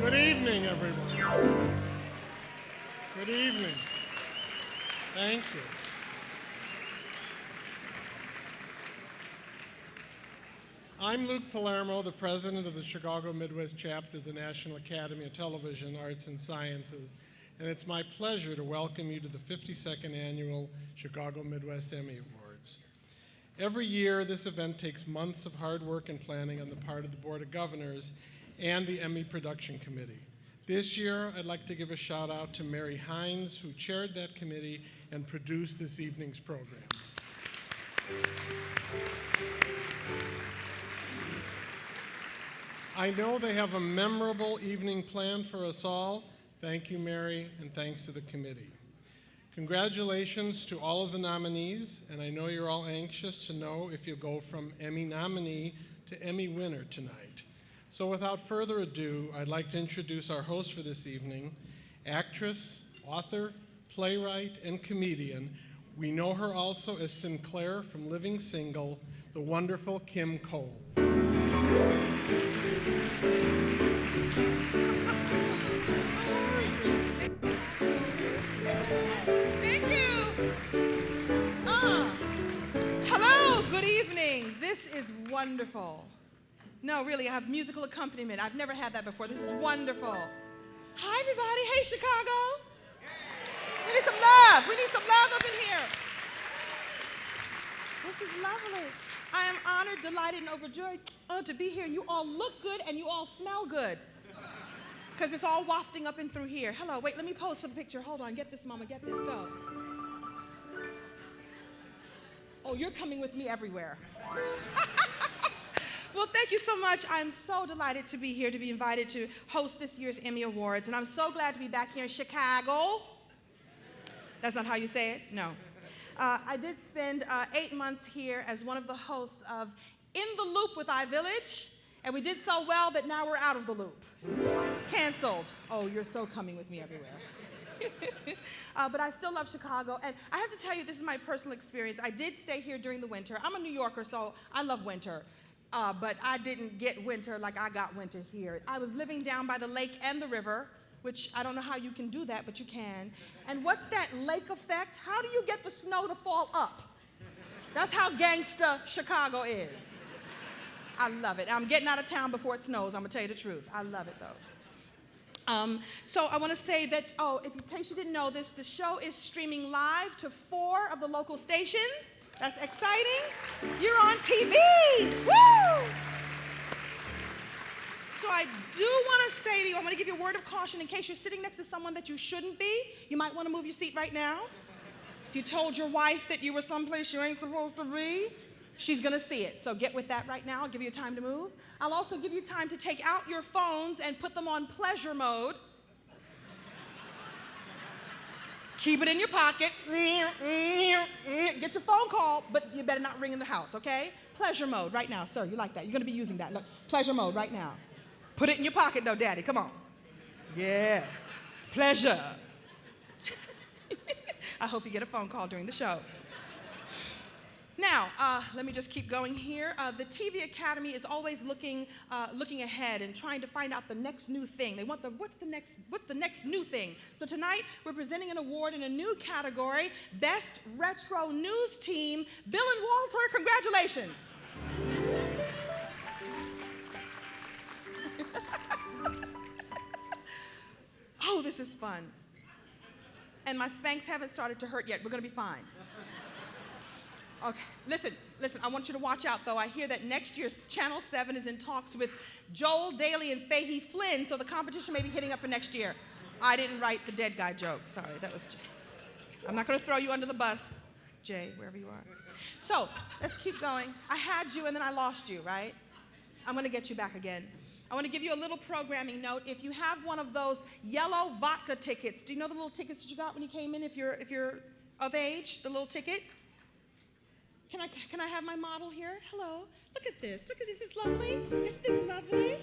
Good evening, everyone. Good evening. Thank you. I'm Luke Palermo, the president of the Chicago Midwest chapter of the National Academy of Television Arts and Sciences, and it's my pleasure to welcome you to the 52nd Annual Chicago Midwest Emmy Awards. Every year, this event takes months of hard work and planning on the part of the Board of Governors and the Emmy Production Committee. This year, I'd like to give a shout out to Mary Hines, who chaired that committee and produced this evening's program. I know they have a memorable evening planned for us all. Thank you, Mary, and thanks to the committee. Congratulations to all of the nominees, and I know you're all anxious to know if you'll go from Emmy nominee to Emmy winner tonight. So without further ado, I'd like to introduce our host for this evening, actress, author, playwright, and comedian. We know her also as Sinclair from Living Single, the wonderful Kim Cole. Thank you. Hello, good evening. This is wonderful. No, really, I have musical accompaniment. I've never had that before. This is wonderful. Hi, everybody. Hey, Chicago. We need some love. We need some love up in here. This is lovely. I am honored, delighted, and overjoyed to be here. And you all look good and you all smell good. Because it's all wafting up and through here. Hello, wait, let me pose for the picture. Hold on, get this, Mama, get this, go. Oh, you're coming with me everywhere. Well, thank you so much. I'm so delighted to be here, to be invited to host this year's Emmy Awards. And I'm so glad to be back here in Chicago. That's not how you say it? No. I did spend 8 months here as one of the hosts of In the Loop with iVillage. And we did so well that now we're out of the loop. Canceled. Oh, you're so coming with me everywhere. But I still love Chicago. And I have to tell you, this is my personal experience. I did stay here during the winter. I'm a New Yorker, so I love winter. But I didn't get winter like I got winter here. I was living down by the lake and the river, which I don't know how you can do that, but you can. And what's that lake effect? How do you get the snow to fall up? That's how gangsta Chicago is. I love it. I'm getting out of town before it snows, I'm gonna tell you the truth. I love it though. So I want to say that, in case you didn't know this, the show is streaming live to 4 of the local stations. That's exciting. You're on TV. Woo! So I do want to say to you, I want to give you a word of caution in case you're sitting next to someone that you shouldn't be. You might want to move your seat right now. If you told your wife that you were someplace you ain't supposed to be, she's going to see it. So get with that right now. I'll give you time to move. I'll also give you time to take out your phones and put them on pleasure mode. Keep it in your pocket. Get your phone call, but you better not ring in the house, okay? Pleasure mode right now. Sir, you like that. You're going to be using that. Look, pleasure mode right now. Put it in your pocket, though, Daddy. Come on. Yeah. Pleasure. I hope you get a phone call during the show. Now, let me just keep going here. The TV Academy is always looking ahead and trying to find out the next new thing. They want what's the next new thing? So tonight, we're presenting an award in a new category, Best Retro News Team. Bill and Walter, congratulations. Oh, this is fun. And my Spanx haven't started to hurt yet. We're gonna be fine. Okay, listen, I want you to watch out though. I hear that next year's Channel 7 is in talks with Joel Daly and Fahey Flynn, so the competition may be hitting up for next year. I didn't write the dead guy joke, sorry, I'm not gonna throw you under the bus. Jay, wherever you are. So let's keep going. I had you and then I lost you, right? I'm going to get you back again. I want to give you a little programming note. If you have one of those yellow vodka tickets, do you know the little tickets that you got when you came in if you're of age, the little ticket? Can I have my model here? Hello. Look at this. Look at this. It's lovely. Isn't this lovely?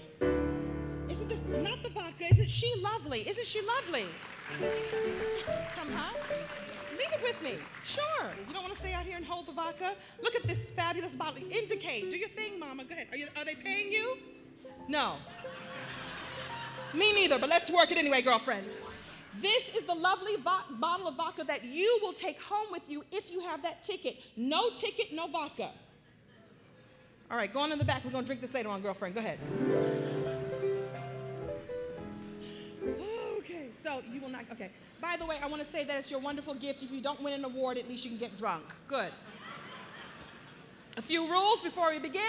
Isn't this not the vodka? Isn't she lovely? Isn't she lovely? Somehow. Leave it with me. Sure. You don't want to stay out here and hold the vodka? Look at this fabulous bottle. Indicate. Do your thing, Mama. Go ahead. Are they paying you? No. Me neither, but let's work it anyway, girlfriend. This is the lovely bottle of vodka that you will take home with you if you have that ticket. No ticket, no vodka. All right, go on in the back. We're going to drink this later on, girlfriend. Go ahead. Okay, so you will not, okay. By the way, I want to say that it's your wonderful gift. If you don't win an award, at least you can get drunk. Good. A few rules before we begin.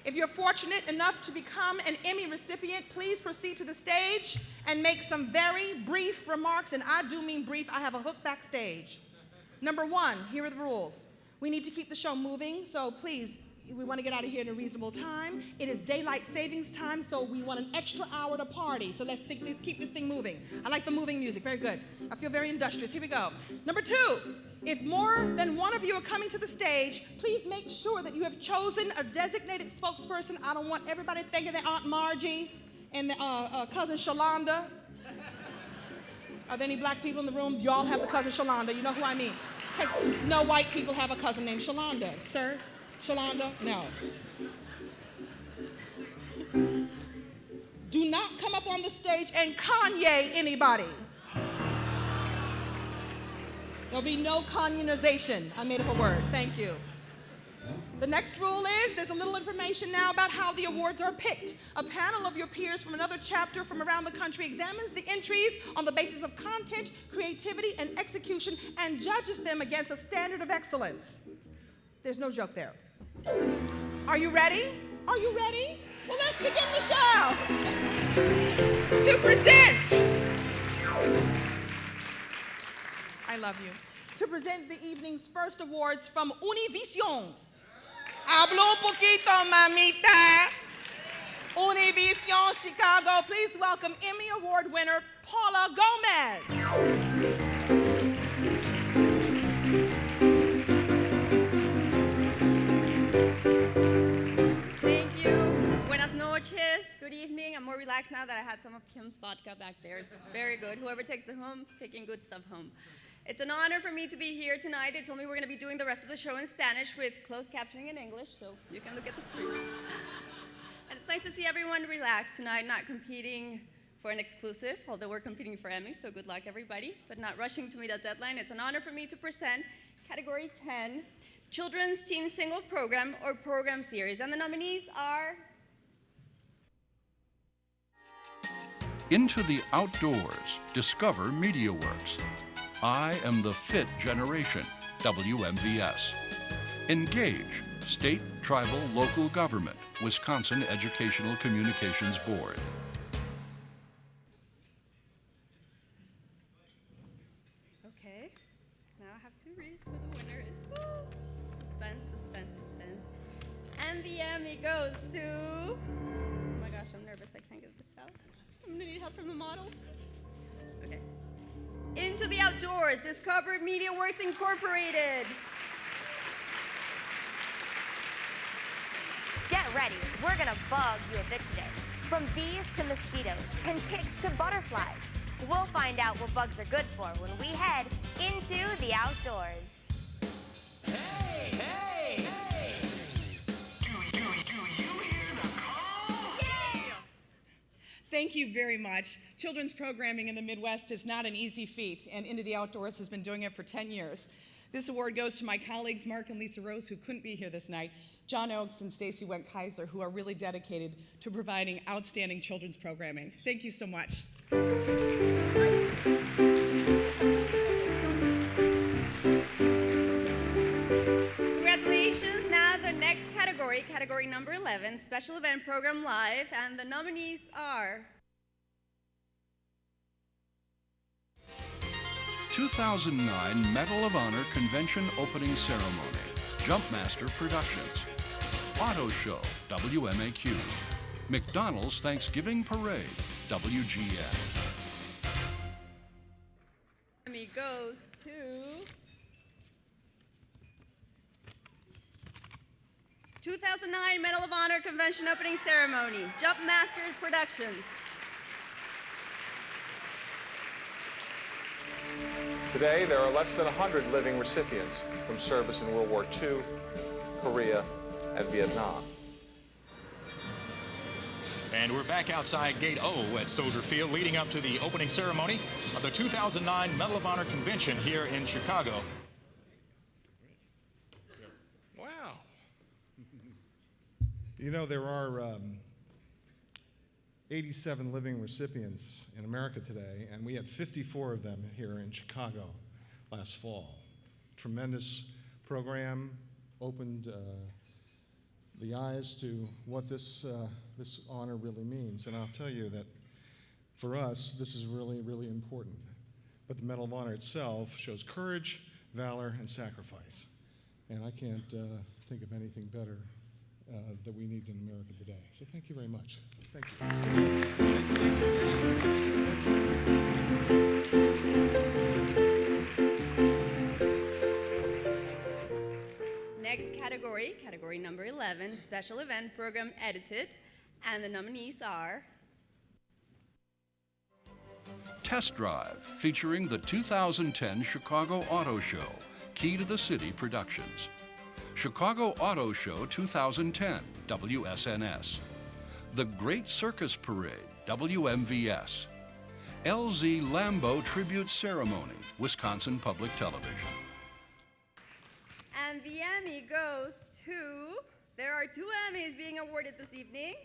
If you're fortunate enough to become an Emmy recipient, please proceed to the stage and make some very brief remarks, and I do mean brief. I have a hook backstage. Number one, here are the rules. We need to keep the show moving, so please, we want to get out of here in a reasonable time. It is daylight savings time, so we want an extra hour to party. So let's keep this thing moving. I like the moving music. Very good. I feel very industrious. Here we go. Number two, if more than one of you are coming to the stage, please make sure that you have chosen a designated spokesperson. I don't want everybody thinking that Aunt Margie and cousin Shalonda. Are there any black people in the room? Y'all have the cousin Shalonda. You know who I mean. Because no white people have a cousin named Shalonda. Sir? Shalonda? No. Do not come up on the stage and Kanye anybody. There'll be no communization. I made up a word. Thank you. The next rule is there's a little information now about how the awards are picked. A panel of your peers from another chapter from around the country examines the entries on the basis of content, creativity, and execution and judges them against a standard of excellence. There's no joke there. Are you ready? Are you ready? Well, let's begin the show. To present, I love you. To present the evening's first awards from Univision. Hablo un poquito, mamita. Univision Chicago. Please welcome Emmy Award winner Paula Gomez. Thank you. Buenas noches. Good evening. I'm more relaxed now that I had some of Kim's vodka back there. It's very good. Whoever takes it home, taking good stuff home. It's an honor for me to be here tonight. They told me we're going to be doing the rest of the show in Spanish with closed captioning in English, so you can look at the screens. And it's nice to see everyone relaxed tonight, not competing for an exclusive, although we're competing for Emmy, so good luck, everybody, but not rushing to meet that deadline. It's an honor for me to present Category 10, Children's Teen Single Program or Program Series, and the nominees are... Into the outdoors, discover MediaWorks. I am the fit generation, WMVS. Engage, state, tribal, local government, Wisconsin Educational Communications Board. Okay, now I have to read who the winner is. Oh, suspense, suspense, suspense. And the Emmy goes to... Oh my gosh, I'm nervous, I can't get this out. I'm gonna need help from the model. Okay. Into the Outdoors, Discover MediaWorks Incorporated. Get ready, we're gonna bug you a bit today. From bees to mosquitoes and ticks to butterflies. We'll find out what bugs are good for when we head into the outdoors. Hey, hey, hey! Do you hear the call? Yeah! Thank you very much. Children's programming in the Midwest is not an easy feat, and Into the Outdoors has been doing it for 10 years. This award goes to my colleagues, Mark and Lisa Rose, who couldn't be here this night, John Oakes and Stacy Went-Kaiser, who are really dedicated to providing outstanding children's programming. Thank you so much. Congratulations. Now the next category, category number 11, Special Event Program Live, and the nominees are... 2009 Medal of Honor Convention Opening Ceremony, Jumpmaster Productions. Auto Show, WMAQ. McDonald's Thanksgiving Parade, WGN. Emmy goes to 2009 Medal of Honor Convention Opening Ceremony, Jumpmaster Productions. Today, there are less than 100 living recipients from service in World War II, Korea, and Vietnam. And we're back outside Gate O at Soldier Field, leading up to the opening ceremony of the 2009 Medal of Honor Convention here in Chicago. Wow. You know, there are 87 living recipients in America today, and we had 54 of them here in Chicago last fall. Tremendous program, opened the eyes to what this honor really means. And I'll tell you that for us, this is really, really important. But the Medal of Honor itself shows courage, valor, and sacrifice. And I can't think of anything better that we need in America today. So thank you very much. Thank you. Next category, category number 11, Special Event Program Edited, and the nominees are Test Drive, featuring the 2010 Chicago Auto Show, Key to the City Productions. Chicago Auto Show 2010, WSNS. The Great Circus Parade, WMVS. LZ Lambeau Tribute Ceremony, Wisconsin Public Television. And the Emmy goes to, there are 2 Emmys being awarded this evening.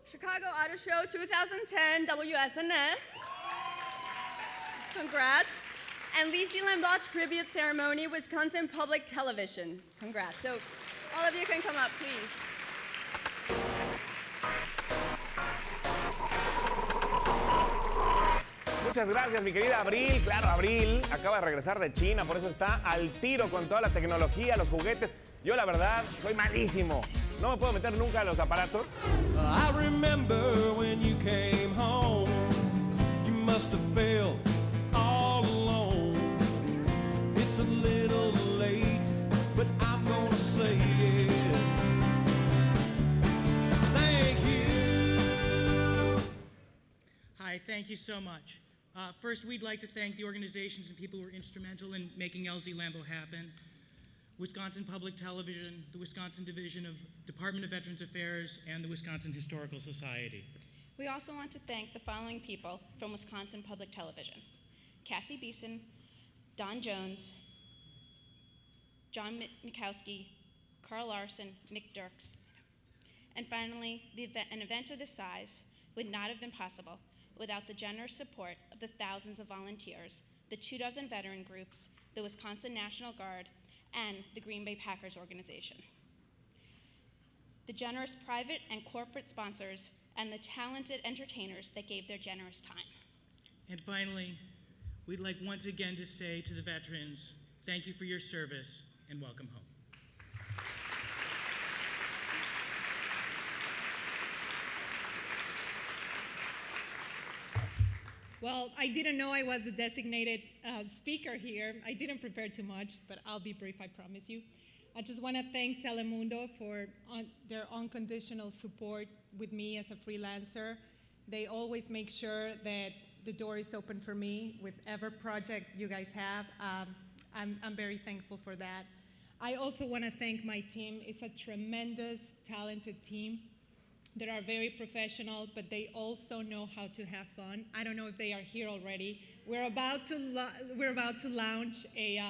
Chicago Auto Show 2010 WSNS. Congrats. And Lacey Lambeau Tribute Ceremony, Wisconsin Public Television. Congrats. So all of you can come up, please. Muchas gracias, mi querida Abril. Claro, Abril acaba de regresar de China, por eso está al tiro con toda la tecnología, los juguetes. Yo, la verdad, soy malísimo. No me puedo meter nunca en los aparatos. I remember when you came home. You must have felt all alone. It's a little late, but I'm gonna say it. Thank you. Hi, thank you so much. First, we'd like to thank the organizations and people who were instrumental in making LZ Lambeau happen. Wisconsin Public Television, the Wisconsin Division of Department of Veterans Affairs, and the Wisconsin Historical Society. We also want to thank the following people from Wisconsin Public Television: Kathy Beeson, Don Jones, John Mikowski, Carl Larson, Mick Dirks. And finally, an event of this size would not have been possible without the generous support of the thousands of volunteers, the 24 veteran groups, the Wisconsin National Guard, and the Green Bay Packers organization. The generous private and corporate sponsors, and the talented entertainers that gave their generous time. And finally, we'd like once again to say to the veterans, thank you for your service and welcome home. Well, I didn't know I was the designated speaker here. I didn't prepare too much, but I'll be brief, I promise you. I just want to thank Telemundo for their unconditional support with me as a freelancer. They always make sure that the door is open for me with every project you guys have. I'm very thankful for that. I also want to thank my team. It's a tremendous, talented team that are very professional, but they also know how to have fun. I don't know if they are here already. We're about to launch a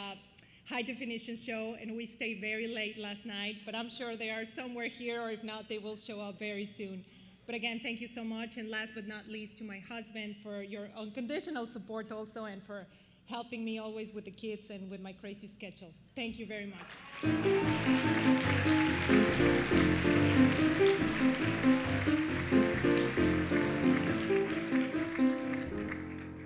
high-definition show, and we stayed very late last night, but I'm sure they are somewhere here, or if not, they will show up very soon. But again, thank you so much, and last but not least, to my husband for your unconditional support also, and for helping me always with the kids and with my crazy schedule. Thank you very much.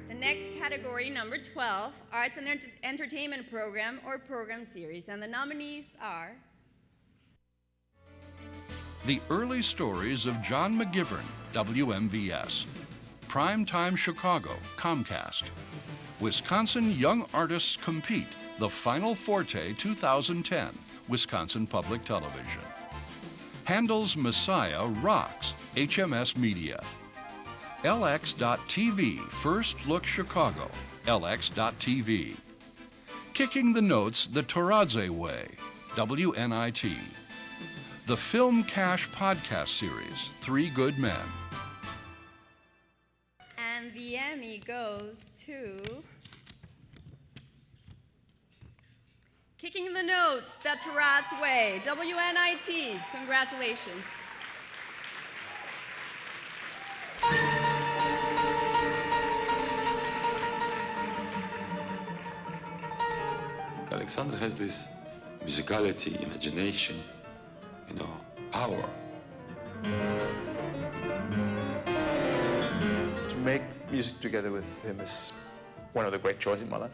The next category number 12, Arts and Entertainment Program or Program Series. And the nominees are The Early Stories of John McGivern, WMVS. Primetime Chicago, Comcast. Wisconsin Young Artists Compete, The Final Forte 2010, Wisconsin Public Television. Handel's Messiah Rocks, HMS Media. LX.TV, First Look Chicago, LX.TV. Kicking the Notes the Toradze Way, WNIT. The Film Cash Podcast Series, Three Good Men. And the Emmy goes to Kicking the Notes, The Toradze Way, WNIT. Congratulations. Alexander has this musicality, imagination, power. To make music together with him is one of the great joys in my life.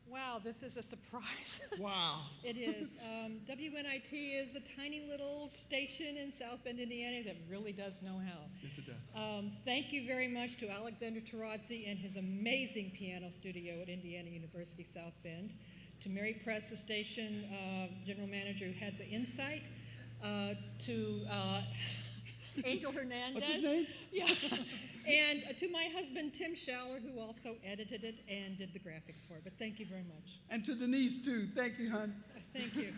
Wow, this is a surprise. Wow. It is. WNIT is a tiny little station in South Bend, Indiana that really does know how. Yes, it does. Thank you very much to Alexander Toradze and his amazing piano studio at Indiana University, South Bend. To Mary Press, the station general manager who had the insight. To Angel Hernandez. What's his name? Yeah. And to my husband, Tim Schaller, who also edited it and did the graphics for it. But thank you very much. And to Denise, too. Thank you, hon. Thank you.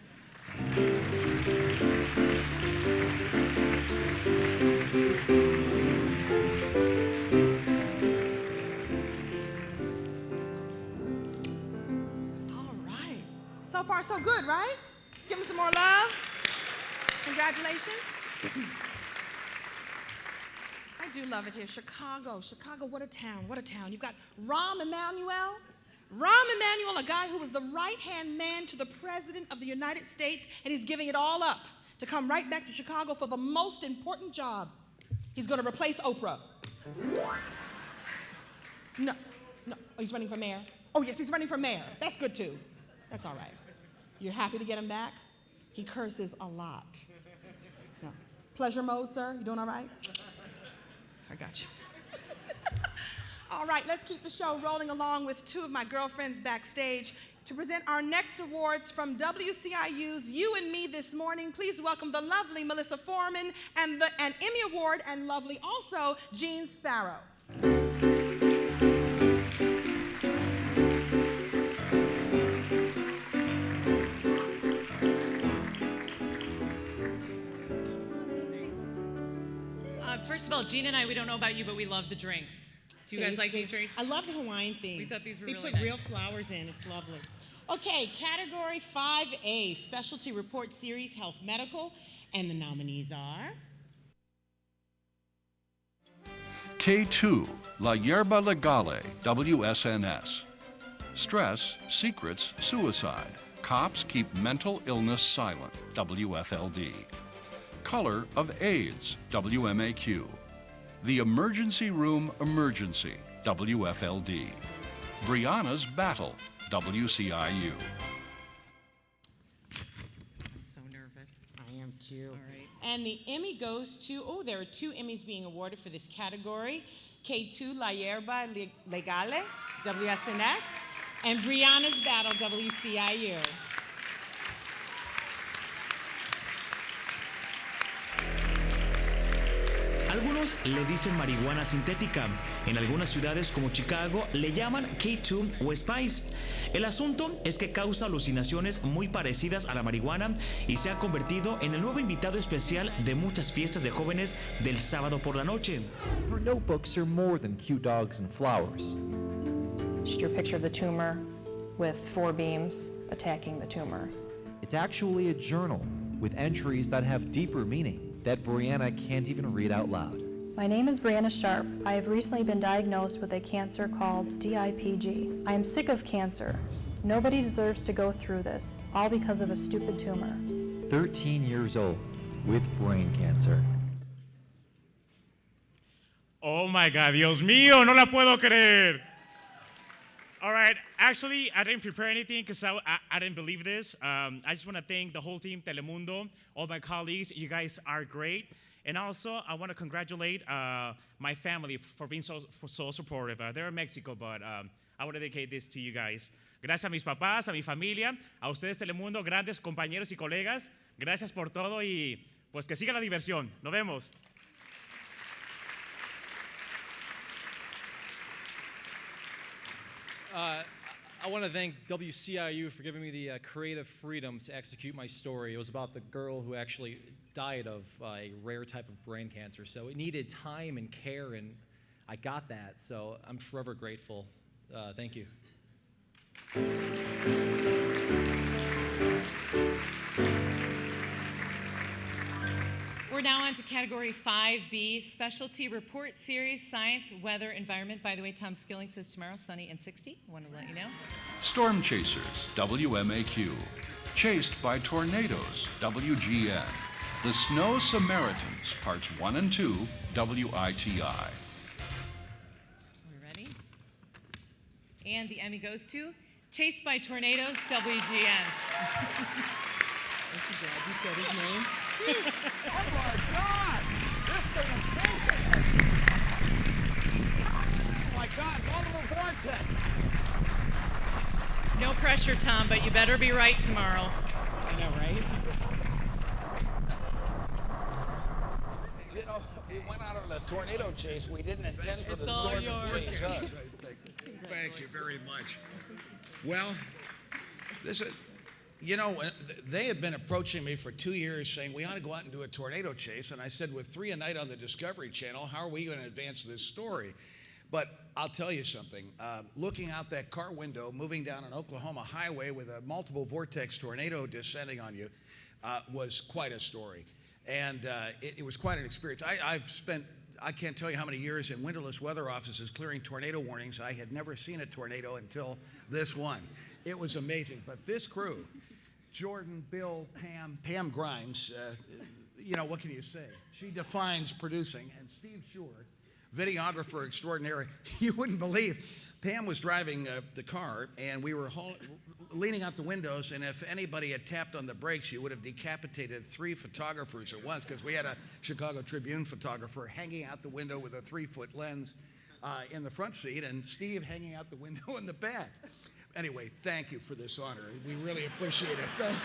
All right. So far, so good, right? Let's give them some more love. Congratulations. I do love it here. Chicago, what a town, what a town. You've got Rahm Emanuel. Rahm Emanuel, a guy who was the right-hand man to the President of the United States, and he's giving it all up to come right back to Chicago for the most important job. He's going to replace Oprah. No. Oh, he's running for mayor? Oh, yes, he's running for mayor. That's good, too. That's all right. You're happy to get him back? He curses a lot. No. Pleasure mode, sir? You doing all right? I got you. All right, let's keep the show rolling along with two of my girlfriends backstage to present our next awards from WCIU's You and Me this morning. Please welcome the lovely Melissa Foreman and an Emmy Award and lovely also Jean Sparrow. First of all, Jean and I, we don't know about you, but we love the drinks. Do you guys like these drinks? I love the Hawaiian theme. We thought these were they really put nice. real flowers in. It's lovely. Okay, category 5A, Specialty Report Series, Health Medical, and the nominees are K2, La Yerba Legale, WSNS. Stress, Secrets, Suicide. Cops Keep Mental Illness Silent, WFLD. Color of AIDS, WMAQ. The Emergency Room Emergency, WFLD. Brianna's Battle, WCIU. I'm so nervous. I am too. All right. And the Emmy goes to, there are 2 Emmys being awarded for this category. K2, La Yerba Legale, WSNS, and Brianna's Battle, WCIU. Algunos le dicen marihuana sintética. En algunas ciudades como Chicago le llaman K2 o Spice. El asunto es que causa alucinaciones muy parecidas a la marihuana y se ha convertido en el nuevo invitado especial de muchas fiestas de jóvenes del sábado por la noche. Her notebooks are more than cute dogs and flowers. Just your picture of the tumor with 4 beams attacking the tumor. It's actually a journal with entries that have deeper meaning that Brianna can't even read out loud. My name is Brianna Sharp. I have recently been diagnosed with a cancer called DIPG. I am sick of cancer. Nobody deserves to go through this, all because of a stupid tumor. 13 years old with brain cancer. Oh my God, Dios mío, no la puedo creer. All right, actually, I didn't prepare anything because I didn't believe this. I just want to thank the whole team, Telemundo, all my colleagues. You guys are great. And also, I want to congratulate my family for being so supportive. They're in Mexico, but I want to dedicate this to you guys. Gracias a mis papás, a mi familia, a ustedes, Telemundo, grandes compañeros y colegas. Gracias por todo y pues que siga la diversión. Nos vemos. I want to thank WCIU for giving me the creative freedom to execute my story. It was about the girl who actually died of a rare type of brain cancer. So it needed time and care, and I got that. So I'm forever grateful. Thank you. We're now on to category 5B, Specialty Report Series, Science, Weather, Environment. By the way, Tom Skilling says tomorrow, sunny and 60. I want to let you know. Storm Chasers, WMAQ. Chased by Tornadoes, WGN. The Snow Samaritans, Parts 1 and 2, WITI. Are we ready? And the Emmy goes to Chased by Tornadoes, WGN. He said his name. Oh my God! This thing is chasing us! Oh my God, multiple vortex! No pressure, Tom, but you better be right tomorrow. I know, right? You know, we went out on a tornado chase. We didn't intend for the It's all storm yours. to chase us. Thank you very much. Well, this is, you know, they had been approaching me for 2 years saying we ought to go out and do a tornado chase. And I said, with 3 a night on the Discovery Channel, how are we going to advance this story? But I'll tell you something. Looking out that car window, moving down an Oklahoma highway with a multiple vortex tornado descending on you was quite a story. And it was quite an experience. I've spent, I can't tell you how many years in windowless weather offices clearing tornado warnings. I had never seen a tornado until this one. It was amazing. But this crew, Jordan, Bill, Pam Grimes, you know, what can you say? She defines producing. And Steve Shore, videographer extraordinary. You wouldn't believe. Pam was driving the car, and we were leaning out the windows, and if anybody had tapped on the brakes, you would have decapitated 3 photographers at once, because we had a Chicago Tribune photographer hanging out the window with a 3-foot lens in the front seat, and Steve hanging out the window in the back. Anyway, thank you for this honor. We really appreciate it. Thank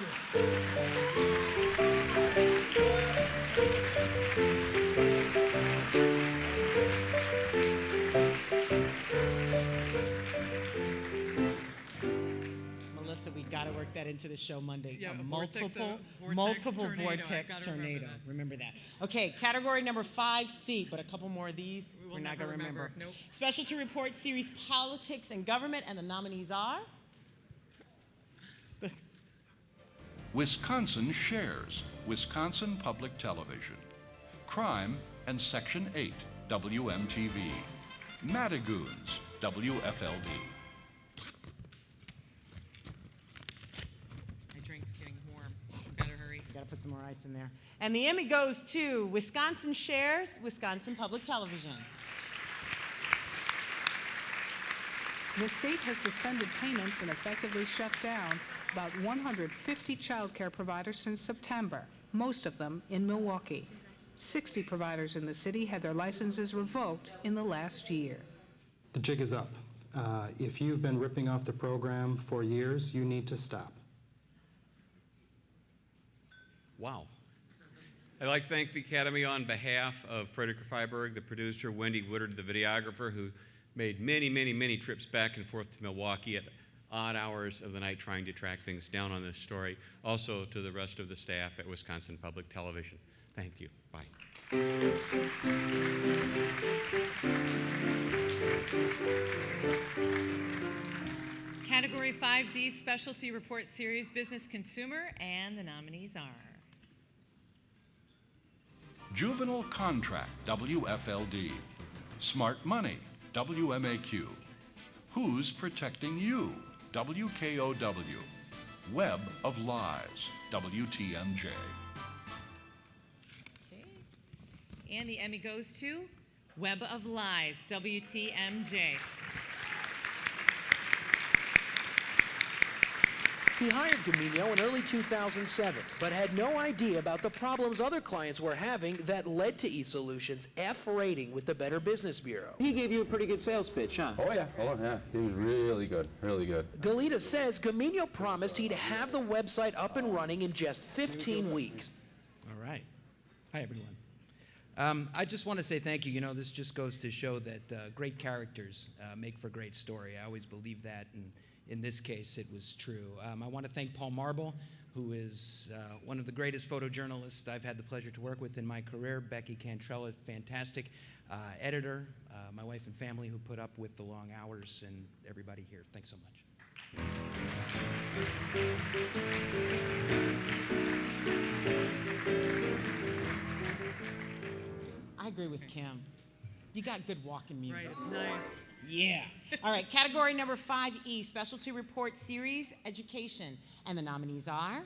Melissa, we got to work that into the show Monday. Yeah, A multiple vortex tornado. Remember that. Okay, category number 5C, but a couple more of these we're not going to remember. Nope. Specialty Report Series, Politics and Government, and the nominees are? Wisconsin Shares, Wisconsin Public Television. Crime and Section 8, WMTV. Matagoons, WFLD. My drink's getting warm. Gotta hurry. Got to put some more ice in there. And the Emmy goes to Wisconsin Shares, Wisconsin Public Television. The state has suspended payments and effectively shut down about 150 child care providers since September, most of them in Milwaukee. 60 providers in the city had their licenses revoked in the last year. The jig is up. If you've been ripping off the program for years, you need to stop. Wow. I'd like to thank the Academy on behalf of Frederick Freiberg, the producer, Wendy Woodard, the videographer, who made many, many, many trips back and forth to Milwaukee at odd hours of the night trying to track things down on this story. Also to the rest of the staff at Wisconsin Public Television. Thank you. Bye. Category 5D, Specialty Report Series, Business Consumer, and the nominees are Juvenile Contract, WFLD. Smart Money, WMAQ. Who's Protecting You, WKOW. Web of Lies, WTMJ. and the Emmy goes to Web of Lies, WTMJ. He hired Camino in early 2007, but had no idea about the problems other clients were having that led to eSolutions' F rating with the Better Business Bureau. He gave you a pretty good sales pitch, huh? Oh yeah, he was really good, really good. Galita says Camino promised he'd have the website up and running in just 15 weeks. All right. Hi, everyone. I just want to say thank you. You know, this just goes to show that great characters make for great story. I always believe that, and in this case, it was true. I want to thank Paul Marble, who is one of the greatest photojournalists I've had the pleasure to work with in my career. Becky Cantrella, fantastic editor. My wife and family who put up with the long hours, and everybody here. Thanks so much. I agree with Kim. You got good walking music. Right, it's nice. Yeah. All right, category number 5E, Specialty Report Series, Education. And the nominees are?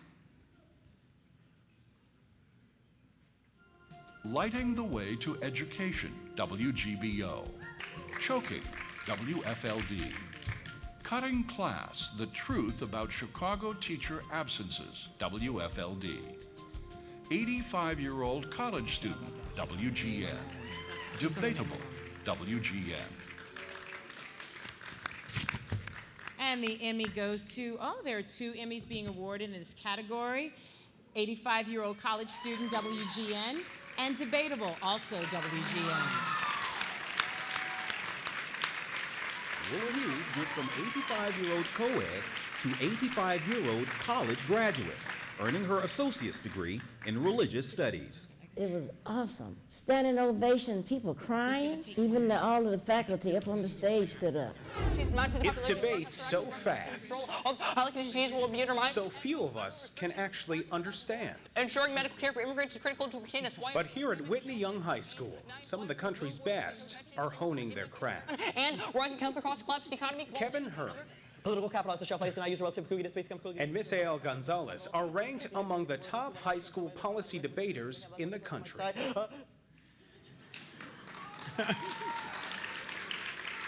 Lighting the Way to Education, WGBO. Choking, WFLD. Cutting Class, The Truth About Chicago Teacher Absences, WFLD. 85-year-old college student, WGN. Debatable, WGN. And the Emmy goes to, there are 2 Emmys being awarded in this category. 85-year-old college student, WGN, and Debatable, also WGN. Willa Hughes went from 85-year-old co-ed to 85-year-old college graduate, earning her associate's degree in religious studies. It was awesome. Standing ovation, people crying. Even all of the faculty up on the stage stood up. It's debate so fast. So few of us can actually understand. Ensuring medical care for immigrants is critical to Kansas. But here at Whitney Young High School, some of the country's best are honing their craft. And rising healthcare costs collapse the economy. Kevin Hearn Political capital has a shelf life, and I use a relative cookie to space chemical. and Miss A.L. Gonzalez are ranked among the top high school policy debaters in the country.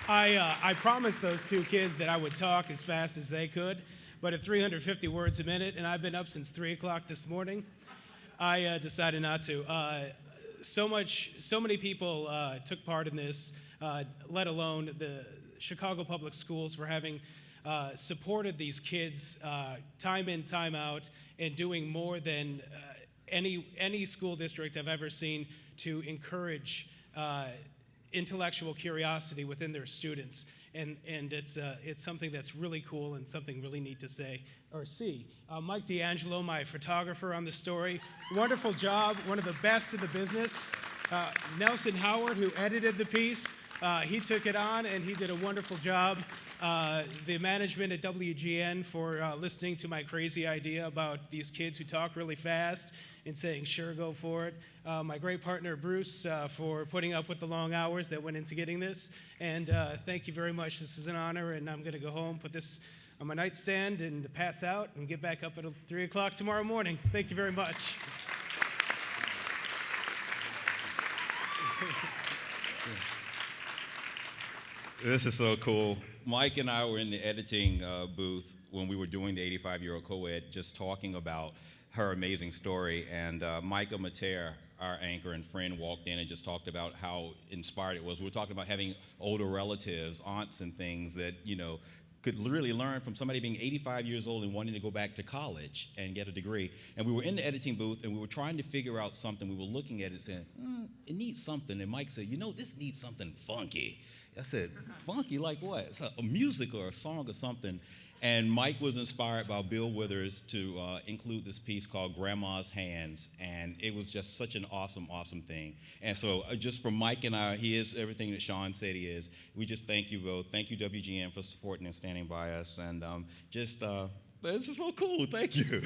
I promised those 2 kids that I would talk as fast as they could, but at 350 words a minute, and I've been up since 3 o'clock this morning, I decided not to. So many people took part in this, let alone the Chicago Public Schools for having supported these kids time in, time out, and doing more than any school district I've ever seen to encourage intellectual curiosity within their students. And it's something that's really cool and something really neat to say or see. Mike D'Angelo, my photographer on the story, wonderful job, one of the best in the business. Nelson Howard, who edited the piece, he took it on and he did a wonderful job. The management at WGN for listening to my crazy idea about these kids who talk really fast and saying, sure, go for it. My great partner, Bruce, for putting up with the long hours that went into getting this. And thank you very much. This is an honor, and I'm going to go home, put this on my nightstand, and pass out and get back up at 3 o'clock tomorrow morning. Thank you very much. This is so cool. Mike and I were in the editing booth when we were doing the 85-year-old co-ed, just talking about her amazing story. And Micah Mater, our anchor and friend, walked in and just talked about how inspired it was. We were talking about having older relatives, aunts and things that, you know, could really learn from somebody being 85 years old and wanting to go back to college and get a degree. And we were in the editing booth and we were trying to figure out something. We were looking at it saying, it needs something. And Mike said, you know, this needs something funky. I said, funky like what? It's a music or a song or something. And Mike was inspired by Bill Withers to include this piece called Grandma's Hands. And it was just such an awesome, awesome thing. And so just from Mike and I, he is everything that Sean said he is. We just thank you both. Thank you, WGN, for supporting and standing by us. And this is so cool. Thank you.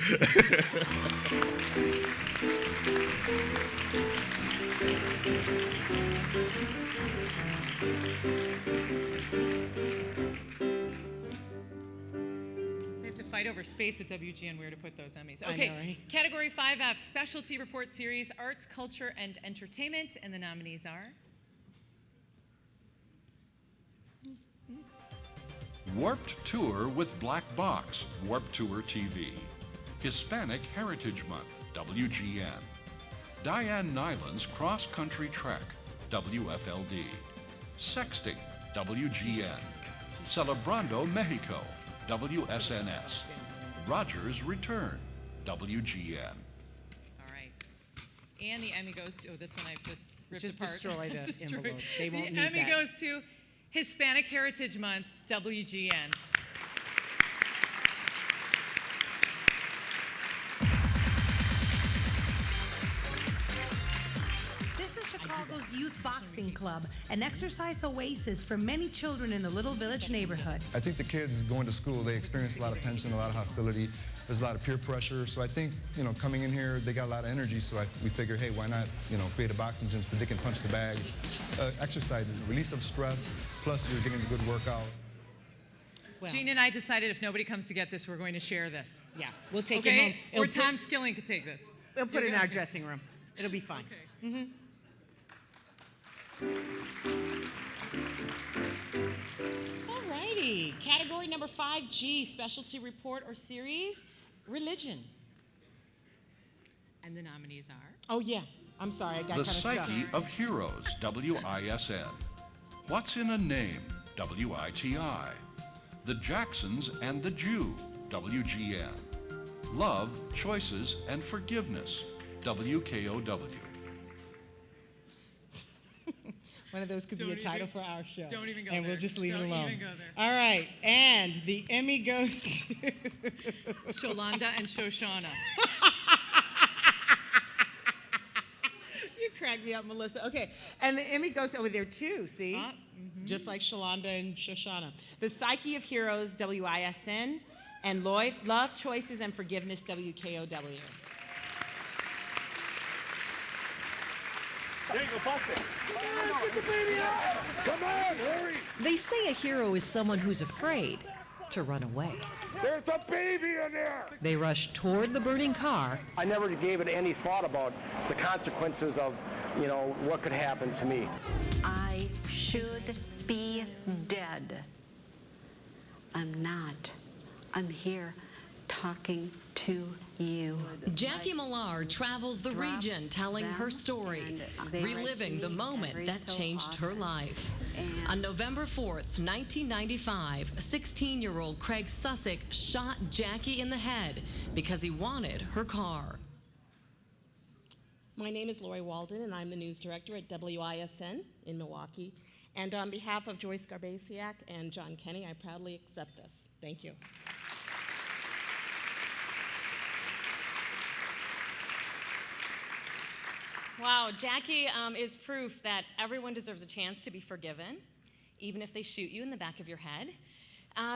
They have to fight over space at WGN where to put those Emmys. I Okay, know, right? Category 5F, Specialty Report Series, Arts, Culture, and Entertainment, and the nominees are? Warped Tour with Black Box, Warped Tour TV. Hispanic Heritage Month, WGN. Diane Nyland's Cross Country Trek, WFLD. Sexting, WGN. Celebrando Mexico, WSNS. Rogers Return, WGN. All right. And the Emmy goes to, oh, this one I've just ripped Just apart. destroy the Destroyed. envelope. They won't the need Emmy that. goes to Hispanic Heritage Month, WGN. This is Chicago's Youth Boxing Club, an exercise oasis for many children in the Little Village neighborhood. I think the kids going to school, they experience a lot of tension, a lot of hostility. There's a lot of peer pressure. So I think, coming in here, they got a lot of energy. So we figure, hey, why not, create a boxing gym so they can punch the bag, exercise, release some stress, plus you're getting a good workout. Well, Gene and I decided if nobody comes to get this, we're going to share this. Yeah, we'll take okay? it home. Or Tom Skilling could take this. We'll put it in our dressing room. It'll be fine. Okay. All righty. Category number 5G, specialty report or series, religion. And the nominees are? Oh, yeah. I'm sorry, I got kind The of stuck. Psyche of Heroes, WISN. What's in a Name, WITI. The Jacksons and the Jew, WGN. Love, Choices, and Forgiveness, WKOW. One of those could be a title for our show. Don't even go and there. we'll just leave Don't it alone. even go there. All right, and the Emmy goes to Sholanda and Shoshana. You cracked me up, Melissa. Okay, and the Emmy goes over there too, see? Just like Sholanda and Shoshana. The Psyche of Heroes, WISN, and Love, Choices, and Forgiveness, WKOW. There you go, bust it. Get the baby out! Come on, hurry! They say a hero is someone who's afraid to run away. There's a baby in there! They rush toward the burning car. I never gave it any thought about the consequences of, what could happen to me. I should be dead. I'm not. I'm here talking to you. Jackie Millar travels the region telling her story, reliving the moment that changed her life. On November 4th, 1995, 16-year-old Craig Sussick shot Jackie in the head because he wanted her car. My name is Lori Walden, and I'm the news director at WISN in Milwaukee. And on behalf of Joyce Garbasiak and John Kenny, I proudly accept this. Thank you. Wow, Jackie is proof that everyone deserves a chance to be forgiven, even if they shoot you in the back of your head.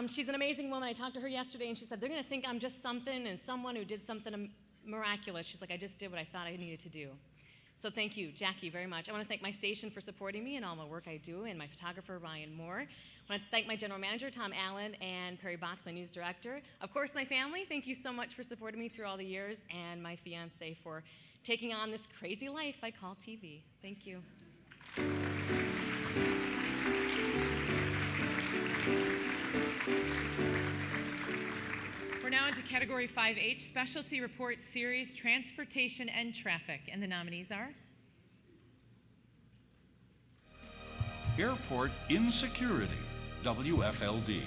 She's an amazing woman. I talked to her yesterday, and she said, they're going to think I'm just something and someone who did something miraculous. She's like, I just did what I thought I needed to do. So thank you, Jackie, very much. I want to thank my station for supporting me and all my work I do, and my photographer, Ryan Moore. I want to thank my general manager, Tom Allen, and Perry Box, my news director. Of course, my family, thank you so much for supporting me through all the years, and my fiance for taking on this crazy life I call TV. Thank you. We're now into Category 5H, Specialty Report Series, Transportation and Traffic. And the nominees are? Airport Insecurity, WFLD.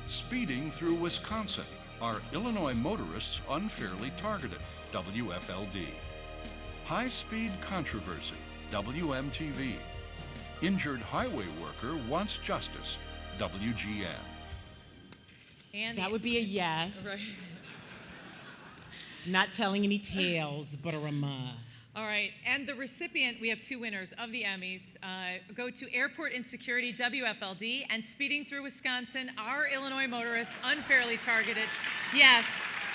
Speeding through Wisconsin. Are Illinois motorists unfairly targeted? WFLD. High-speed controversy, WMTV. Injured highway worker wants justice, WGN. And that would be a yes. Right. Not telling any tales, but a rama. All right, and the recipient, we have two winners of the Emmys, go to Airport Insecurity, WFLD, and Speeding Through Wisconsin, Are Illinois Motorists Unfairly Targeted? Yes,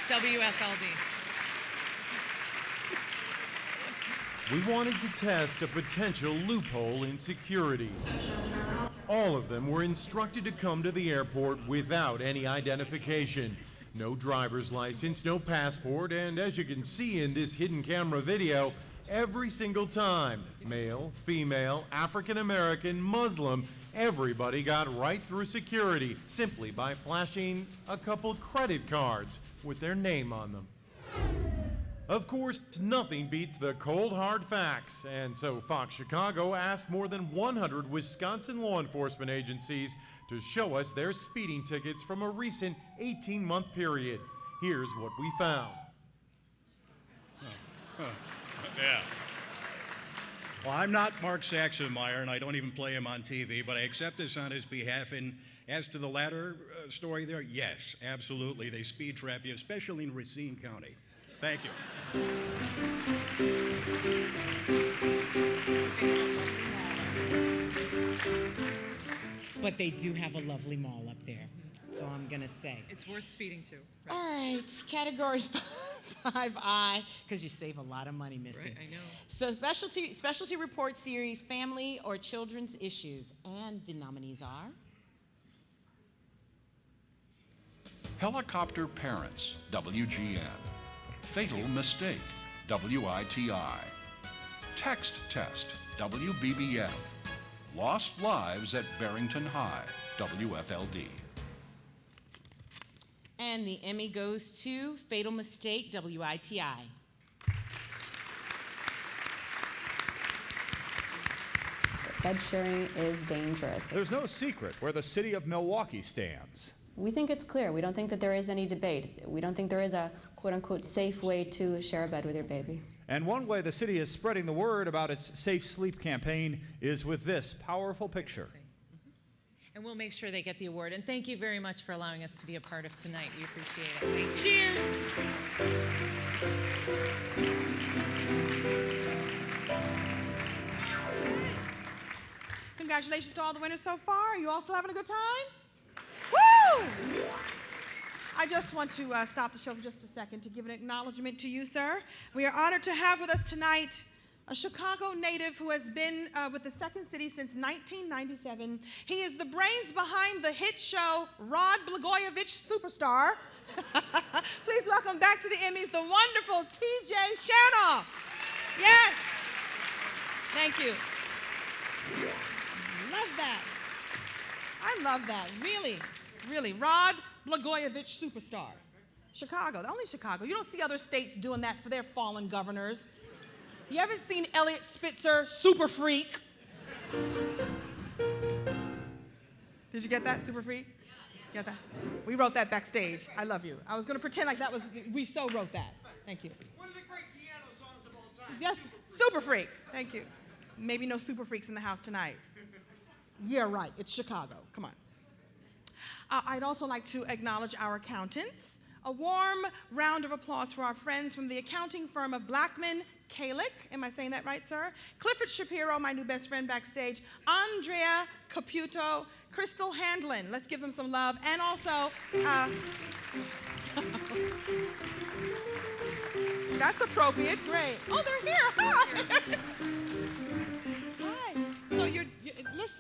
WFLD. We wanted to test a potential loophole in security. All of them were instructed to come to the airport without any identification. No driver's license, no passport, and as you can see in this hidden camera video, every single time. Male, female, African American, Muslim, everybody got right through security simply by flashing a couple credit cards with their name on them. Of course, nothing beats the cold hard facts, and so Fox Chicago asked more than 100 Wisconsin law enforcement agencies to show us their speeding tickets from a recent 18-month period. Here's what we found. Yeah. Well, I'm not Mark Saxonmeyer, and I don't even play him on TV, but I accept this on his behalf. And as to the latter story there, yes, absolutely. They speed trap you, especially in Racine County. Thank you. But they do have a lovely mall up there. That's all I'm gonna say. It's worth speeding to. All right, category 5I, because you save a lot of money, Missy. Right, I know. So specialty report series, family or children's issues, and the nominees are Helicopter Parents, WGN. Fatal Mistake, WITI. Text Test, WBBM. Lost Lives at Barrington High, WFLD. And the Emmy goes to Fatal Mistake, WITI. Bed sharing is dangerous. There's no secret where the city of Milwaukee stands. We think it's clear. We don't think that there is any debate. We don't think there is a quote-unquote safe way to share a bed with your baby. And one way the city is spreading the word about its Safe Sleep campaign is with this powerful picture. And we'll make sure they get the award. And thank you very much for allowing us to be a part of tonight. We appreciate it. Thank you. Cheers. Congratulations to all the winners so far. Are you all still having a good time? Woo! I just want to stop the show for just a second to give an acknowledgement to you, sir. We are honored to have with us tonight a Chicago native who has been with the Second City since 1997. He is the brains behind the hit show Rod Blagojevich Superstar. Please welcome back to the Emmys the wonderful T.J. Chernoff. Yes. Thank you. Love that. I love that. Really, really. Rod Blagojevich Superstar. Chicago, only Chicago. You don't see other states doing that for their fallen governors. You haven't seen Elliot Spitzer, Super Freak. Did you get that, Super Freak? You got that? We wrote that backstage. I love you. I was going to pretend like that was, we so wrote that. Thank you. One of the great piano songs of all time. Yes, Super Freak. Thank you. Maybe no Super Freaks in the house tonight. Yeah, right. It's Chicago. Come on. I'd also like to acknowledge our accountants. A warm round of applause for our friends from the accounting firm of Blackman Kalick. Am I saying that right, sir? Clifford Shapiro, my new best friend backstage. Andrea Caputo, Crystal Handlin. Let's give them some love. And also, that's appropriate. Great. Oh, they're here. Hi. Hi. So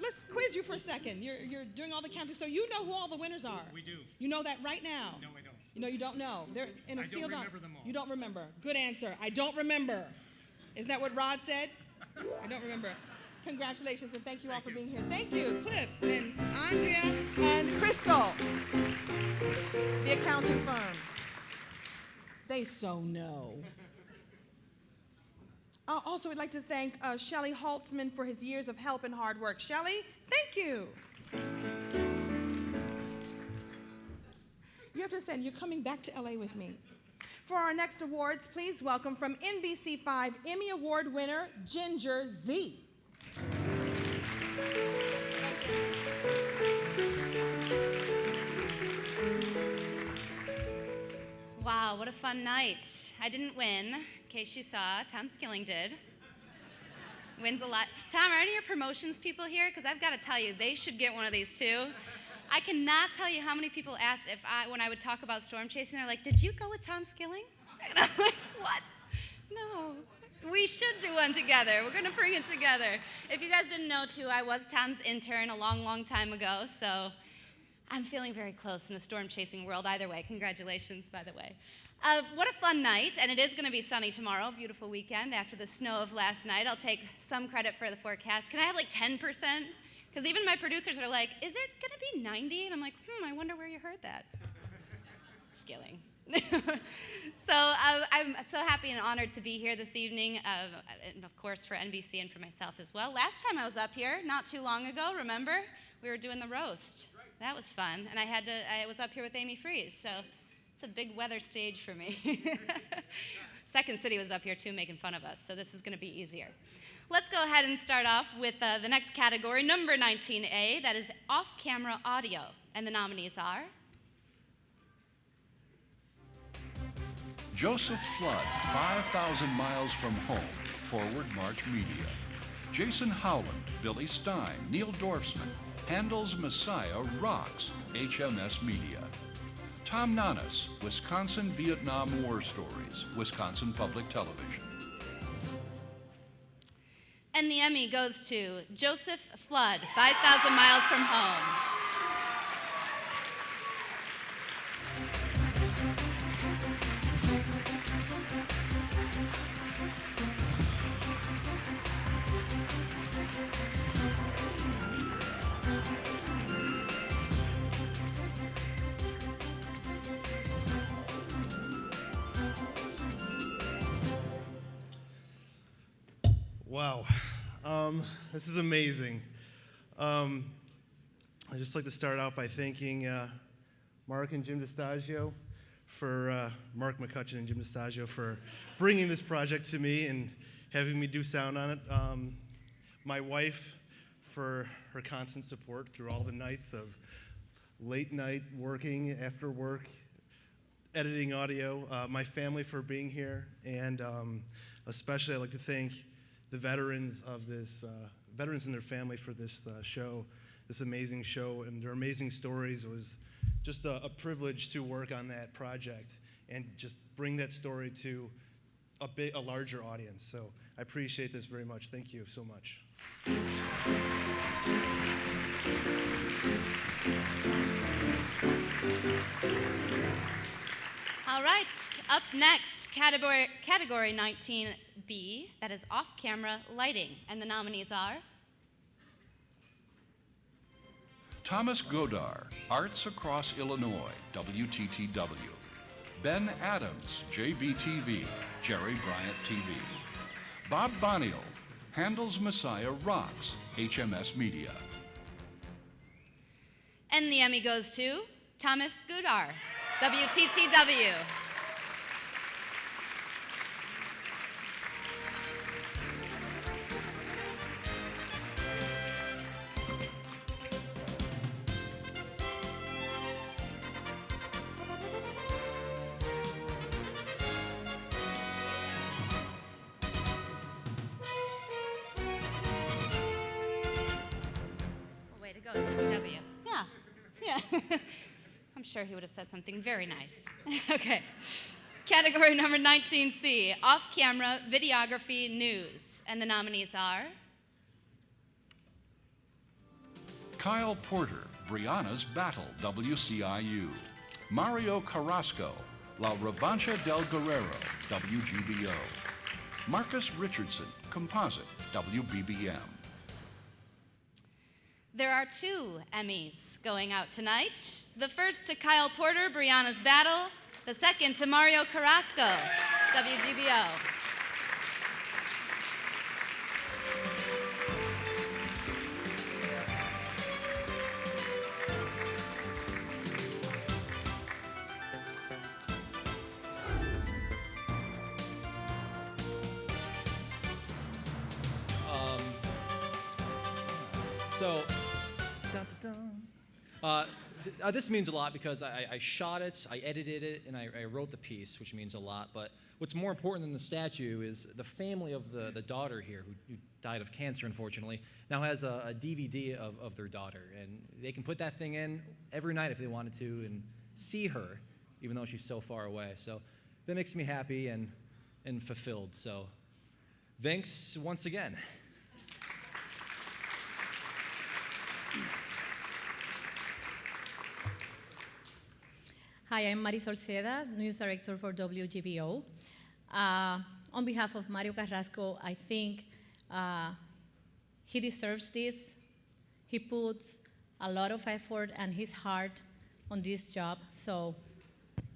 let's quiz you for a second. You're doing all the counting. So you know who all the winners are? We do. You know that right now? No, I don't. You know you don't know. They're in a I don't sealed remember them all. You don't remember. Good answer. I don't remember. Isn't that what Rod said? I don't remember. Congratulations and thank you all for being here. Thank you, Cliff and Andrea and Crystal, the accounting firm. They so know. Also, I'd like to thank Shelley Holtzman for his years of help and hard work. Shelley, thank you. You have to understand, you're coming back to LA with me. For our next awards, please welcome from NBC5 Emmy Award winner, Ginger Z. Wow, what a fun night. I didn't win, in case you saw. Tom Skilling did. Wins a lot. Tom, are any of your promotions people here? Because I've got to tell you, they should get one of these too. I cannot tell you how many people asked when I would talk about storm chasing, they're like, did you go with Tom Skilling? And I'm like, what? No. We should do one together. We're going to bring it together. If you guys didn't know, too, I was Tom's intern a long, long time ago, so I'm feeling very close in the storm chasing world either way. Congratulations, by the way. What a fun night, and it is going to be sunny tomorrow. Beautiful weekend after the snow of last night. I'll take some credit for the forecast. Can I have like 10%? Because even my producers are like, is it going to be 90? And I'm like, I wonder where you heard that. Skilling. So I'm so happy and honored to be here this evening, and of course for NBC and for myself as well. Last time I was up here, not too long ago, remember? We were doing the roast. That was fun, and I was up here with Amy Freeze, so it's a big weather stage for me. Second City was up here too, making fun of us, so this is going to be easier. Let's go ahead and start off with the next category, number 19A, that is off-camera audio, and the nominees are Joseph Flood, 5,000 Miles from Home, Forward March Media. Jason Howland, Billy Stein, Neil Dorfsman, Handel's Messiah Rocks, HMS Media. Tom Nanas, Wisconsin-Vietnam War Stories, Wisconsin Public Television. And the Emmy goes to Joseph Flood, 5,000 Miles from Home. Wow, this is amazing. I'd just like to start out by thanking Mark and Jim DeStagio Mark McCutcheon and Jim DeStagio for bringing this project to me and having me do sound on it. My wife for her constant support through all the nights of late night working, after work, editing audio. My family for being here, and especially I'd like to thank the veterans of this, veterans and their family for this show, this amazing show, and their amazing stories. It was just a privilege to work on that project and just bring that story to a larger audience. So I appreciate this very much. Thank you so much. All right, up next, category 19B, that is off-camera lighting, and the nominees are Thomas Godar, Arts Across Illinois, WTTW. Ben Adams, JBTV, Jerry Bryant TV. Bob Boniel, Handel's Messiah Rocks, HMS Media. And the Emmy goes to Thomas Godar, WTTW. Way to go, TTW. Yeah. I'm sure he would have said something very nice. Okay. Category number 19C, off-camera videography news. And the nominees are Kyle Porter, Brianna's Battle, WCIU. Mario Carrasco, La Revancha del Guerrero, WGBO. Marcus Richardson, Composite, WBBM. There are 2 Emmys going out tonight. The first to Kyle Porter, Brianna's Battle. The second to Mario Carrasco, WGBO. This means a lot because I shot it, I edited it, and I wrote the piece, which means a lot. But what's more important than the statue is the family of the daughter here, who died of cancer, unfortunately, now has a DVD of their daughter. And they can put that thing in every night if they wanted to and see her, even though she's so far away. So that makes me happy and fulfilled. So thanks once again. Hi, I'm Marisol Seda, News Director for WGBO. On behalf of Mario Carrasco, I think he deserves this. He puts a lot of effort and his heart on this job. So,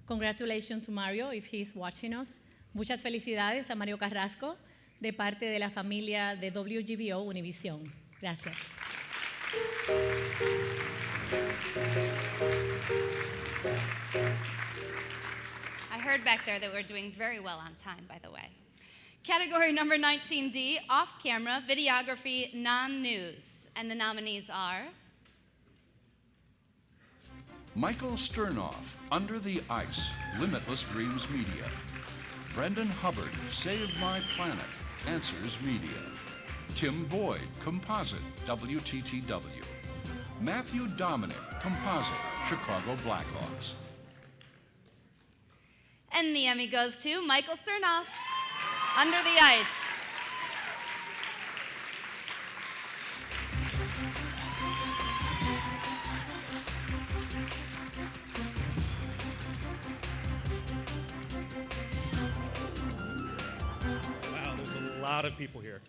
congratulations to Mario if he's watching us. Muchas felicidades a Mario Carrasco de parte de la familia de WGBO Univisión. Gracias. I heard back there that we're doing very well on time, by the way. Category number 19D, off-camera videography non-news. And the nominees are Michael Sternoff, Under the Ice, Limitless Dreams Media. Brendan Hubbard, Save My Planet, Answers Media. Tim Boyd, Composite, WTTW. Matthew Dominic, Composite, Chicago Blackhawks. And the Emmy goes to Michael Sternoff, Under the Ice. Wow, there's a lot of people here.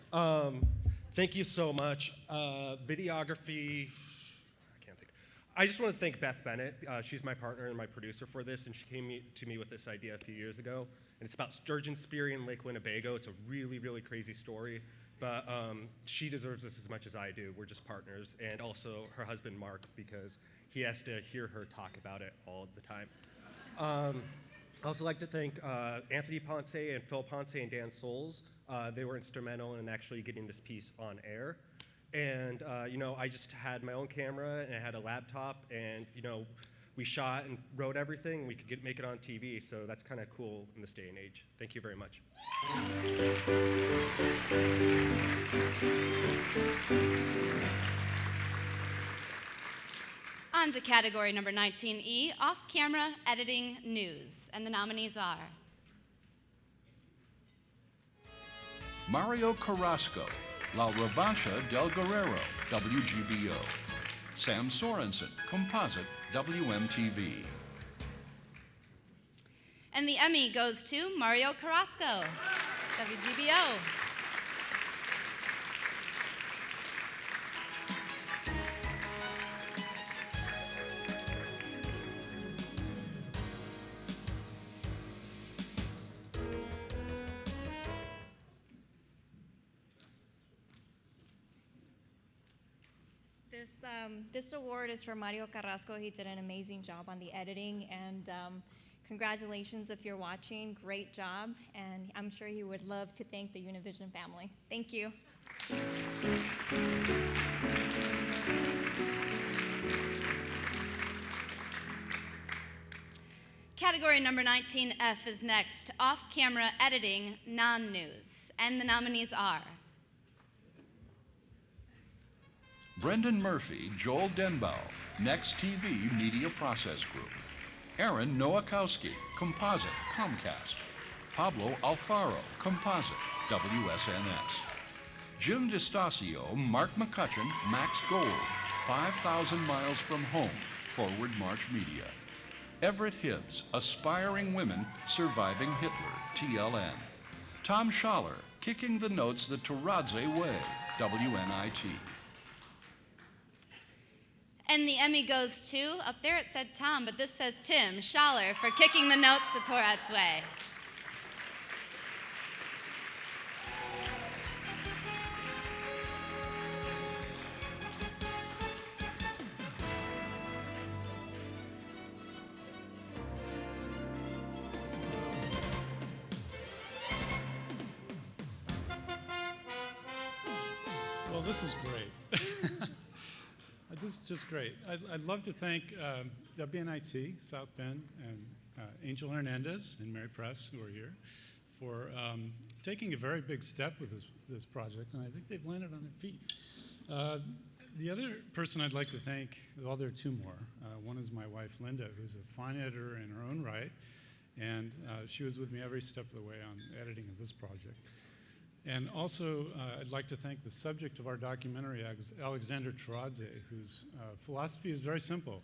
Thank you so much. Videography, I can't think. I just want to thank Beth Bennett. She's my partner and my producer for this, and she came to me with this idea a few years ago. And it's about sturgeon spearing in Lake Winnebago. It's a really, really crazy story, but she deserves this as much as I do. We're just partners, and also her husband, Mark, because he has to hear her talk about it all the time. I also like to thank Anthony Ponce and Phil Ponce and Dan Souls. They were instrumental in actually getting this piece on air. And, I just had my own camera and I had a laptop and, we shot and wrote everything. We could make it on TV, so that's kind of cool in this day and age. Thank you very much. On to category number 19E, off-camera editing news. And the nominees are Mario Carrasco, La Revancha del Guerrero, WGBO. Sam Sorensen, Composite, WMTV. And the Emmy goes to Mario Carrasco, WGBO. This award is for Mario Carrasco. He did an amazing job on the editing, and congratulations if you're watching. Great job, and I'm sure he would love to thank the Univision family. Thank you. Category number 19F is next, off-camera editing non-news. And the nominees are Brendan Murphy, Joel Denbow, Next TV Media Process Group. Aaron Nowakowski, Composite, Comcast. Pablo Alfaro, Composite, WSNS. Jim DeStasio, Mark McCutcheon, Max Gold, 5,000 Miles from Home, Forward March Media. Everett Hibbs, Aspiring Women, Surviving Hitler, TLN. Tom Schaller, Kicking the Notes the Toradze Way, WNIT. And the Emmy goes to, up there it said Tom, but this says Tim Schaller for Kicking the Notes the Toradze Way. Well, this is great. This is just great. I'd love to thank WNIT, South Bend, and Angel Hernandez and Mary Press, who are here, for taking a very big step with this project, and I think they've landed on their feet. The other person I'd like to thank, well, there are two more. One is my wife, Linda, who's a fine editor in her own right, and she was with me every step of the way on editing of this project. And also, I'd like to thank the subject of our documentary, Alexander Toradze, whose philosophy is very simple.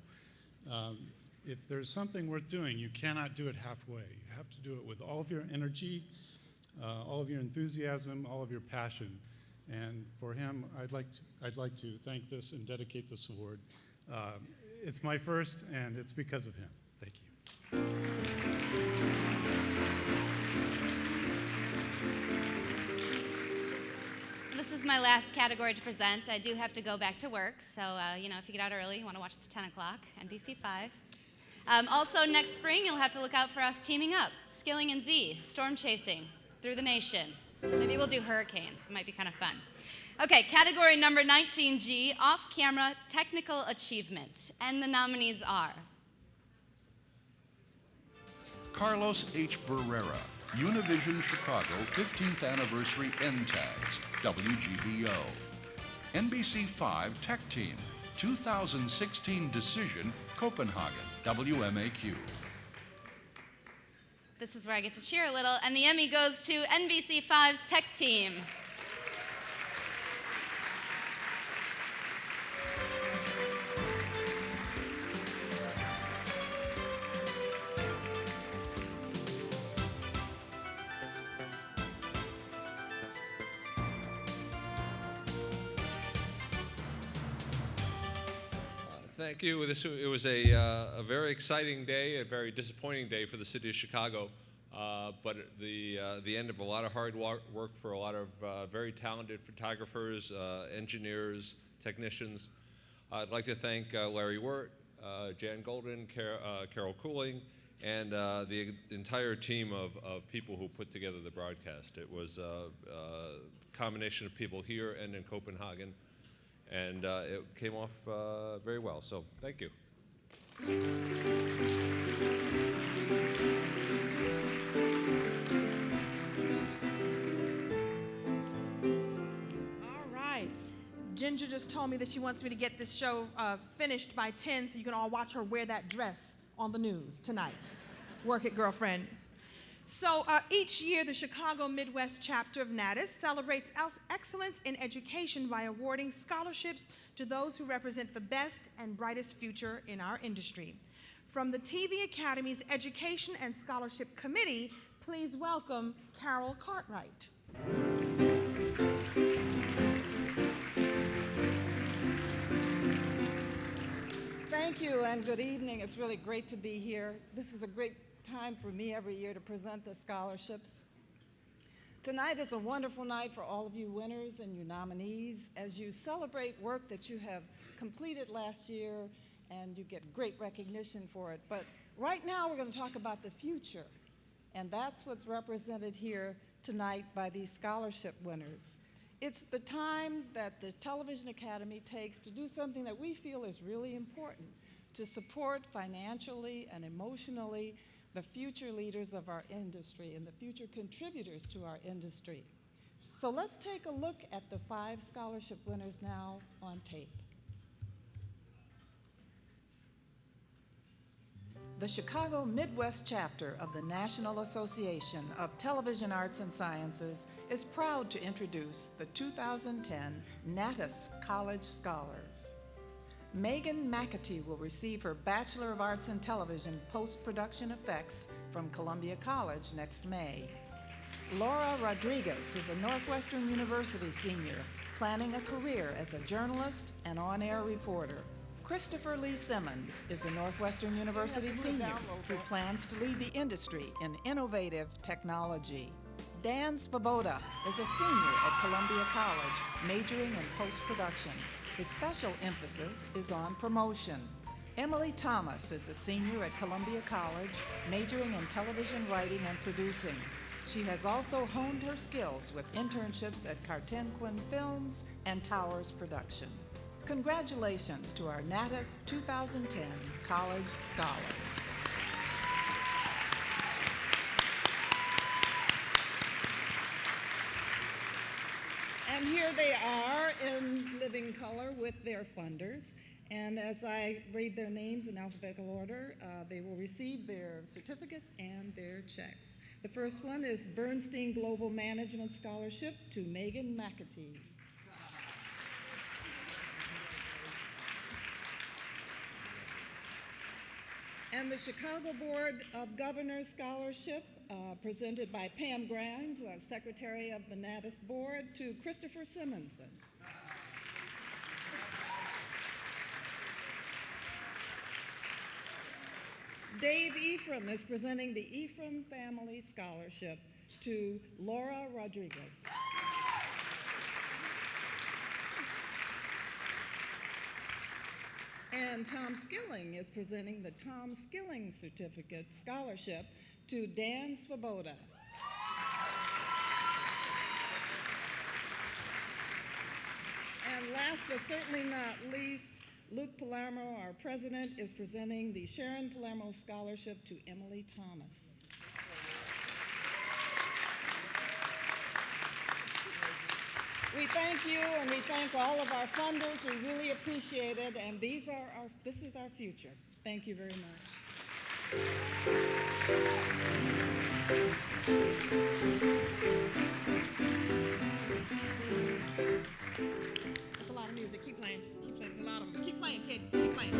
if there's something worth doing, you cannot do it halfway. You have to do it with all of your energy, all of your enthusiasm, all of your passion. And for him, I'd like to thank this and dedicate this award. It's my first, and it's because of him. Thank you. This is my last category to present. I do have to go back to work, so you know, if you get out early, you want to watch the 10 o'clock, NBC 5. Also, next spring, you'll have to look out for us teaming up. Skilling and Z, storm chasing through the nation. Maybe we'll do hurricanes. It might be kind of fun. Okay, category number 19G, off-camera technical achievement. And the nominees are Carlos H. Barrera, Univision Chicago 15th Anniversary NTAGS, WGBO. NBC5 Tech Team, 2016 Decision, Copenhagen, WMAQ. This is where I get to cheer a little, and the Emmy goes to NBC5's Tech Team. Thank you. It was a very exciting day, a very disappointing day for the city of Chicago, but the end of a lot of hard work for a lot of very talented photographers, engineers, technicians. I'd like to thank Larry Wirt, Jan Golden, Carol Cooling, and the entire team of people who put together the broadcast. It was a combination of people here and in Copenhagen. And it came off very well, so thank you. All right. Ginger just told me that she wants me to get this show finished by 10 so you can all watch her wear that dress on the news tonight. Work it, girlfriend. So each year, the Chicago Midwest chapter of NATIS celebrates excellence in education by awarding scholarships to those who represent the best and brightest future in our industry. From the TV Academy's Education and Scholarship Committee, please welcome Carol Cartwright. Thank you and good evening. It's really great to be here. This is a great time for me every year to present the scholarships. Tonight is a wonderful night for all of you winners and your nominees as you celebrate work that you have completed last year and you get great recognition for it. But right now we're going to talk about the future, and that's what's represented here tonight by these scholarship winners. It's the time that the Television Academy takes to do something that we feel is really important, to support financially and emotionally the future leaders of our industry and the future contributors to our industry. So let's take a look at the 5 scholarship winners now on tape. The Chicago Midwest chapter of the National Association of Television Arts and Sciences is proud to introduce the 2010 NATIS College Scholars. Megan McAtee will receive her Bachelor of Arts in Television Post-Production Effects from Columbia College next May. Laura Rodriguez is a Northwestern University senior planning a career as a journalist and on-air reporter. Christopher Lee Simmons is a Northwestern University senior who plans to lead the industry in innovative technology. Dan Svoboda is a senior at Columbia College, majoring in post-production. His special emphasis is on promotion. Emily Thomas is a senior at Columbia College, majoring in television writing and producing. She has also honed her skills with internships at Cartenquin Films and Towers Production. Congratulations to our NATIS 2010 College Scholars. And here they are in living color with their funders. And as I read their names in alphabetical order, they will receive their certificates and their checks. The first one is Bernstein Global Management Scholarship to Megan McAtee. And the Chicago Board of Governors Scholarship, presented by Pam Grimes, Secretary of the Natus Board, to Christopher Simonson. Dave Ephraim is presenting the Ephraim Family Scholarship to Laura Rodriguez. And Tom Skilling is presenting the Tom Skilling Certificate Scholarship to Dan Svoboda. And last but certainly not least, Luke Palermo, our president, is presenting the Sharon Palermo Scholarship to Emily Thomas. We thank you, and we thank all of our funders. We really appreciate it, and this is our future. Thank you very much. That's a lot of music. Keep playing. Keep playing. There's a lot of them. Keep playing, kid. Keep playing.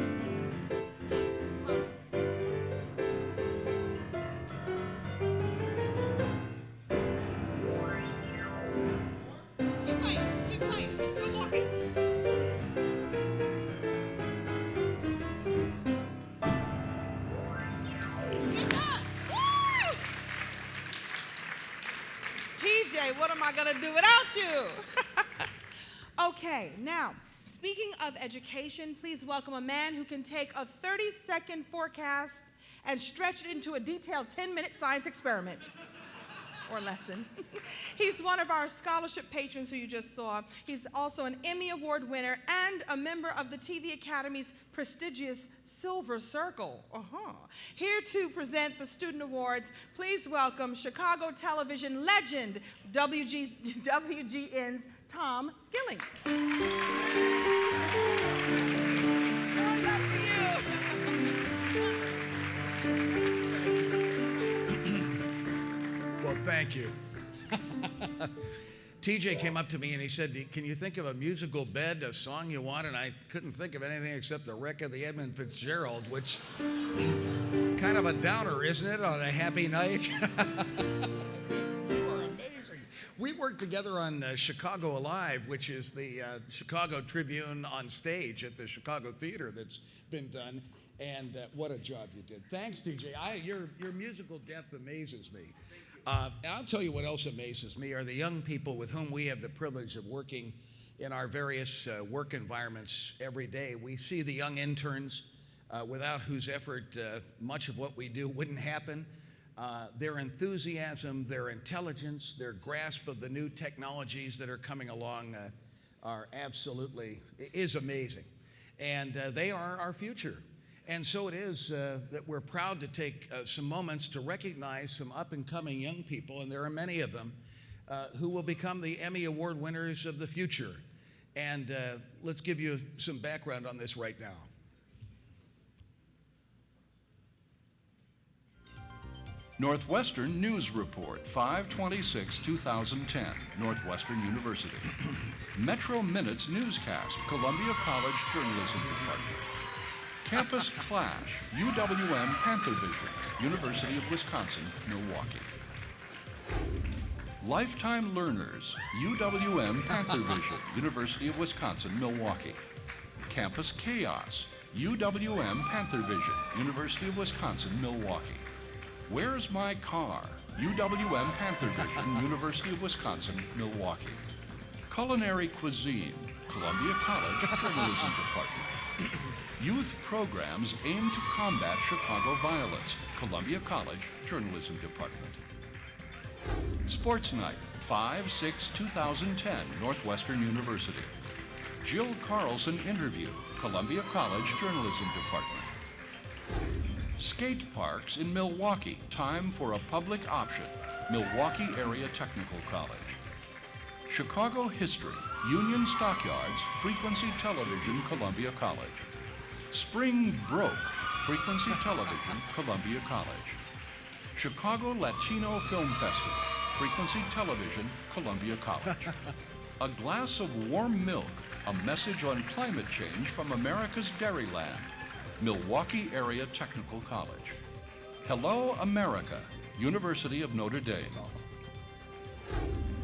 Keep playing. Keep playing. Keep still walking. You're done. Woo! TJ, what am I going to do without you? Okay, now, speaking of education, please welcome a man who can take a 30-second forecast and stretch it into a detailed 10-minute science experiment or lesson. He's one of our scholarship patrons who you just saw. He's also an Emmy Award winner and a member of the TV Academy's prestigious Silver Circle. Here to present the student awards, please welcome Chicago television legend, WGN's Tom Skillings. Well, thank you. TJ came up to me and he said, "Can you think of a musical bed, a song you want?" And I couldn't think of anything except the wreck of the Edmund Fitzgerald, which kind of a downer, isn't it, on a happy night? You are amazing. We worked together on Chicago Alive, which is the Chicago Tribune on stage at the Chicago Theater that's been done. And what a job you did. Thanks, TJ. Your musical depth amazes me. And I'll tell you what else amazes me are the young people with whom we have the privilege of working in our various work environments every day. We see the young interns without whose effort much of what we do wouldn't happen. Their enthusiasm, their intelligence, their grasp of the new technologies that are coming along is amazing. And they are our future. And so it is that we're proud to take some moments to recognize some up-and-coming young people, and there are many of them, who will become the Emmy Award winners of the future. And let's give you some background on this right now. Northwestern News Report, 5/26/2010, Northwestern University. Metro Minutes Newscast, Columbia College Journalism Department. Campus Clash, UWM Panther Vision, University of Wisconsin, Milwaukee. Lifetime Learners, UWM Panther Vision, University of Wisconsin, Milwaukee. Campus Chaos, UWM Panther Vision, University of Wisconsin, Milwaukee. Where's My Car, UWM Panther Vision, University of Wisconsin, Milwaukee. Culinary Cuisine, Columbia College Journalism Department. Youth Programs Aimed to Combat Chicago Violence, Columbia College Journalism Department. Sports Night, 5/6/2010, Northwestern University. Jill Carlson Interview, Columbia College Journalism Department. Skate Parks in Milwaukee, Time for a Public Option, Milwaukee Area Technical College. Chicago History, Union Stockyards, Frequency Television, Columbia College. Spring Broke, Frequency Television, Columbia College. Chicago Latino Film Festival, Frequency Television, Columbia College. A Glass of Warm Milk, a message on climate change from America's Dairyland, Milwaukee Area Technical College. Hello America, University of Notre Dame.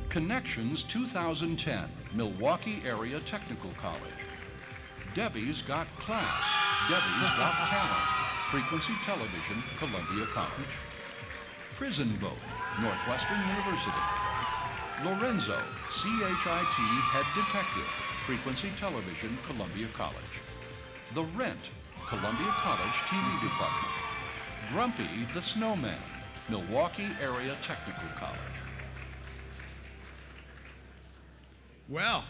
Connections 2010, Milwaukee Area Technical College. Debbie's Got Class, Debbie's Got Talent, Frequency Television, Columbia College. Prison Vote, Northwestern University. Lorenzo, CHIT Head Detective, Frequency Television, Columbia College. The Rent, Columbia College TV Department. Grumpy the Snowman, Milwaukee Area Technical College. Well,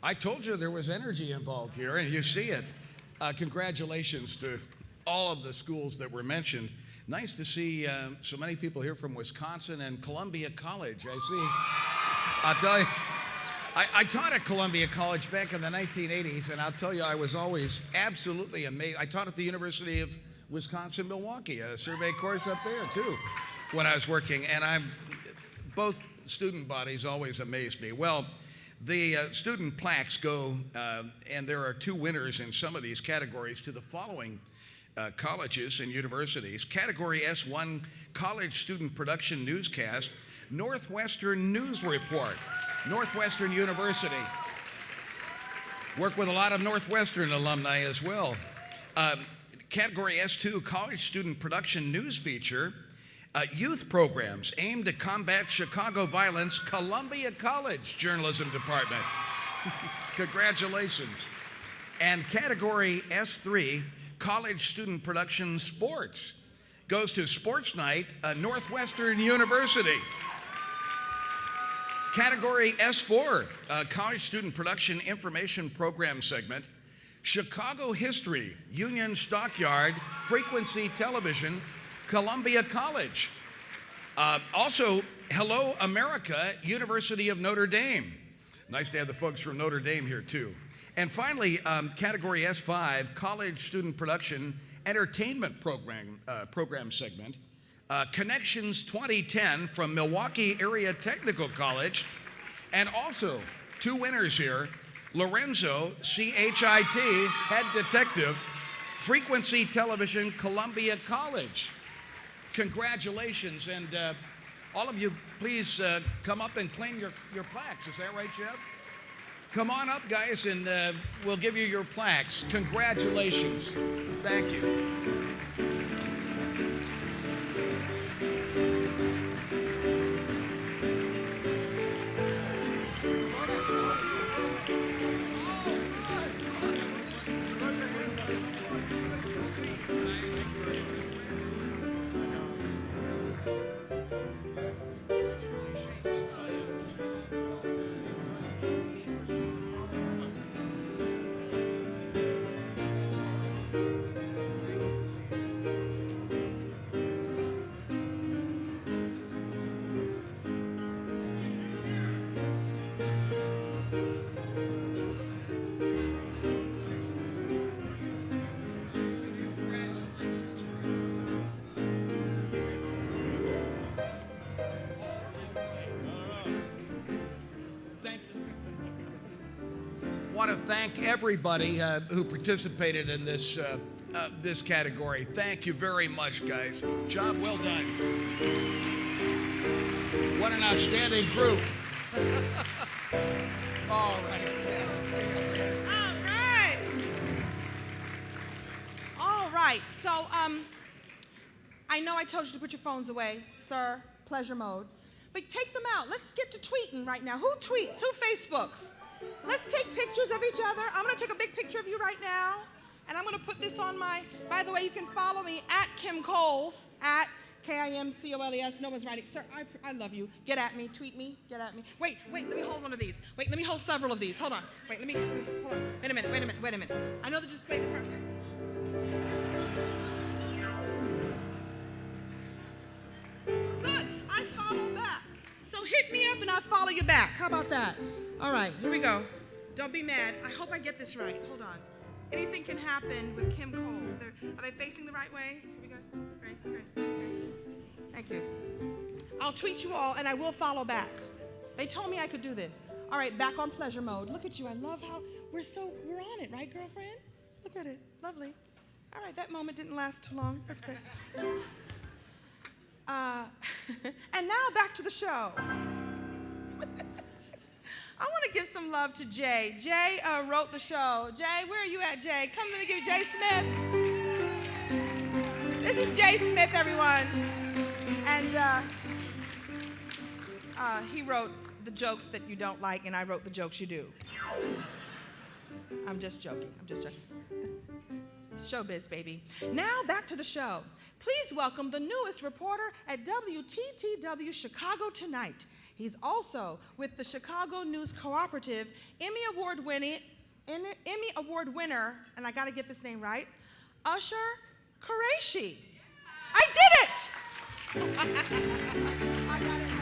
I told you there was energy involved here, and you see it. Congratulations to all of the schools that were mentioned. Nice to see so many people here from Wisconsin and Columbia College. I see. I'll tell you, I taught at Columbia College back in the 1980s, and I'll tell you, I was always absolutely amazed. I taught at the University of Wisconsin-Milwaukee, a survey course up there, too, when I was working. And both student bodies always amazed me. Well, the student plaques go, and there are 2 winners in some of these categories, to the following colleges and universities. Category S1, College Student Production Newscast, Northwestern News Report, Northwestern University. Work with a lot of Northwestern alumni as well. Category S2, College Student Production News Feature, Youth Programs aimed to combat Chicago violence, Columbia College Journalism Department. Congratulations. And Category S3, College Student Production Sports, goes to Sports Night, Northwestern University. Category S4, College Student Production Information Program segment, Chicago History, Union Stockyard, Frequency Television, Columbia College. Also, Hello America, University of Notre Dame. Nice to have the folks from Notre Dame here too. And finally, Category S5, College Student Production Entertainment Program segment, Connections 2010 from Milwaukee Area Technical College, and also 2 winners here, Lorenzo, CHIT Head Detective, Frequency Television, Columbia College. Congratulations, and all of you, please come up and claim your plaques. Is that right, Jeff? Come on up, guys, and we'll give you your plaques. Congratulations. Thank you. I want to thank everybody who participated in this this category. Thank you very much, guys. Job well done. What an outstanding group. All right. All right. So, I know I told you to put your phones away, sir. Pleasure mode. But take them out. Let's get to tweeting right now. Who tweets? Who Facebooks? Let's take pictures of each other. I'm going to take a big picture of you right now. And I'm going to put this on my, by the way, you can follow me at Kim Coles, at KIMCOLES. No one's writing. Sir, I love you. Get at me. Tweet me. Get at me. Wait, let me hold one of these. Wait, let me hold several of these. Hold on. Wait, hold on. Wait a minute. I know the display department. Good. I follow back. So hit me up and I'll follow you back. How about that? All right, here we go. Don't be mad. I hope I get this right. Hold on. Anything can happen with Kim Coles. Are they facing the right way? Here we go. Great. Thank you. I'll tweet you all and I will follow back. They told me I could do this. All right, back on pleasure mode. Look at you. I love how we're on it, right, girlfriend? Look at it. Lovely. All right, that moment didn't last too long. That's great. And now back to the show. I want to give some love to Jay. Jay wrote the show. Jay, where are you at, Jay? Come, let me give you Jay Smith. This is Jay Smith, everyone. And he wrote the jokes that you don't like, and I wrote the jokes you do. I'm just joking. Showbiz, baby. Now back to the show. Please welcome the newest reporter at WTTW Chicago Tonight. He's also with the Chicago News Cooperative, Emmy Award winner, and I got to get this name right, Usher Qureshi. I did it! I got it right.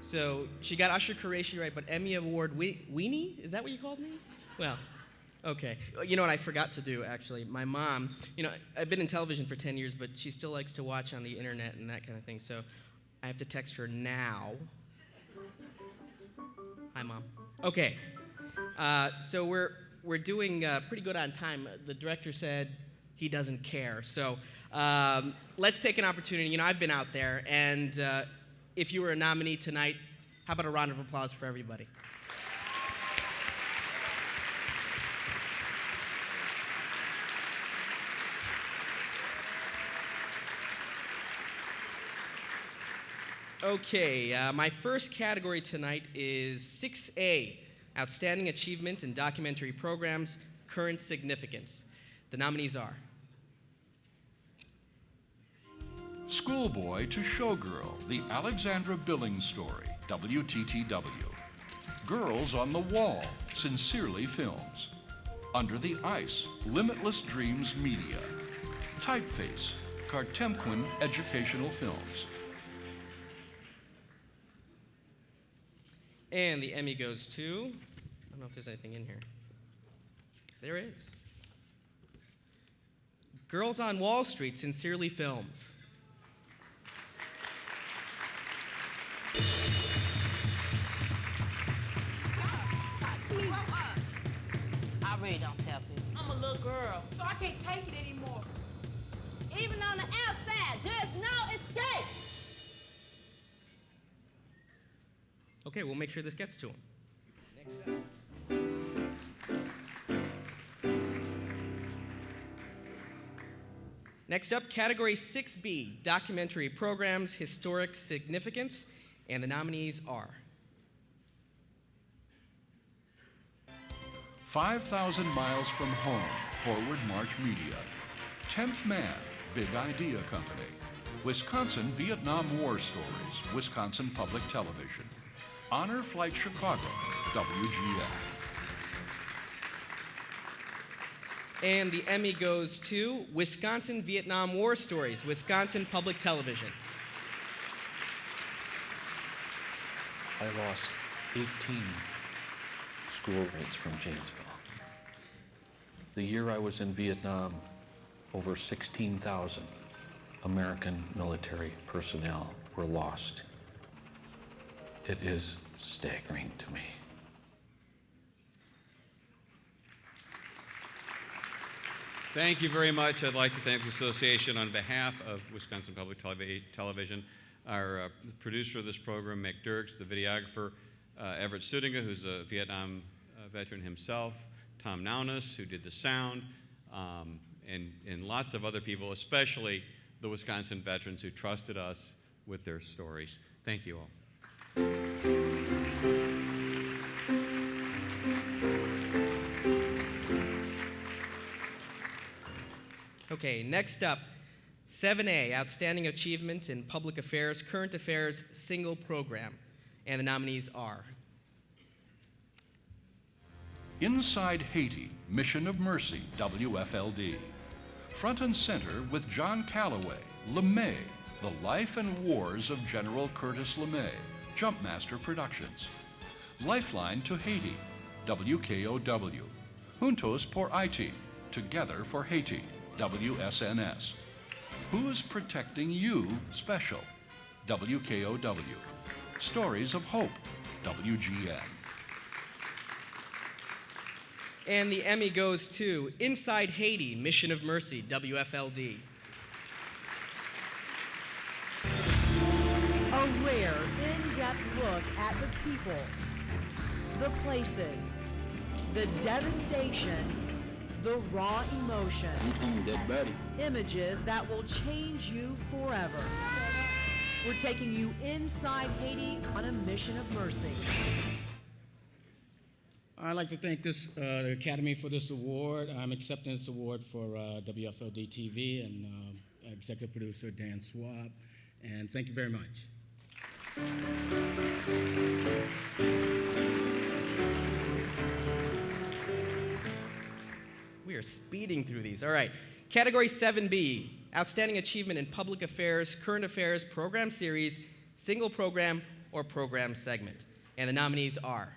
So she got Usher Qureshi right, but Emmy Award weenie? Is that what you called me? Well, okay. You know what I forgot to do, actually? My mom, I've been in television for 10 years, but she still likes to watch on the internet and that kind of thing, so I have to text her now. Hi, Mom. Okay. So we're doing pretty good on time. The director said he doesn't care. So let's take an opportunity. I've been out there, and if you were a nominee tonight, how about a round of applause for everybody? Okay, my first category tonight is 6A, Outstanding Achievement in Documentary Programs, Current Significance. The nominees are Schoolboy to Showgirl, the Alexandra Billings story, WTTW. Girls on the Wall, Sincerely Films. Under the Ice, Limitless Dreams Media. Typeface, Cartemquin Educational Films. And the Emmy goes to, I don't know if there's anything in here. There is. Girls on Wall Street, Sincerely Films. Touch me. I really don't tell people. I'm a little girl, so I can't take it anymore. Even on the outside, there's no escape. Okay, we'll make sure this gets to him. Next up, Category 6B, Documentary Programs, Historic Significance, and the nominees are 5,000 Miles from Home, Forward March Media. 10th Man, Big Idea Company. Wisconsin Vietnam War Stories, Wisconsin Public Television. Honor Flight Chicago, WGN. And the Emmy goes to Wisconsin Vietnam War Stories, Wisconsin Public Television. I lost 18 schoolmates from Janesville. The year I was in Vietnam, over 16,000 American military personnel were lost. It is staggering to me. Thank you very much. I'd like to thank the association on behalf of Wisconsin Public Television, our producer of this program, Mick Dirks, the videographer, Everett Sudinger, who's a Vietnam veteran himself, Tom Naunis, who did the sound, and lots of other people, especially the Wisconsin veterans who trusted us with their stories. Thank you all. Okay, next up, 7A, Outstanding Achievement in Public Affairs, Current Affairs, Single Program. And the nominees are Inside Haiti, Mission of Mercy, WFLD. Front and Center with John Calloway, LeMay, The Life and Wars of General Curtis LeMay, Jumpmaster Productions. Lifeline to Haiti, WKOW. Juntos por Haiti, Together for Haiti, WSNS. Who's Protecting You Special, WKOW. Stories of Hope, WGN. And the Emmy goes to Inside Haiti, Mission of Mercy, WFLD. A rare, in-depth look at the people, the places, the devastation, the raw emotion. Images that will change you forever. We're taking you inside Haiti on a mission of mercy. I'd like to thank the Academy for this award. I'm accepting this award for WFLD TV and executive producer Dan Swab. And thank you very much. We are speeding through these. All right. Category 7B, Outstanding Achievement in Public Affairs, Current Affairs, Program Series, Single Program, or Program Segment. And the nominees are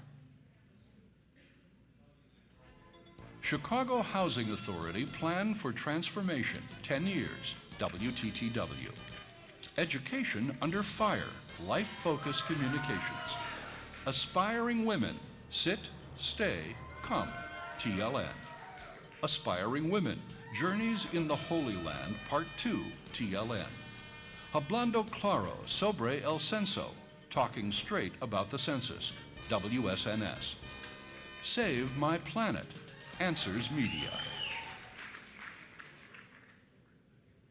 Chicago Housing Authority Plan for Transformation, 10 years, WTTW. Education Under Fire, Life-Focused Communications. Aspiring Women, Sit, Stay, Come, TLN. Aspiring Women, Journeys in the Holy Land, Part 2, TLN. Hablando Claro sobre el Censo, Talking Straight About the Census, WSNS. Save My Planet, Answers Media.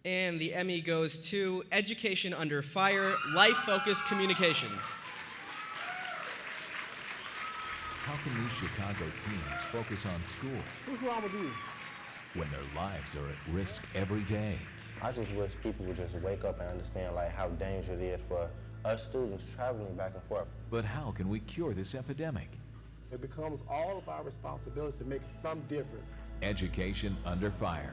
And the Emmy goes to Education Under Fire, Life-Focused Communications. How can these Chicago teens focus on school? What's wrong with you? When their lives are at risk every day? I just wish people would just wake up and understand like how dangerous it is for us students traveling back and forth. But how can we cure this epidemic? It becomes all of our responsibility to make some difference. Education Under Fire.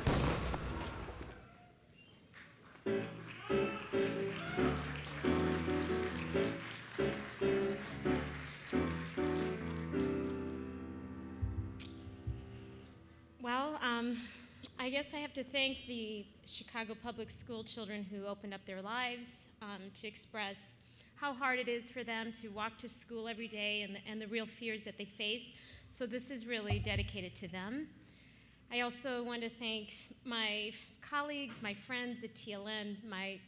Well, I guess I have to thank the Chicago Public School children who opened up their lives to express how hard it is for them to walk to school every day and the real fears that they face. So this is really dedicated to them. I also want to thank my colleagues, my friends at TLN. My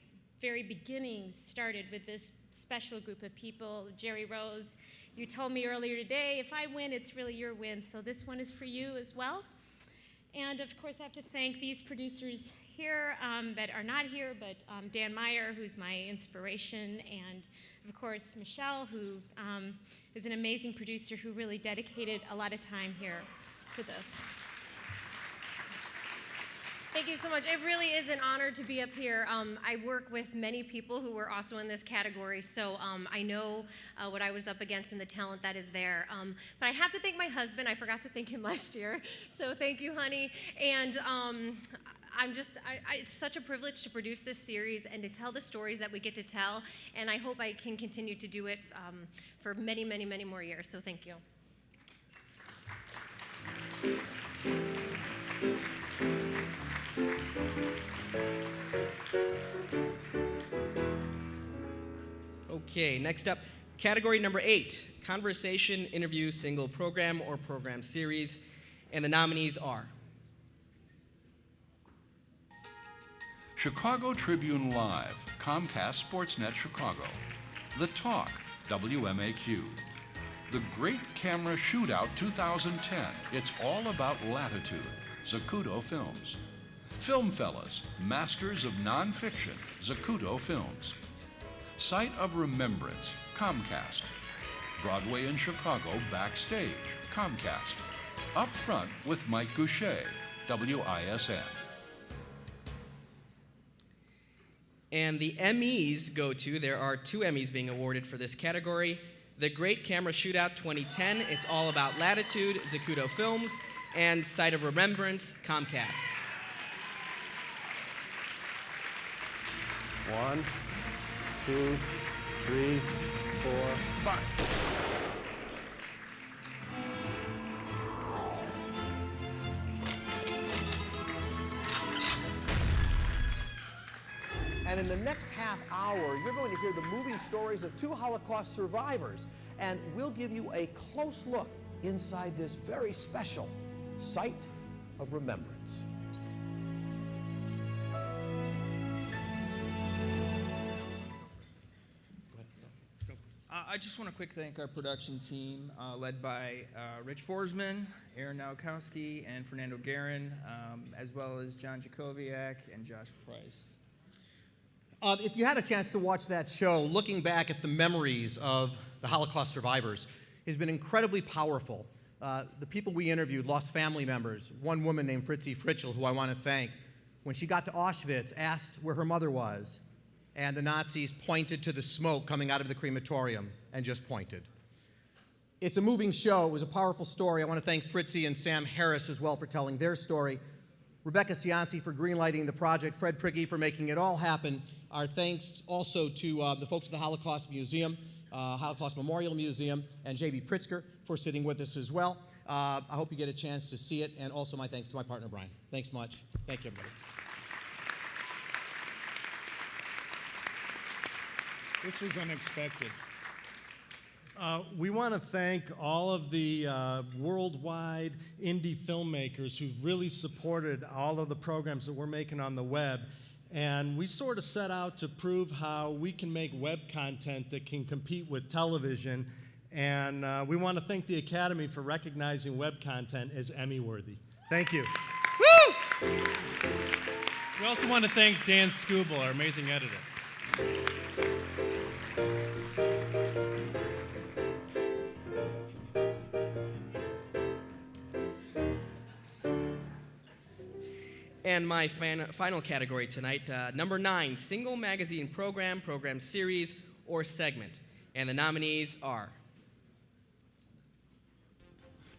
very beginnings started with this special group of people. Jerry Rose, you told me earlier today, if I win, it's really your win. So this one is for you as well. And of course, I have to thank these producers here that are not here, but Dan Meyer, who's my inspiration, and of course, Michelle, who is an amazing producer who really dedicated a lot of time here for this. Thank you so much. It really is an honor to be up here. I work with many people who were also in this category, so I know what I was up against and the talent that is there. But I have to thank my husband. I forgot to thank him last year, so thank you, honey. And it's such a privilege to produce this series and to tell the stories that we get to tell, and I hope I can continue to do it for many, many, many more years, so thank you. Okay, next up, category number 8, Conversation, Interview, Single Program, or Program Series. And the nominees are Chicago Tribune Live, Comcast Sportsnet Chicago. The Talk, WMAQ. The Great Camera Shootout 2010, It's All About Latitude, Zacuto Films. Film Fellas, Masters of Nonfiction, Zacuto Films. Site of Remembrance, Comcast. Broadway in Chicago, Backstage, Comcast. Up Front with Mike Goucher, WISN. And the Emmys go to, there are 2 Emmys being awarded for this category. The Great Camera Shootout 2010, It's All About Latitude, Zacuto Films, and Site of Remembrance, Comcast. 1, 2, 3, 4, 5. And in the next half hour, you're going to hear the moving stories of 2 Holocaust survivors. And we'll give you a close look inside this very special Sight of Remembrance. I just want to quick thank our production team, led by Rich Forsman, Aaron Nowakowski, and Fernando Guerin, as well as John Jacoviak and Josh Price. If you had a chance to watch that show, looking back at the memories of the Holocaust survivors has been incredibly powerful. The people we interviewed lost family members. One woman named Fritzi Fritschel, who I want to thank, when she got to Auschwitz, asked where her mother was, and the Nazis pointed to the smoke coming out of the crematorium and just pointed. It's a moving show. It was a powerful story. I want to thank Fritzi and Sam Harris as well for telling their story. Rebecca Cianci for greenlighting the project, Fred Prigge for making it all happen. Our thanks also to the folks at the Holocaust Museum, Holocaust Memorial Museum, and J.B. Pritzker for sitting with us as well. I hope you get a chance to see it, and also my thanks to my partner, Brian. Thanks much. Thank you, everybody. This was unexpected. We want to thank all of the worldwide indie filmmakers who've really supported all of the programs that we're making on the web. And we sort of set out to prove how we can make web content that can compete with television. And we want to thank the Academy for recognizing web content as Emmy-worthy. Thank you. Woo! We also want to thank Dan Scooble, our amazing editor. And my final category tonight, number 9, single magazine program, program series, or segment. And the nominees are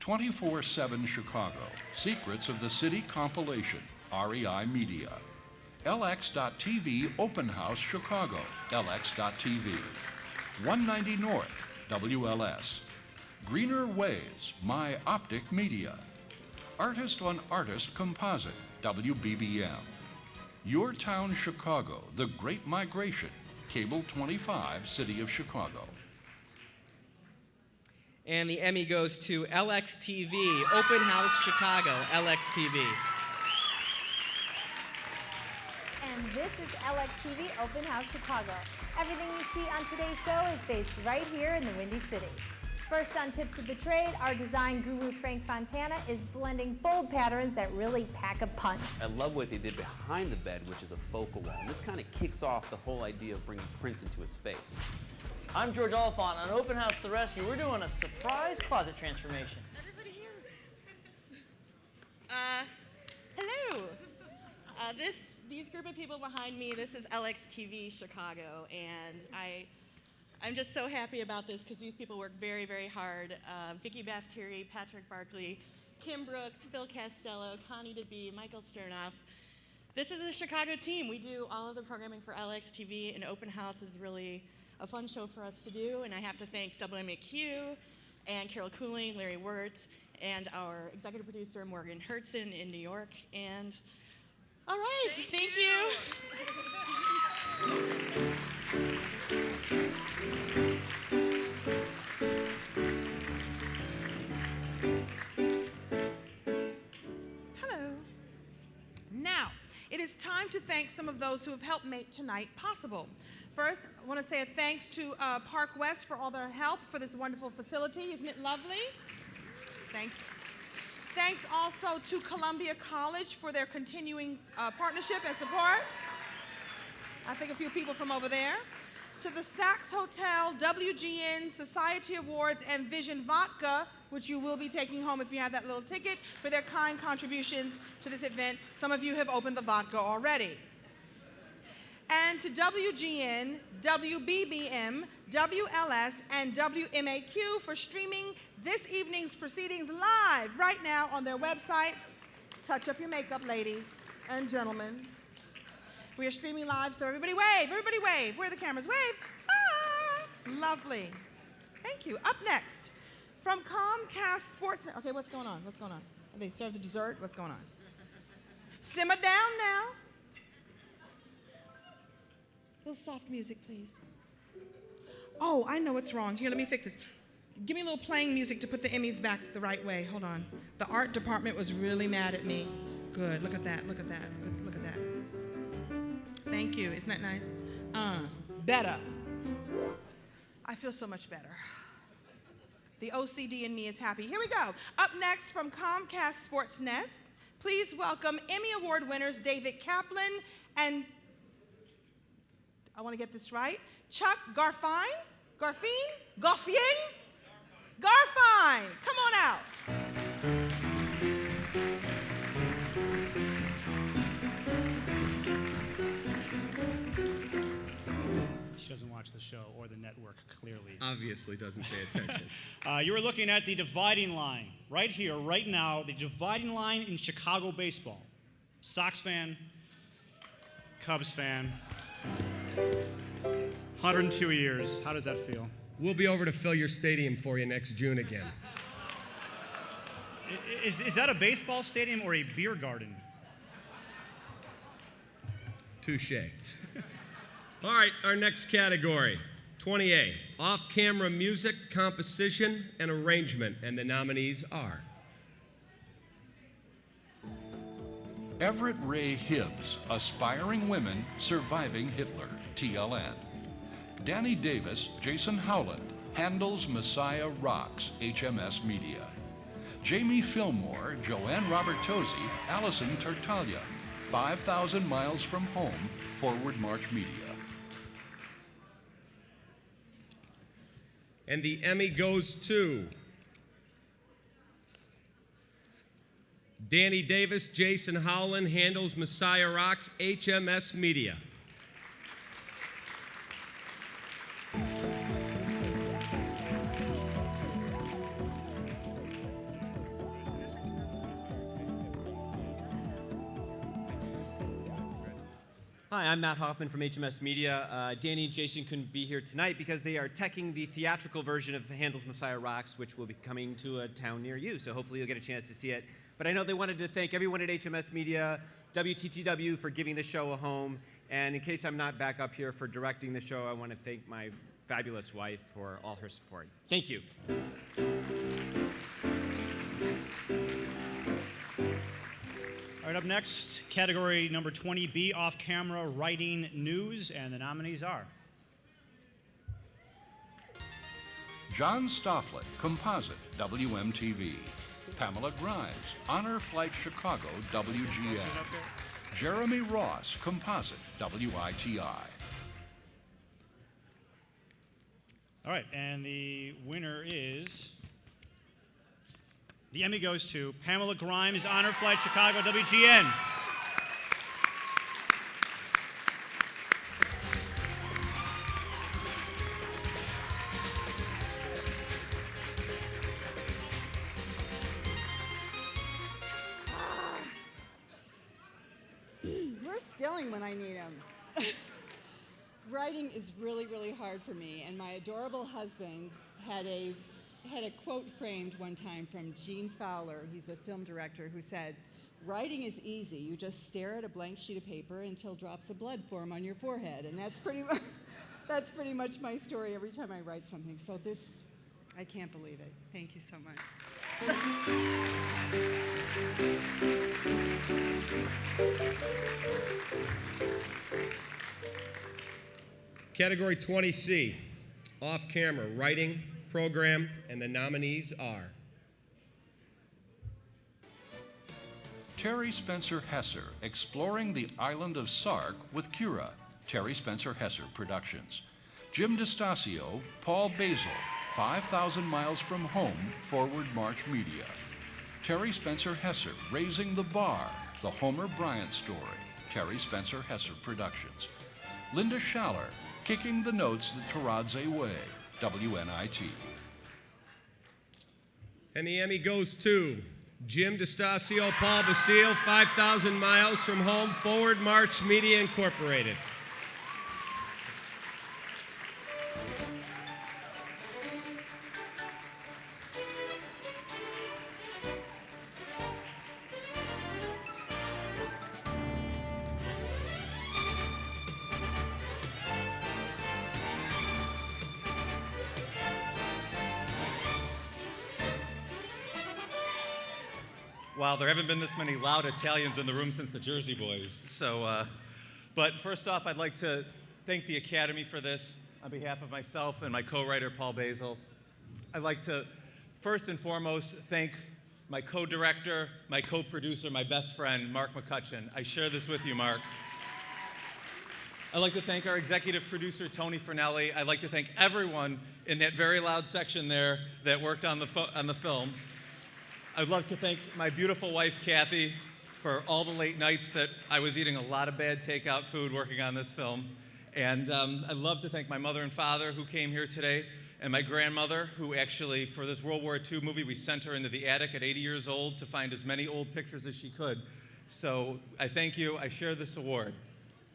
24/7 Chicago, Secrets of the City compilation, REI Media. LX.TV Open House Chicago, LX.TV. 190 North, WLS. Greener Ways, My Optic Media. Artist on Artist Composite, WBBM. Your Town Chicago, The Great Migration, Cable 25, City of Chicago. And the Emmy goes to LXTV, Open House Chicago, LXTV. And this is LXTV Open House Chicago. Everything you see on today's show is based right here in the Windy City. First on Tips of the Trade, our design guru Frank Fontana is blending bold patterns that really pack a punch. I love what they did behind the bed, which is a focal wall. And this kind of kicks off the whole idea of bringing prints into a space. I'm George Oliphant. On Open House The Rescue, we're doing a surprise closet transformation. Everybody here. Hello. These group of people behind me, this is LXTV Chicago, and I'm just so happy about this because these people work very, very hard. Vicky Baftieri, Patrick Barkley, Kim Brooks, Phil Castello, Connie DeBee, Michael Sternoff. This is the Chicago team. We do all of the programming for LXTV, and Open House is really a fun show for us to do. And I have to thank WMAQ and Carol Cooling, Larry Wirtz, and our executive producer, Morgan Hertzen in New York. And all right, thank you. Hello. Now, it is time to thank some of those who have helped make tonight possible. First, I want to say a thanks to Park West for all their help for this wonderful facility. Isn't it lovely? Thank you. Thanks also to Columbia College for their continuing partnership and support. I think a few people from over there. To the Saks Hotel, WGN, Society Awards, and Vision Vodka, which you will be taking home if you have that little ticket, for their kind contributions to this event. Some of you have opened the vodka already. And to WGN, WBBM, WLS, and WMAQ for streaming this evening's proceedings live right now on their websites. Touch up your makeup, ladies and gentlemen. We are streaming live, so everybody wave, everybody wave. Where are the cameras? Wave. Ah, lovely. Thank you. Up next, from Comcast Sports. Okay, what's going on? What's going on? Have they served the dessert? What's going on? Simmer down now. A little soft music, please. Oh, I know what's wrong. Here, let me fix this. Give me a little playing music to put the Emmys back the right way. Hold on. The art department was really mad at me. Good. Look at that. Look at that. Look at that. Thank you. Isn't that nice? Better. I feel so much better. The OCD in me is happy. Here we go. Up next from Comcast Sportsnet, please welcome Emmy Award winners David Kaplan and, I want to get this right, Chuck Garfien? Garfien, come on out. She doesn't watch the show or the network, clearly. Obviously doesn't pay attention. You are looking at the dividing line, right here, right now, the dividing line in Chicago baseball. Sox fan, Cubs fan, 102 years. How does that feel? We'll be over to fill your stadium for you next June again. Is that a baseball stadium or a beer garden? Touche. All right, our next category, 20A, off-camera music, composition, and arrangement, and the nominees are Everett Ray Hibbs, Aspiring Women Surviving Hitler, TLN. Danny Davis, Jason Howland, Handel's Messiah Rocks, HMS Media. Jamie Fillmore, Joanne Robertosi, Allison Tartaglia, 5,000 Miles from Home, Forward March Media. And the Emmy goes to Danny Davis, Jason Howland, Handel's Messiah Rocks, HMS Media. Hi, I'm Matt Hoffman from HMS Media. Danny and Jason couldn't be here tonight because they are teching the theatrical version of Handel's Messiah Rocks, which will be coming to a town near you, so hopefully you'll get a chance to see it. But I know they wanted to thank everyone at HMS Media, WTTW for giving the show a home, and in case I'm not back up here for directing the show, I want to thank my fabulous wife for all her support. Thank you. All right, up next, category number 20B, off-camera writing news, and the nominees are John Stofflet, Composite, WMTV. Pamela Grimes, Honor Flight Chicago, WGN. Jeremy Ross, Composite, WITI. All right, and the winner is, the Emmy goes to Pamela Grimes, Honor Flight Chicago, WGN. Where's Skilling when I need him? Writing is really, really hard for me, and my adorable husband had a quote framed one time from Gene Fowler. He's a film director who said, "Writing is easy. You just stare at a blank sheet of paper until drops of blood form on your forehead." And that's pretty much my story every time I write something. So this, I can't believe it. Thank you so much. Category 20C, off-camera writing, program, and the nominees are Terry Spencer Hesser, Exploring the Island of Sark with Kira, Terry Spencer Hesser Productions. Jim DeStasio, Paul Basil, 5,000 Miles from Home, Forward March Media. Terry Spencer Hesser, Raising the Bar, The Homer Bryant Story, Terry Spencer Hesser Productions. Linda Schaller, Kicking the Notes the Taradze Way, WNIT. And the Emmy goes to Jim DeStasio, Paul Basile, 5,000 Miles from Home, Forward March Media Incorporated. Wow, there haven't been this many loud Italians in the room since the Jersey Boys. But first off, I'd like to thank the Academy for this on behalf of myself and my co-writer, Paul Basil. I'd like to first and foremost thank my co-director, my co-producer, my best friend, Mark McCutcheon. I share this with you, Mark. I'd like to thank our executive producer, Tony Fernelli. I'd like to thank everyone in that very loud section there that worked on the film. I'd love to thank my beautiful wife, Kathy, for all the late nights that I was eating a lot of bad takeout food working on this film. And I'd love to thank my mother and father who came here today, and my grandmother, who actually, for this World War II movie, we sent her into the attic at 80 years old to find as many old pictures as she could. So I thank you. I share this award.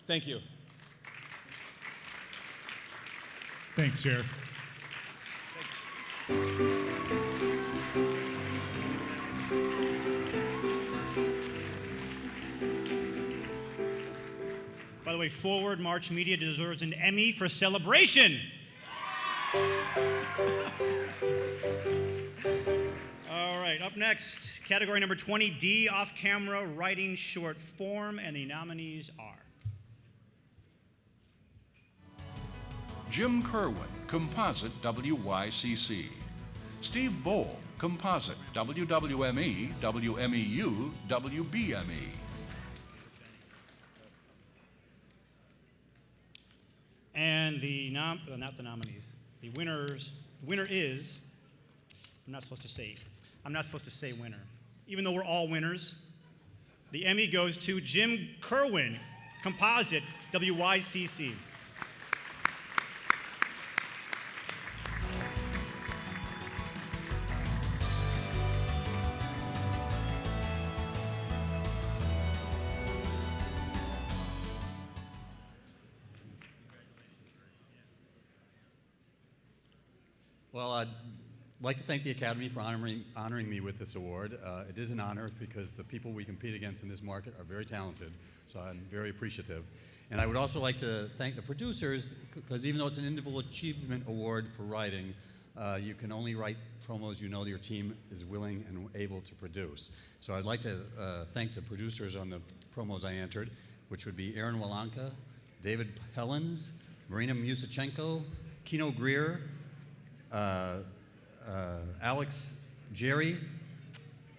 Thank you. Thanks, Chair. By the way, Forward March Media deserves an Emmy for celebration. All right, up next, category number 20D, off-camera writing short form, and the nominees are Jim Kerwin, composite WYCC. Steve Bowl, composite WWME, WMEU, WBME. And not the nominees. The winner is, I'm not supposed to say winner. Even though we're all winners, the Emmy goes to Jim Kerwin, composite WYCC. Well, I'd like to thank the Academy for honoring me with this award. It is an honor because the people we compete against in this market are very talented, so I'm very appreciative. And I would also like to thank the producers, because even though it's an individual achievement award for writing, you can only write promos you know your team is willing and able to produce. So I'd like to thank the producers on the promos I entered, which would be Aaron Walanka, David Helens, Marina Musichenko, Kino Greer, Alex Jerry,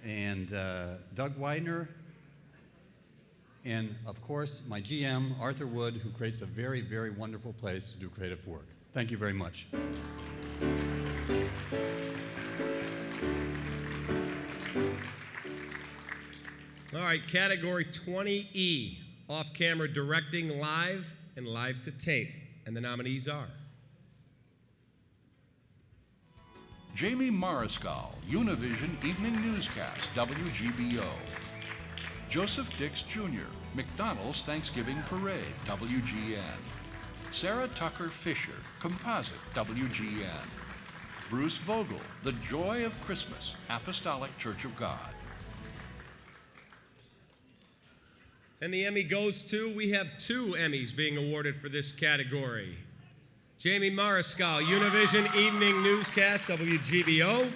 and Doug Widener, and of course my GM, Arthur Wood, who creates a very, very wonderful place to do creative work. Thank you very much. All right, category 20E, off-camera directing live and live to tape. And the nominees are Jamie Mariscal, Univision Evening Newscast, WGBO. Joseph Dix Jr., McDonald's Thanksgiving Parade, WGN. Sarah Tucker Fisher, Composite, WGN. Bruce Vogel, The Joy of Christmas, Apostolic Church of God. And the Emmy goes to, we have 2 Emmys being awarded for this category. Jamie Mariscal, Univision Evening Newscast, WGBO.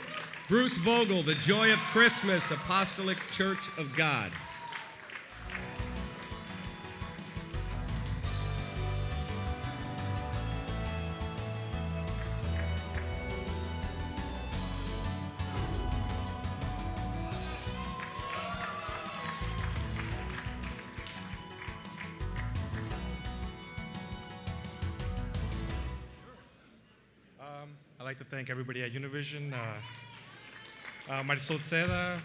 Bruce Vogel, The Joy of Christmas, Apostolic Church of God. I'd like to thank everybody at Univision, Marisol Seda,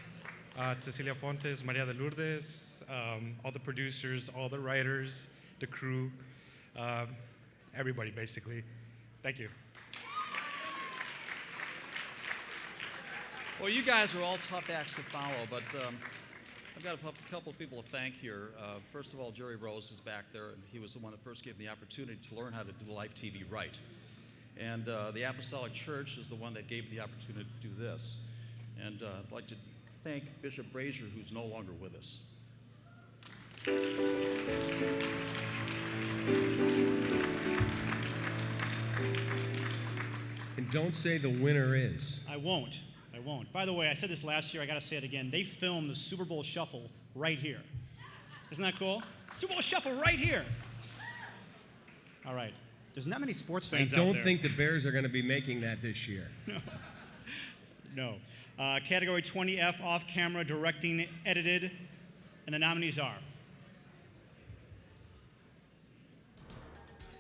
Cecilia Fontes, Maria de Lourdes, all the producers, all the writers, the crew, everybody basically. Thank you. Well, you guys are all tough acts to follow, but I've got a couple of people to thank here. First of all, Jerry Rose is back there, and he was the one that first gave me the opportunity to learn how to do live TV right. And the Apostolic Church is the one that gave me the opportunity to do this. And I'd like to thank Bishop Brazier, who's no longer with us. And don't say the winner is. I won't. won't. By the way, I said this last year, I gotta say it again. They filmed the Super Bowl Shuffle right here. Isn't that cool? Super Bowl Shuffle right here. All right. There's not many sports fans I out don't there. think the Bears are going to be making that this year. No. Category 20F, off-camera, directing, edited, and the nominees are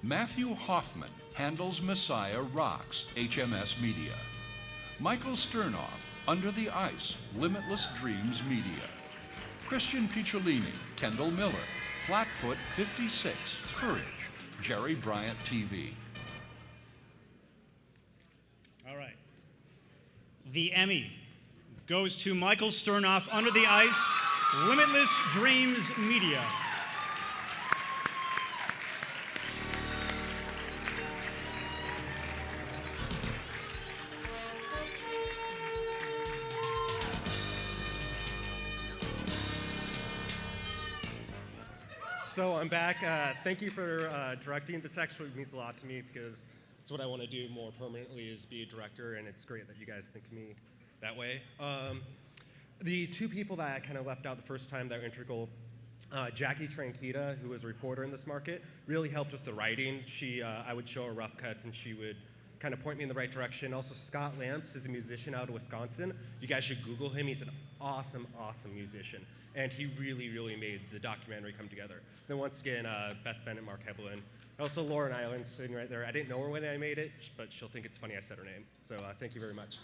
Matthew Hoffman handles Messiah Rocks, HMS Media. Michael Sternoff, Under the Ice, Limitless Dreams Media. Christian Picciolini, Kendall Miller, Flatfoot 56, Courage, Jerry Bryant TV. All right. The Emmy goes to Michael Sternoff, Under the Ice, Limitless Dreams Media. So I'm back. Thank you for directing. This actually means a lot to me because it's what I want to do more permanently is be a director, and it's great that you guys think of me that way. The two people that I kind of left out the first time that were integral, Jackie Tranquita, who was a reporter in this market, really helped with the writing. I would show her rough cuts, and she would kind of point me in the right direction. Also, Scott Lamps is a musician out of Wisconsin. You guys should Google him. He's an awesome, awesome musician. And he really, really made the documentary come together. Then once again, Beth Bennett, Mark Hebelin. Also Lauren Island sitting right there. I didn't know her when I made it, but she'll think it's funny I said her name. So thank you very much.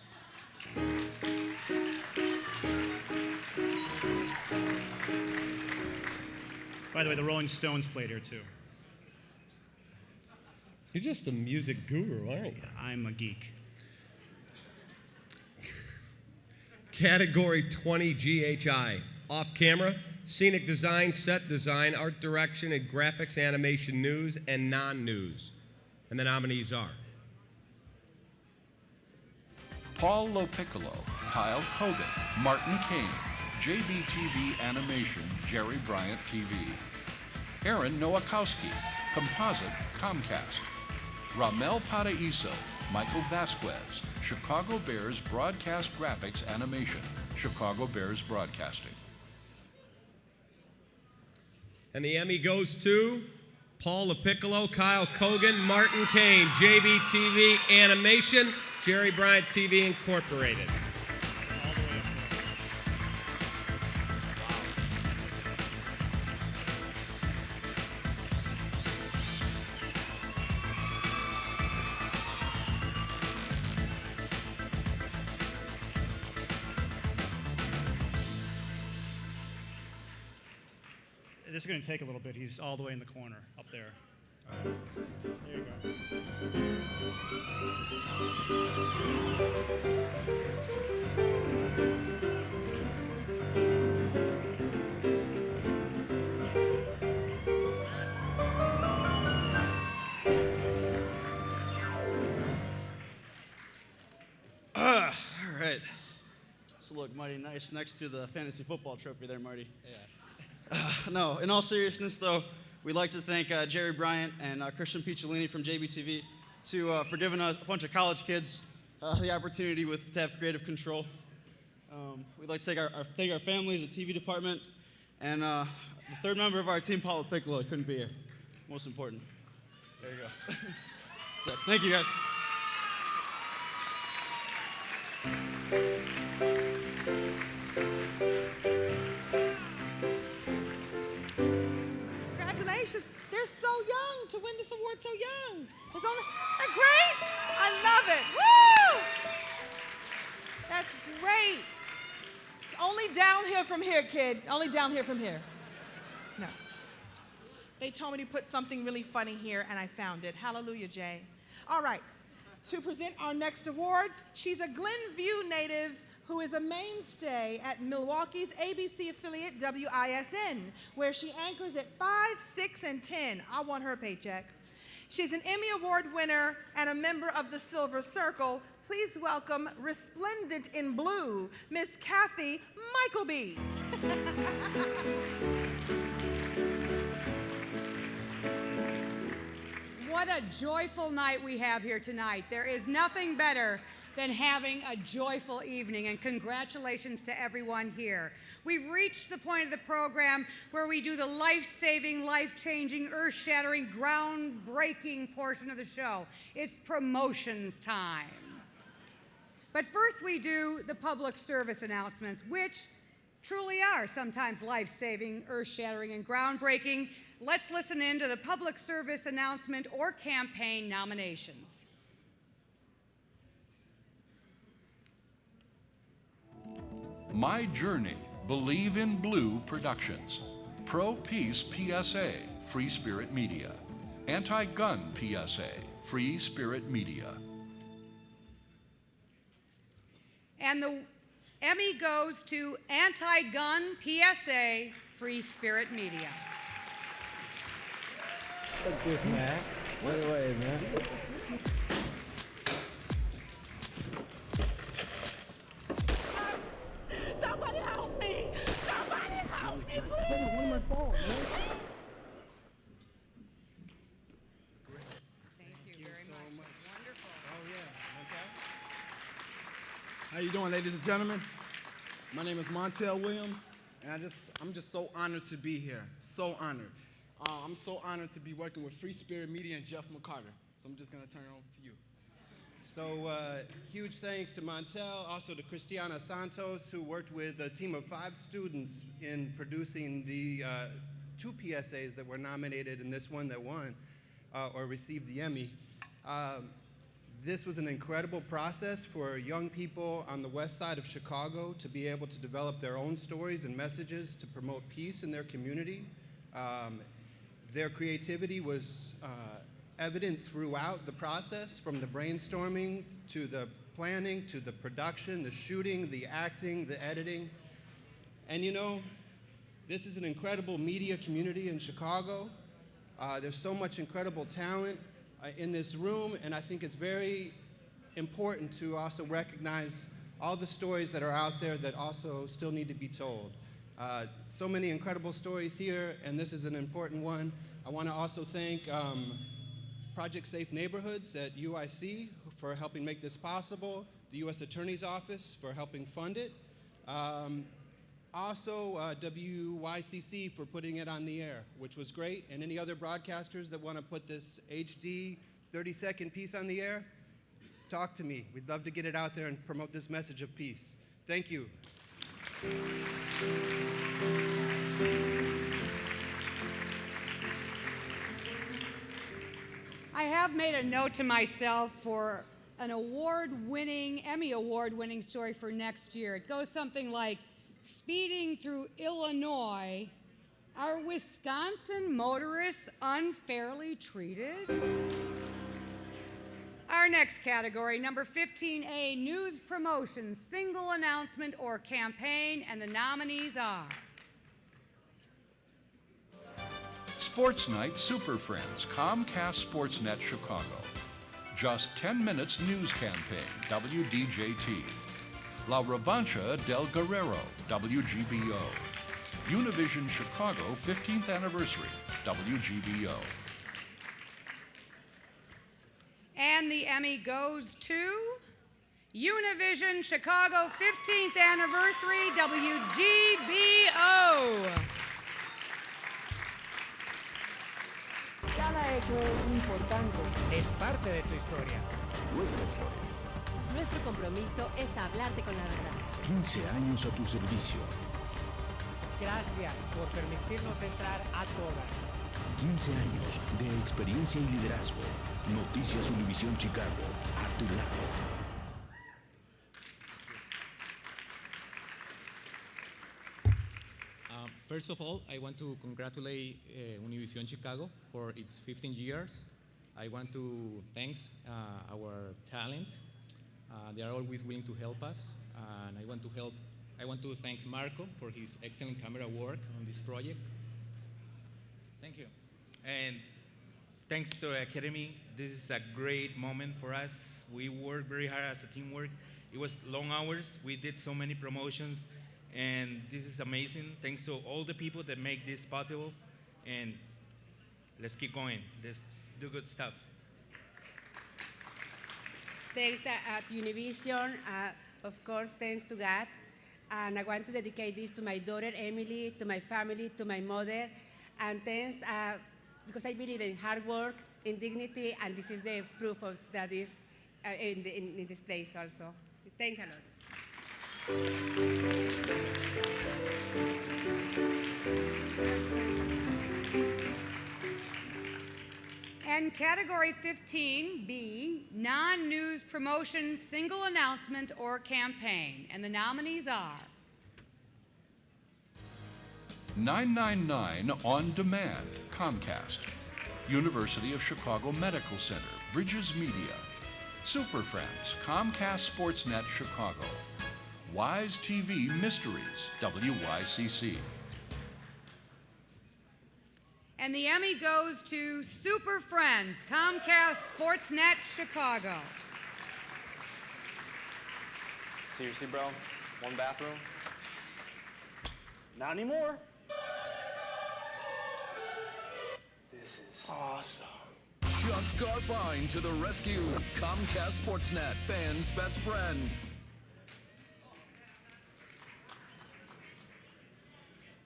By the way, the Rolling Stones played here too. You're just a music guru, aren't you? I'm a geek. Category 20 GHI. Off camera, scenic design, set design, art direction, and graphics, animation, news, and non-news. And the nominees are Paul Lopiccolo, Kyle Kogan, Martin Kane, JBTV Animation, Jerry Bryant TV. Aaron Nowakowski, Composite, Comcast. Ramel Paraiso, Michael Vasquez, Chicago Bears Broadcast Graphics Animation, Chicago Bears Broadcasting. And the Emmy goes to Paul Lopiccolo, Kyle Kogan, Martin Kane, JBTV Animation, Jerry Bryant TV Incorporated. This is going to take a little bit. He's all the way in the corner up there. There you All right. So look mighty nice next to the fantasy football trophy there, Marty. Yeah. No, in all seriousness, though, we'd like to thank Jerry Bryant and Christian Picciolini from JBTV for giving us, a bunch of college kids, the opportunity to have creative control. We'd like to thank our families, the TV department, and the third member of our team, Paul Piccolo, couldn't be here. Most important. There you go. So, thank you, guys. Congratulations. They're so young to win this award so young. It's only, isn't that great? I love it. Woo! That's great. It's only downhill from here, kid. Only downhill from here. No. They told me to put something really funny here, and I found it. Hallelujah, Jay. All right. To present our next awards, she's a Glenview native who is a mainstay at Milwaukee's ABC affiliate WISN, where she anchors at 5, 6, and 10. I want her paycheck. She's an Emmy Award winner and a member of the Silver Circle. Please welcome, resplendent in blue, Miss Kathy Michaelby. What a joyful night we have here tonight. There is nothing better than having a joyful evening, and congratulations to everyone here. We've reached the point of the program where we do the life-saving, life-changing, earth-shattering, groundbreaking portion of the show. It's promotions time. But first we do the public service announcements, which truly are sometimes life-saving, earth-shattering, and groundbreaking. Let's listen in to the public service announcement or campaign nominations. My Journey, Believe in Blue Productions. Pro-Peace PSA, Free Spirit Media. Anti-Gun PSA, Free Spirit Media. And the Emmy goes to Anti-Gun PSA, Free Spirit Media. Look this, man. Wait away, man. Somebody help me! Somebody help me, please! What am I falling, man? Thank you very much. Wonderful. Oh, yeah. How you doing, ladies and gentlemen? My name is Montel Williams, and I'm just so honored to be here. So honored. I'm so honored to be working with Free Spirit Media and Jeff McCarter. So I'm just going to turn it over to you. So huge thanks to Montel, also to Christiana Santos, who worked with a team of 5 students in producing the 2 PSAs that were nominated and this one that won or received the Emmy. This was an incredible process for young people on the west side of Chicago to be able to develop their own stories and messages to promote peace in their community. Their creativity was evident throughout the process, from the brainstorming to the planning to the production, the shooting, the acting, the editing. And you know, this is an incredible media community in Chicago. There's so much incredible talent in this room, and I think it's very important to also recognize all the stories that are out there that also still need to be told. So many incredible stories here, and this is an important one. I want to also thank Project Safe Neighborhoods at UIC for helping make this possible, the U.S. Attorney's Office for helping fund it, also WYCC for putting it on the air, which was great, and any other broadcasters that want to put this HD 30-second piece on the air, talk to me. We'd love to get it out there and promote this message of peace. Thank you. I have made a note to myself for an award-winning, Emmy award-winning story for next year. It goes something like, speeding through Illinois, are Wisconsin motorists unfairly treated? Our next category, number 15A, news promotion, single announcement or campaign, and the nominees are Sports Night Super Friends, Comcast Sportsnet Chicago. Just 10 Minutes News Campaign, WDJT. La Revancha del Guerrero, WGBO. Univision Chicago 15th Anniversary, WGBO. And the Emmy goes to Univision Chicago 15th Anniversary, WGBO. Cada hecho es importante. Es parte de tu historia. Nuestra historia. Nuestro compromiso es hablarte con la verdad. 15 años a tu servicio. Gracias por permitirnos entrar a todas. 15 años de experiencia y liderazgo. Noticias Univisión Chicago, a tu lado. First of all, I want to congratulate Univision Chicago for its 15 years. I want to thank our talent. They are always willing to help us, and I want to thank Marco for his excellent camera work on this project. Thank you. And thanks to the Academy, this is a great moment for us. We worked very hard as a teamwork. It was long hours. We did so many promotions, and this is amazing. Thanks to all the people that make this possible, and let's keep going. Let's do good stuff. thanks to Univision, of course, thanks to God. And I want to dedicate this to my daughter, Emily, to my family, to my mother. And thanks because I believe in hard work, in dignity, and this is the proof of that is in this place also. Thanks a lot. And category 15B, non-news promotion, single announcement, or campaign. And the nominees are 999 On Demand, Comcast. University of Chicago Medical Center, Bridges Media. Super Friends, Comcast Sportsnet Chicago. Wise TV Mysteries, WYCC. And the Emmy goes to Super Friends, Comcast Sportsnet Chicago. Seriously, bro? One bathroom? Not anymore. This is awesome. Chuck Garfine to the rescue. Comcast Sportsnet, fans' best friend.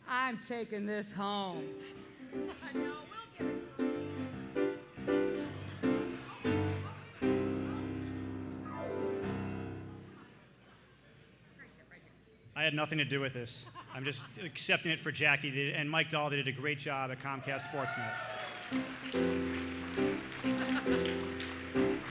I'm taking this home. I know, we'll give it to I had nothing to do with this. I'm just accepting it for Jackie, and Mike Dahl did a great job at Comcast Sportsnet.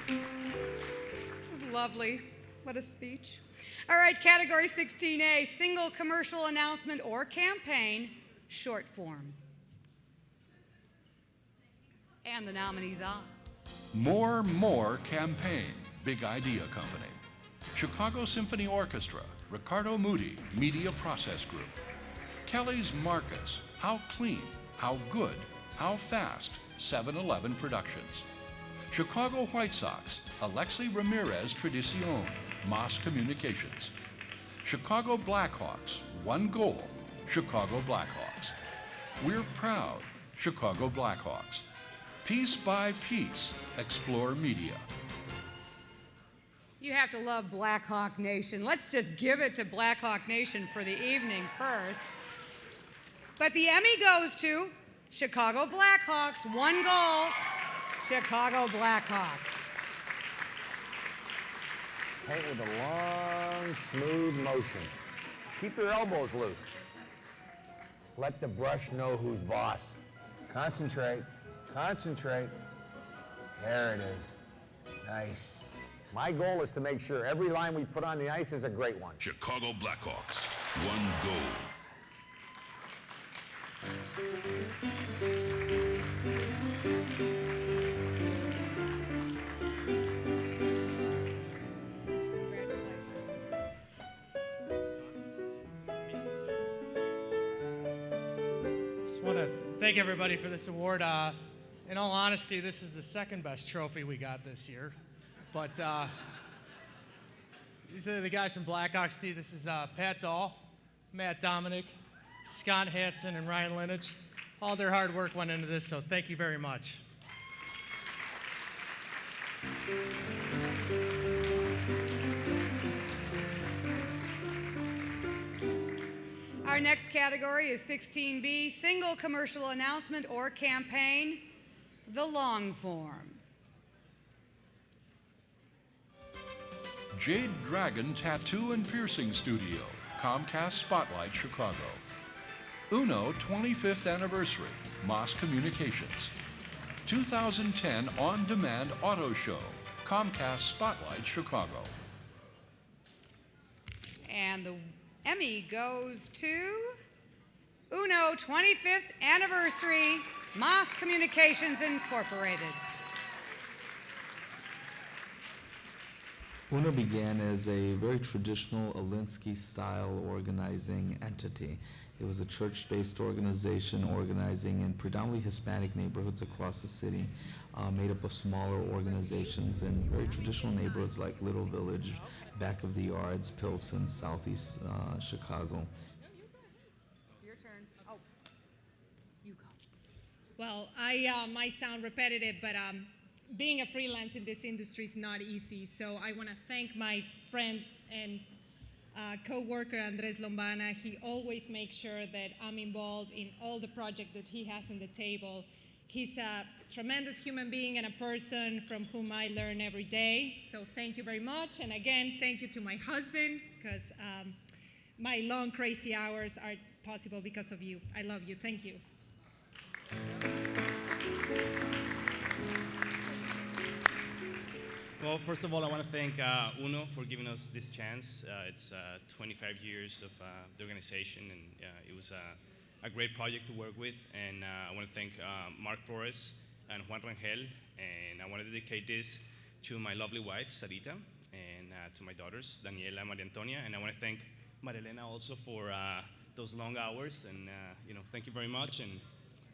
It was lovely. What a speech. All right, category 16A, single commercial announcement or campaign, short form. And the nominees are More Campaign, Big Idea Company. Chicago Symphony Orchestra, Ricardo Moody, Media Process Group. Kelly's Markets, How Clean, How Good, How Fast, 7-Eleven Productions. Chicago White Sox, Alexi Ramirez Tradicion, Moss Communications. Chicago Blackhawks, One Goal, Chicago Blackhawks. We're Proud, Chicago Blackhawks. Piece by Piece, Explore Media. You have to love Blackhawk Nation. Let's just give it to Blackhawk Nation for the evening first. But the Emmy goes to Chicago Blackhawks, One Goal, Chicago Blackhawks. Paint with a long, smooth motion. Keep your elbows loose. Let the brush know who's boss. Concentrate, concentrate. There it is. Nice. My goal is to make sure every line we put on the ice is a great one. Chicago Blackhawks, One Goal. Just want to thank everybody for this award. In all honesty, this is the second best trophy we got this year. But these are the guys from Blackhawks team. This is Pat Dahl, Matt Dominic, Scott Hansen, and Ryan Linich. All their hard work went into this, so thank you very much. Our next category is 16B, single commercial announcement or campaign, the long form. Jade Dragon Tattoo and Piercing Studio, Comcast Spotlight, Chicago. Uno 25th Anniversary, Moss Communications. 2010 On Demand Auto Show, Comcast Spotlight, Chicago. And the Emmy goes to Uno 25th Anniversary, Moss Communications Incorporated. UNO began as a very traditional Alinsky-style organizing entity. It was a church-based organization organizing in predominantly Hispanic neighborhoods across the city, made up of smaller organizations in very traditional neighborhoods like Little Village, Back of the Yards, Pilsen, Southeast Chicago. It's your turn. Oh, you go. Well, I might sound repetitive, but being a freelance in this industry is not easy. So I want to thank my friend and co-worker Andres Lombana. He always makes sure that I'm involved in all the projects that he has on the table. He's a tremendous human being and a person from whom I learn every day. So thank you very much. And again, thank you to my husband, because my long, crazy hours are possible because of you. I love you. Thank you. Well, first of all, I want to thank UNO for giving us this chance. It's 25 years of the organization, and it was a great project to work with. And I want to thank Mark Flores and Juan Rangel, and I want to dedicate this to my lovely wife, Sarita, and to my daughters, Daniela, Maria Antonia, and I want to thank Marilena also for those long hours. And thank you very much, and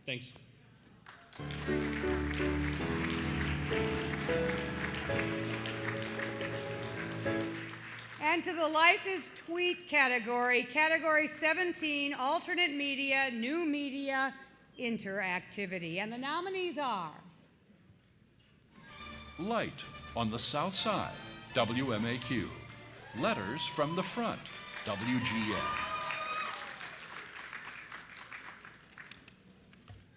thanks. And to the Life is Tweet category, category 17, alternate media, new media, interactivity. And the nominees are Light on the South Side, WMAQ. Letters from the Front, WGN.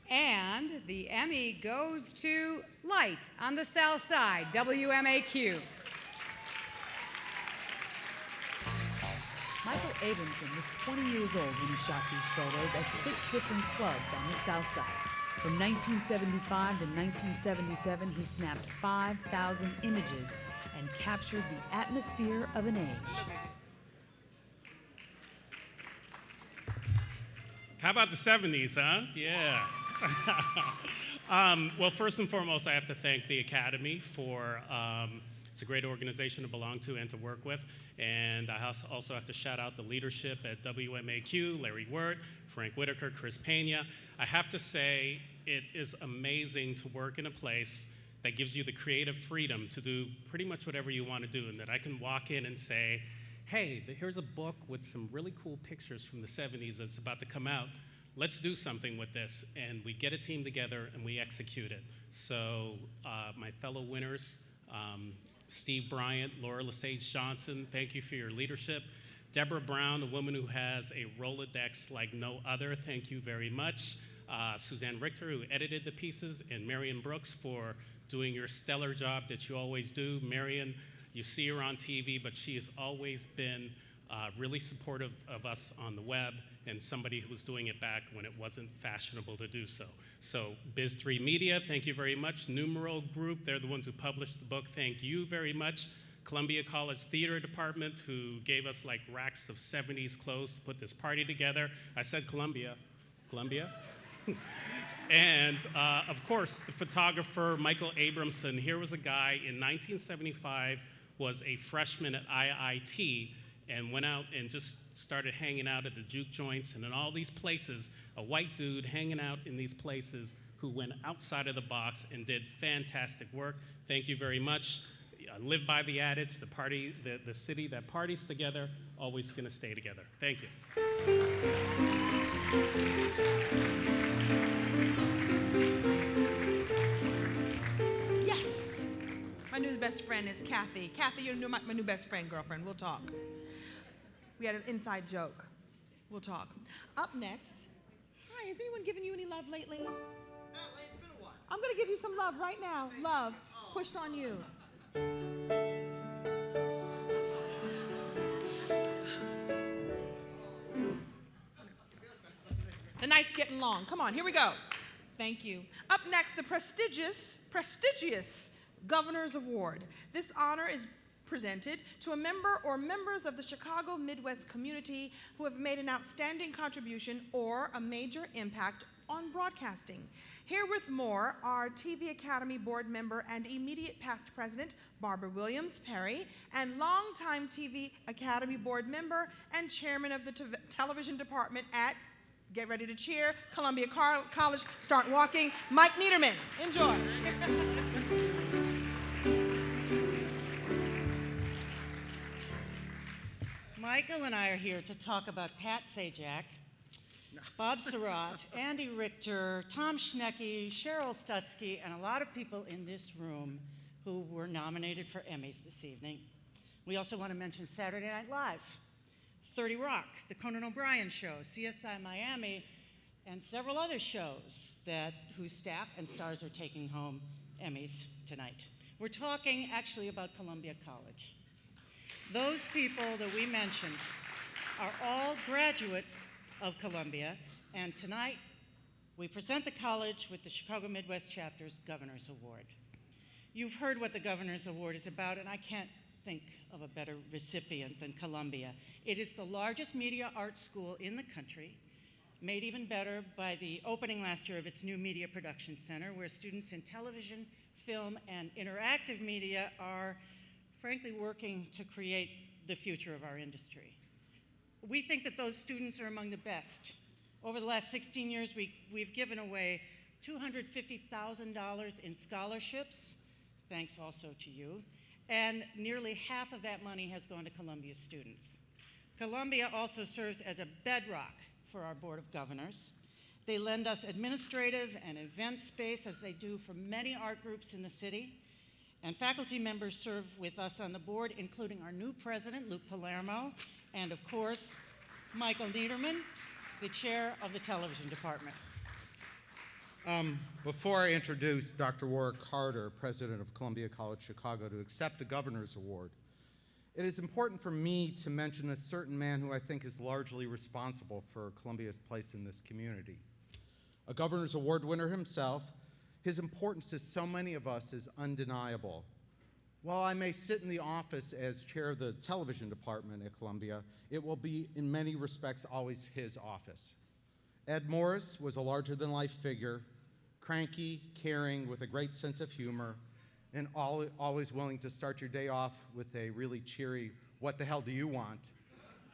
And the Emmy goes to Light on the South Side, WMAQ. Michael Abramson was 20 years old when he shot these photos at 6 different clubs on the South Side. From 1975 to 1977, he snapped 5,000 images and captured the atmosphere of an age. How about the 70s, huh? Yeah. Well, first and foremost, I have to thank the Academy for, it's a great organization to belong to and to work with. And I also have to shout out the leadership at WMAQ, Larry Wirt, Frank Whitaker, Chris Pena. I have to say, it is amazing to work in a place that gives you the creative freedom to do pretty much whatever you want to do, and that I can walk in and say, hey, here's a book with some really cool pictures from the 70s that's about to come out. Let's do something with this. And we get a team together and we execute it. So my fellow winners, Steve Bryant, Laura Lesage Johnson, thank you for your leadership. Deborah Brown, a woman who has a Rolodex like no other, thank you very much. Suzanne Richter, who edited the pieces, and Marion Brooks for doing your stellar job that you always do. Marion, you see her on TV, but she has always been really supportive of us on the web, and somebody who was doing it back when it wasn't fashionable to do so. So Biz3 Media, thank you very much. Numero Group, they're the ones who published the book, thank you very much. Columbia College Theater Department, who gave us like racks of 70s clothes to put this party together. I said Columbia. Columbia? And of course, the photographer, Michael Abramson. Here was a guy in 1975, was a freshman at IIT, and went out and just started hanging out at the juke joints and in all these places, a white dude hanging out in these places who went outside of the box and did fantastic work. Thank you very much. I live by the adage, the city that parties together, always gonna stay together. Thank you. Yes! My new best friend is Kathy. Kathy, you're my new best friend, girlfriend. We'll talk. We had an inside joke. We'll talk. Up next, hi, has anyone given you any love lately? Not lately, it's been a while. I'm gonna give you some love right now. Love, pushed on you. The night's getting long. Come on, here we go. Thank you. Up next, the prestigious Governor's Award. This honor is presented to a member or members of the Chicago Midwest community who have made an outstanding contribution or a major impact on broadcasting. Here with more are TV Academy Board member and immediate past president Barbara Williams Perry, and longtime TV Academy Board member and chairman of the television department at, get ready to cheer, Columbia College, start walking, Mike Niederman. Enjoy. Michael and I are here to talk about Pat Sajak, Bob Surratt, Andy Richter, Tom Schnecky, Cheryl Stutzky, and a lot of people in this room who were nominated for Emmys this evening. We also want to mention Saturday Night Live, 30 Rock, The Conan O'Brien Show, CSI Miami, and several other shows whose staff and stars are taking home Emmys tonight. We're talking actually about Columbia College. Those people that we mentioned are all graduates of Columbia, and tonight we present the college with the Chicago Midwest Chapter's Governor's Award. You've heard what the Governor's Award is about, and I can't think of a better recipient than Columbia. It is the largest media arts school in the country, made even better by the opening last year of its new Media Production Center, where students in television, film, and interactive media are frankly working to create the future of our industry. We think that those students are among the best. Over the last 16 years, we've given away $250,000 in scholarships, thanks also to you, and nearly half of that money has gone to Columbia students. Columbia also serves as a bedrock for our Board of Governors. They lend us administrative and event space, as they do for many art groups in the city. And faculty members serve with us on the board, including our new president, Luke Palermo, and of course, Michael Niederman, the chair of the television department. Before I introduce Dr. Warwick Carter, president of Columbia College Chicago, to accept the Governor's Award, it is important for me to mention a certain man who I think is largely responsible for Columbia's place in this community. A Governor's Award winner himself, his importance to so many of us is undeniable. While I may sit in the office as chair of the television department at Columbia, it will be in many respects always his office. Ed Morris was a larger-than-life figure, cranky, caring, with a great sense of humor, and always willing to start your day off with a really cheery, "What the hell do you want?"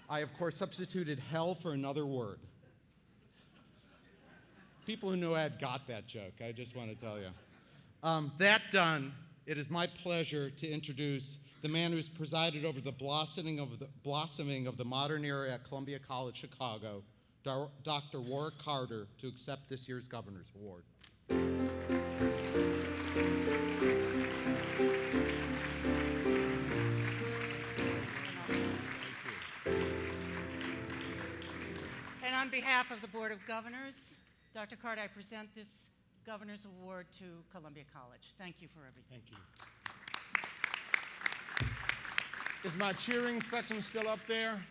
I, of course, substituted hell for another word. People who know Ed got that joke, I just want to tell you. That done, it is my pleasure to introduce the man who's presided over the blossoming of the modern era at Columbia College Chicago, Dr. Warwick Carter, to accept this year's Governor's Award. And on behalf of the Board of Governors, Dr. Carter, I present this Governor's Award to Columbia College. Thank you for everything. Thank you. Is my cheering section still up there?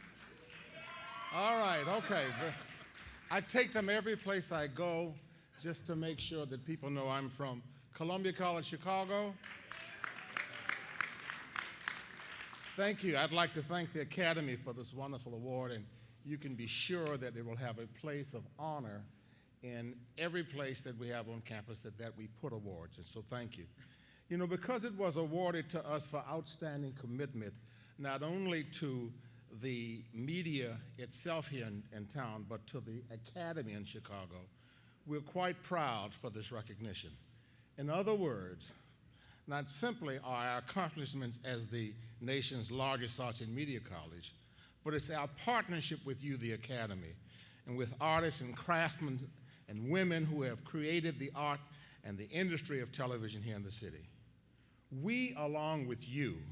All right, okay. I take them every place I go just to make sure that people know I'm from Columbia College, Chicago. Thank you. I'd like to thank the Academy for this wonderful award, and you can be sure that it will have a place of honor in every place that we have on campus that we put awards, and so thank you. You know, because it was awarded to us for outstanding commitment, not only to the media itself here in town, but to the Academy in Chicago, we're quite proud for this recognition. In other words, not simply are our accomplishments as the nation's largest arts and media college, but it's our partnership with you, the Academy, and with artists and craftsmen and women who have created the art and the industry of television here in the city. We, along with you,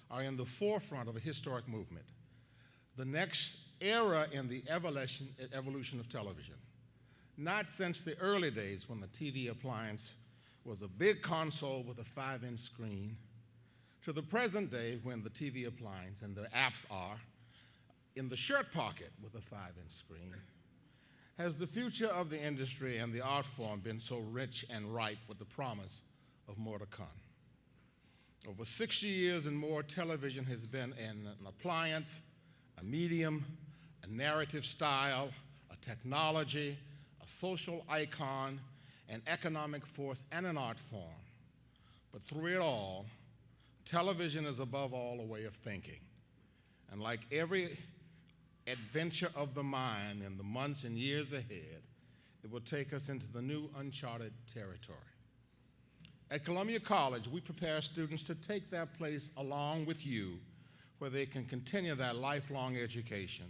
are in the forefront of a historic movement, the next era in the evolution of television. Not since the early days when the TV appliance was a big console with a 5-inch screen, to the present day when the TV appliance and the apps are in the shirt pocket with a 5-inch screen, has the future of the industry and the art form been so rich and ripe with the promise of more to come. Over 60 years and more, television has been an appliance, a medium, a narrative style, a technology, a social icon, an economic force, and an art form. But through it all, television is above all a way of thinking. And like every adventure of the mind in the months and years ahead, it will take us into the new uncharted territory. At Columbia College, we prepare students to take their place along with you, where they can continue their lifelong education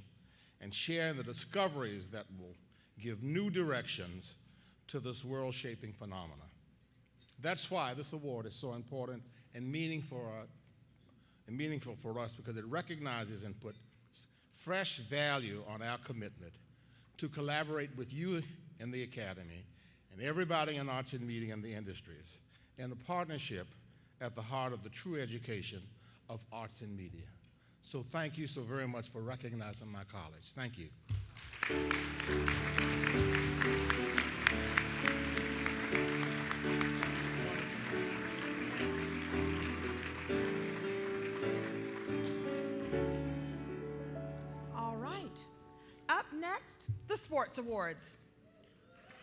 and share in the discoveries that will give new directions to this world-shaping phenomena. That's why this award is so important and meaningful for us, because it recognizes and puts fresh value on our commitment to collaborate with you in the Academy and everybody in arts and media and the industries, and the partnership at the heart of the true education of arts and media. So thank you so very much for recognizing my college. Thank you. All right. Up next, the Sports Awards.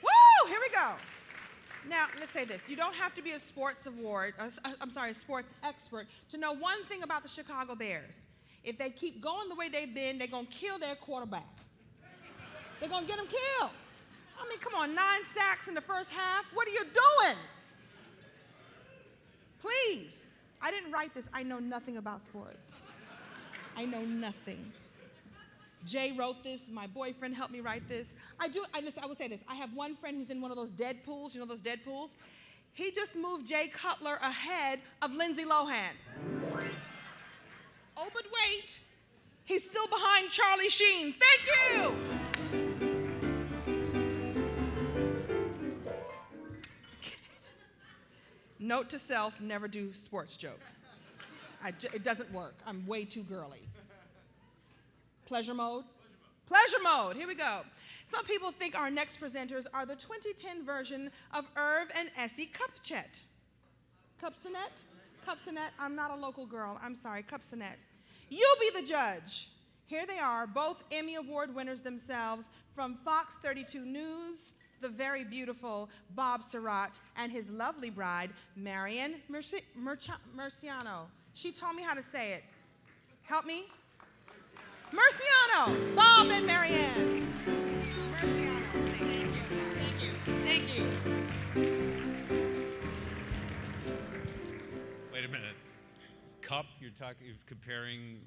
Woo! Here we go. Now, let's say this. You don't have to be a sports expert to know one thing about the Chicago Bears. If they keep going the way they've been, they're going to kill their quarterback. They're going to get him killed. I mean, come on, 9 sacks in the first half. What are you doing? Please. I didn't write this. I know nothing about sports. I know nothing. Jay wrote this. My boyfriend helped me write this. Listen, I will say this. I have one friend who's in one of those dead pools. You know those dead pools? He just moved Jay Cutler ahead of Lindsay Lohan. Oh, but wait. He's still behind Charlie Sheen. Thank you. Note to self, never do sports jokes. It doesn't work. I'm way too girly. Pleasure mode? Pleasure mode. Here we go. Some people think our next presenters are the 2010 version of Irv and Essie Cupchet. Cupsonet? Cupsonet. I'm not a local girl. I'm sorry. Cupsonet. You be the judge. Here they are, both Emmy Award winners themselves, from Fox 32 News, the very beautiful Bob Surratt and his lovely bride, Marian Murciano. She told me how to say it. Help me? Murciano, Bob and Marianne. Murciano. Thank you. Thank you. Wait a minute. Cup? You're comparing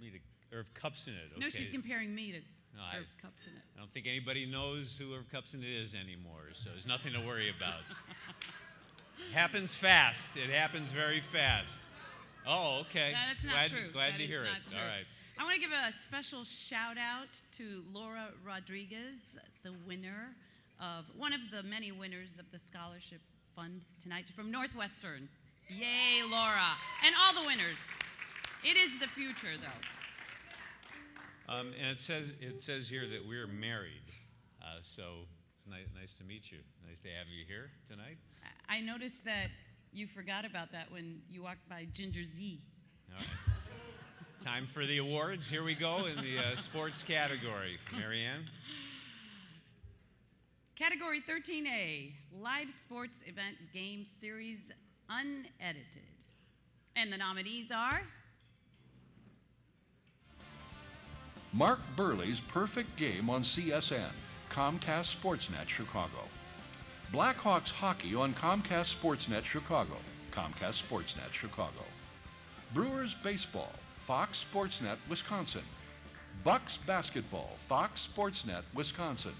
me to Irv Cupsonet. Okay. No, she's comparing me to No, Irv Cupsonet. I don't think anybody knows who Irv Cupsonet is anymore, so there's nothing to worry about. Happens fast. It happens very fast. Oh, okay. No, that's not true. Glad That to is hear not it. true. All right. I want to give a special shout out to Laura Rodriguez, the winner of one of the many winners of the scholarship fund tonight from Northwestern. Yay, Laura. And all the winners. It is the future, though. And it says here that we're married, so it's nice to meet you. Nice to have you here tonight. I noticed that you forgot about that when you walked by Ginger Z. All right. Time for the awards. Here we go in the sports category. Marianne? Category 13A, Live Sports Event Game Series Unedited. And the nominees are Mark Burley's Perfect Game on CSN, Comcast Sportsnet Chicago. Blackhawks Hockey on Comcast Sportsnet Chicago, Comcast Sportsnet Chicago. Brewers Baseball, Fox Sportsnet Wisconsin. Bucks Basketball, Fox Sportsnet Wisconsin.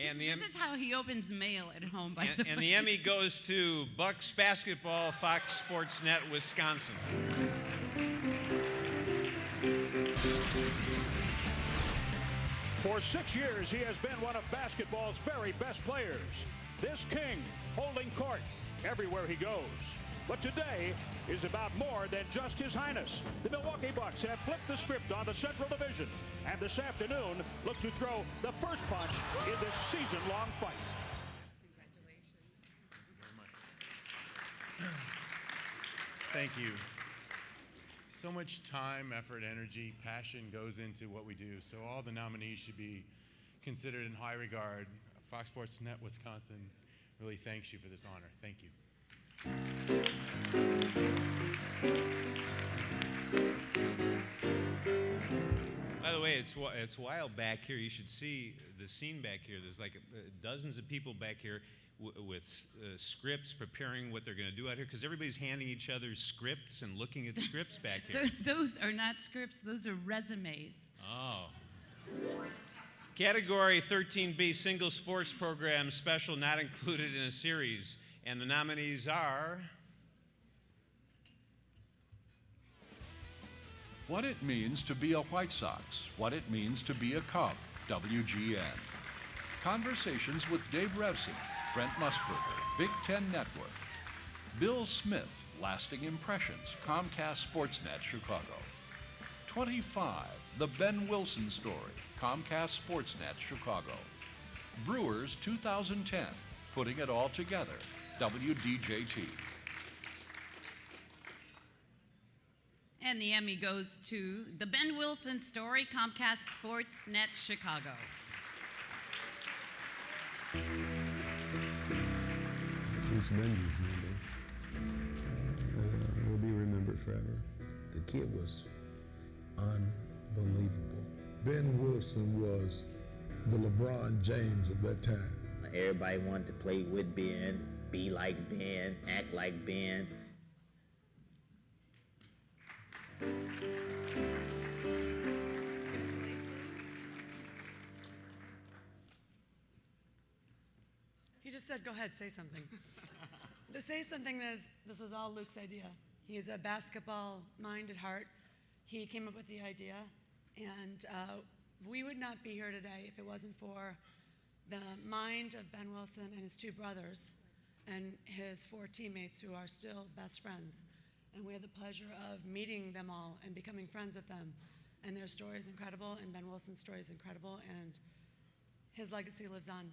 And this is how he opens mail at home, by the way. And the Emmy goes to Bucks Basketball, Fox Sportsnet Wisconsin. For 6 years, he has been one of basketball's very best players. This king holding court everywhere he goes. But today is about more than just his highness. The Milwaukee Bucks have flipped the script on the Central Division, and this afternoon look to throw the first punch in this season-long fight. Thank you. So much time, effort, energy, passion goes into what we do. So all the nominees should be considered in high regard. Fox Sports Net Wisconsin really thanks you for this honor. Thank you. By the way, it's wild back here. You should see the scene back here. There's like dozens of people back here. with scripts, preparing what they're going to do out here? Because everybody's handing each other scripts and looking at scripts back here. Those are not scripts, those are resumes. Oh. Category 13B, single sports program special not included in a series. And the nominees are... What it means to be a White Sox, what it means to be a Cub, WGN. Conversations with Dave Revsey, Brent Musburger, Big Ten Network. Bill Smith, Lasting Impressions, Comcast Sportsnet, Chicago. 25, The Ben Wilson Story, Comcast Sportsnet, Chicago. Brewers 2010, Putting It All Together, WDJT. And the Emmy goes to The Ben Wilson Story, Comcast Sportsnet, Chicago. It's Benji's number. Will be remembered forever. The kid was unbelievable. Ben Wilson was the LeBron James of that time. Everybody wanted to play with Ben, be like Ben, act like Ben. He just said, go ahead, say something. To say something, this was all Luke's idea. He is a basketball mind at heart. He came up with the idea, and we would not be here today if it wasn't for the mind of Ben Wilson and his two brothers and his four teammates who are still best friends. And we had the pleasure of meeting them all and becoming friends with them. And their story is incredible, and Ben Wilson's story is incredible, and his legacy lives on.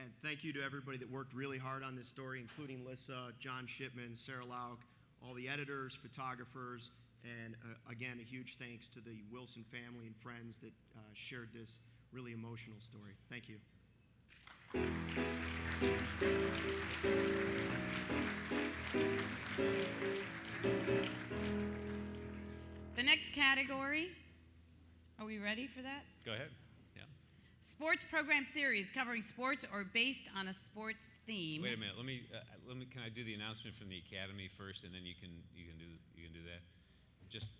And thank you to everybody that worked really hard on this story, including Lissa, John Shipman, Sarah Lauk, all the editors, photographers, and again, a huge thanks to the Wilson family and friends that shared this really emotional story. Thank you. The next category, are we ready for that? Go ahead. Yeah. Sports program series covering sports or based on a sports theme. Wait a minute. Let me. Can I do the announcement from the Academy first, and then you can do that. Just,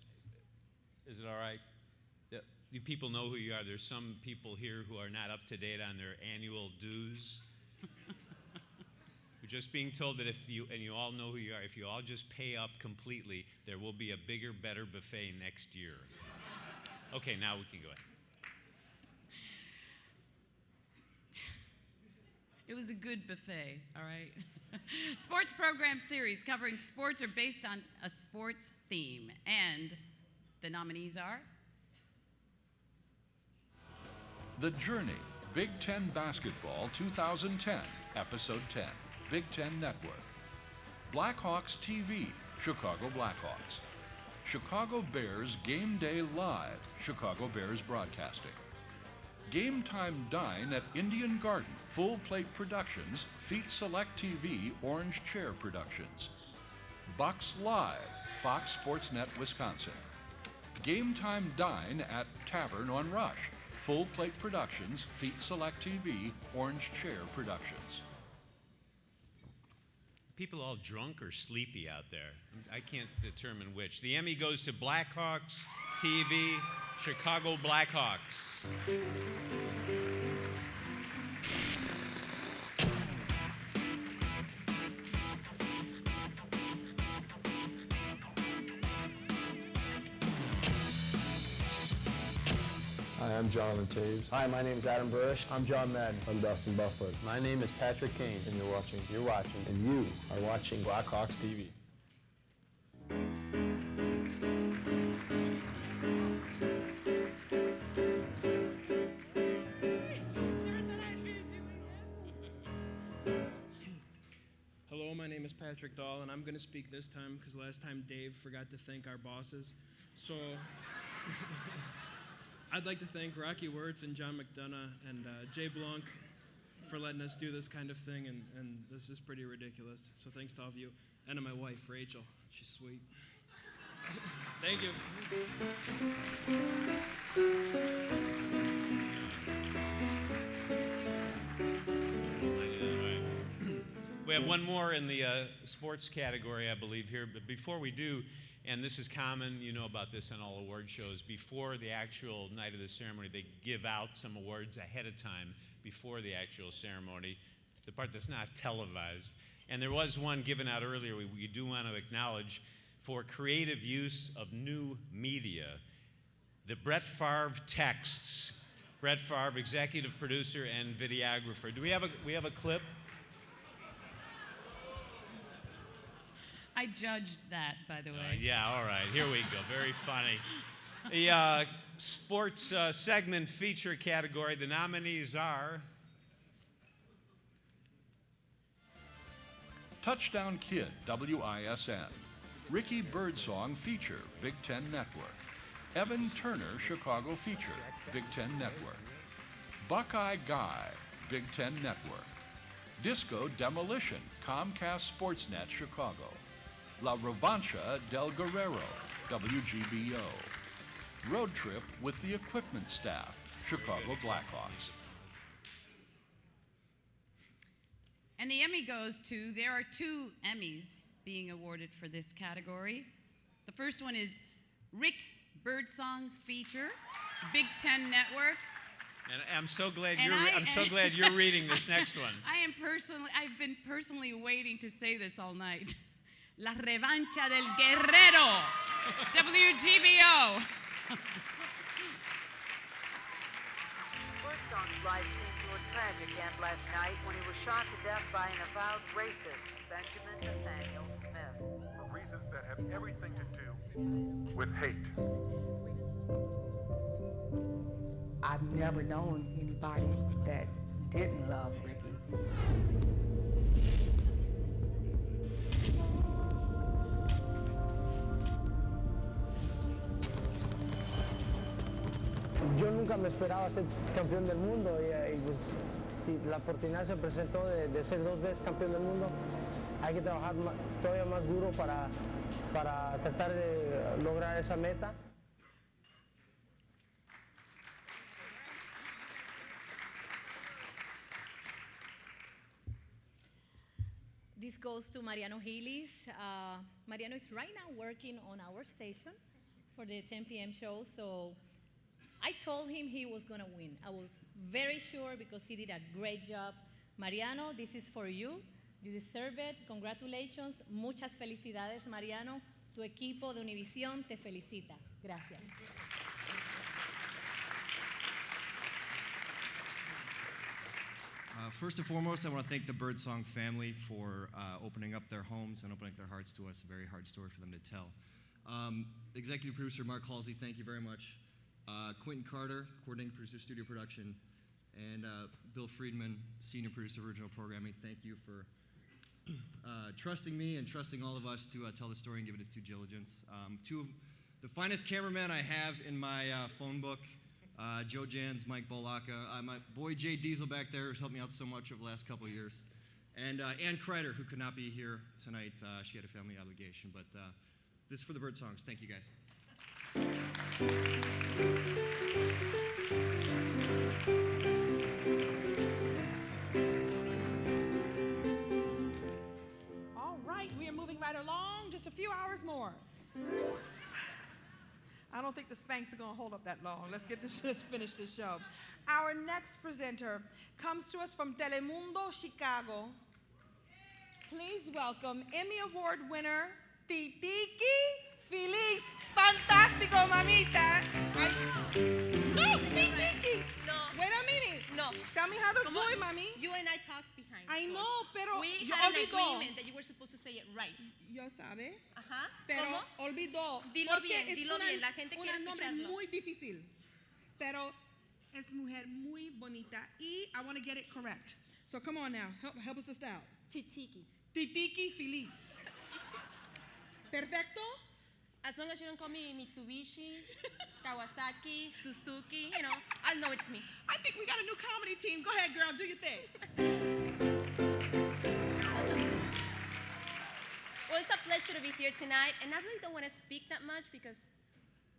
is it all right? You people know who you are. There's some people here who are not up to date on their annual dues. We're just being told that if you all know who you are, if you all just pay up completely, there will be a bigger, better buffet next year. Okay, now we can go ahead. It was a good buffet, all right? Sports program series covering sports or based on a sports theme. And the nominees are? The Journey, Big Ten Basketball 2010, Episode 10, Big Ten Network. Blackhawks TV, Chicago Blackhawks. Chicago Bears Game Day Live, Chicago Bears Broadcasting. Game Time Dine at Indian Garden, Full Plate Productions, Feet Select TV, Orange Chair Productions. Bucks Live, Fox Sportsnet, Wisconsin. Game Time Dine at Tavern on Rush, Full Plate Productions, Feet Select TV, Orange Chair Productions. People all drunk or sleepy out there? I can't determine which. The Emmy goes to Blackhawks TV, Chicago Blackhawks. Hi, I'm Jonathan Taves. Hi, my name is Adam Burrish. I'm John Madden. I'm Dustin Buffett. My name is Patrick Kane, and you're watching, and you are watching Blackhawks TV. Hello, my name is Patrick Dahl, and I'm going to speak this time because last time Dave forgot to thank our bosses. So I'd like to thank Rocky Wirtz and John McDonough and Jay Blanc for letting us do this kind of thing, and this is pretty ridiculous. So thanks to all of you, and to my wife, Rachel. She's sweet. Thank you. We have one more in the sports category, I believe, here. But before we do, and this is common, you know about this on all award shows, before the actual night of the ceremony, they give out some awards ahead of time before the actual ceremony, the part that's not televised. And there was one given out earlier we do want to acknowledge for creative use of new media. The Brett Favre texts. Brett Favre, executive producer and videographer. Do we have a clip? I judged that, by the way. Yeah, all right. Here we go. Very funny. The sports segment feature category, the nominees are Touchdown Kid, WISN. Ricky Birdsong Feature, Big Ten Network. Evan Turner Chicago Feature, Big Ten Network. Buckeye Guy, Big Ten Network. Disco Demolition, Comcast Sportsnet Chicago. La Revancha del Guerrero, WGBO. Road Trip with the Equipment Staff, Chicago Blackhawks. And the Emmy goes to, there are 2 Emmys being awarded for this category. The first one is Rick Birdsong Feature, Big Ten Network. And I'm so glad you're reading this next one. I've been personally waiting to say this all night. La Revancha del Guerrero, WGBO. Birdsong's life came to a tragic end last night when he was shot to death by an avowed racist, Benjamin Nathaniel Smith. For reasons that have everything to do with hate. I've never known anybody that didn't love Ricky. Yo nunca me esperaba ser campeón del mundo y pues si la oportunidad se presentó de ser 2 veces campeón del mundo, hay que trabajar todavía más duro para tratar de lograr esa meta. This goes to Mariano Gilis. Mariano is right now working on our station for the 10 p.m. show, so I told him he was going to win. I was very sure because he did a great job. Mariano, this is for you. You deserve it. Congratulations. Muchas felicidades, Mariano. Tu equipo de Univisión te felicita. Gracias. First and foremost, I want to thank the Birdsong family for opening up their homes and opening up their hearts to us. A very hard story for them to tell. Executive producer Mark Halsey, thank you very much. Quentin Carter, coordinating producer, studio production, and Bill Friedman, senior producer, original programming. Thank you for trusting me and trusting all of us to tell the story and give it its due diligence. 2 of the finest cameramen I have in my phone book, Joe Jans, Mike Bolaka, my boy Jay Diesel back there who's helped me out so much over the last couple of years, and Ann Kreider, who could not be here tonight. She had a family obligation, but this is for the Birdsongs. Thank you, guys. All right, we are moving right along. Just a few hours more. I don't think the Spanx are going to hold up that long. Let's finish this show. Our next presenter comes to us from Telemundo, Chicago. Please welcome Emmy Award winner Titiki Feliz. Fantástico, mamita. No, Titiki. No. Wait a minute. No. Tell me how to do it, mami. You and I talked behind. I doors. know, pero we yo had an olvidó. agreement that you were supposed to say it right. Yo sabe. Ajá. Pero ¿Cómo? olvidó. Dilo porque bien, es dilo bien. La gente quiere un nombre escucharlo. muy difícil. Pero es mujer muy bonita. Y I want to get it correct. So come on now. Help us out. Titiki. Titiki Feliz. Perfecto? As long as you don't call me Mitsubishi, Kawasaki, Suzuki, you know, I'll know it's me. I think we got a new comedy team. Go ahead, girl. Do your thing. Well, it's a pleasure to be here tonight, and I really don't want to speak that much because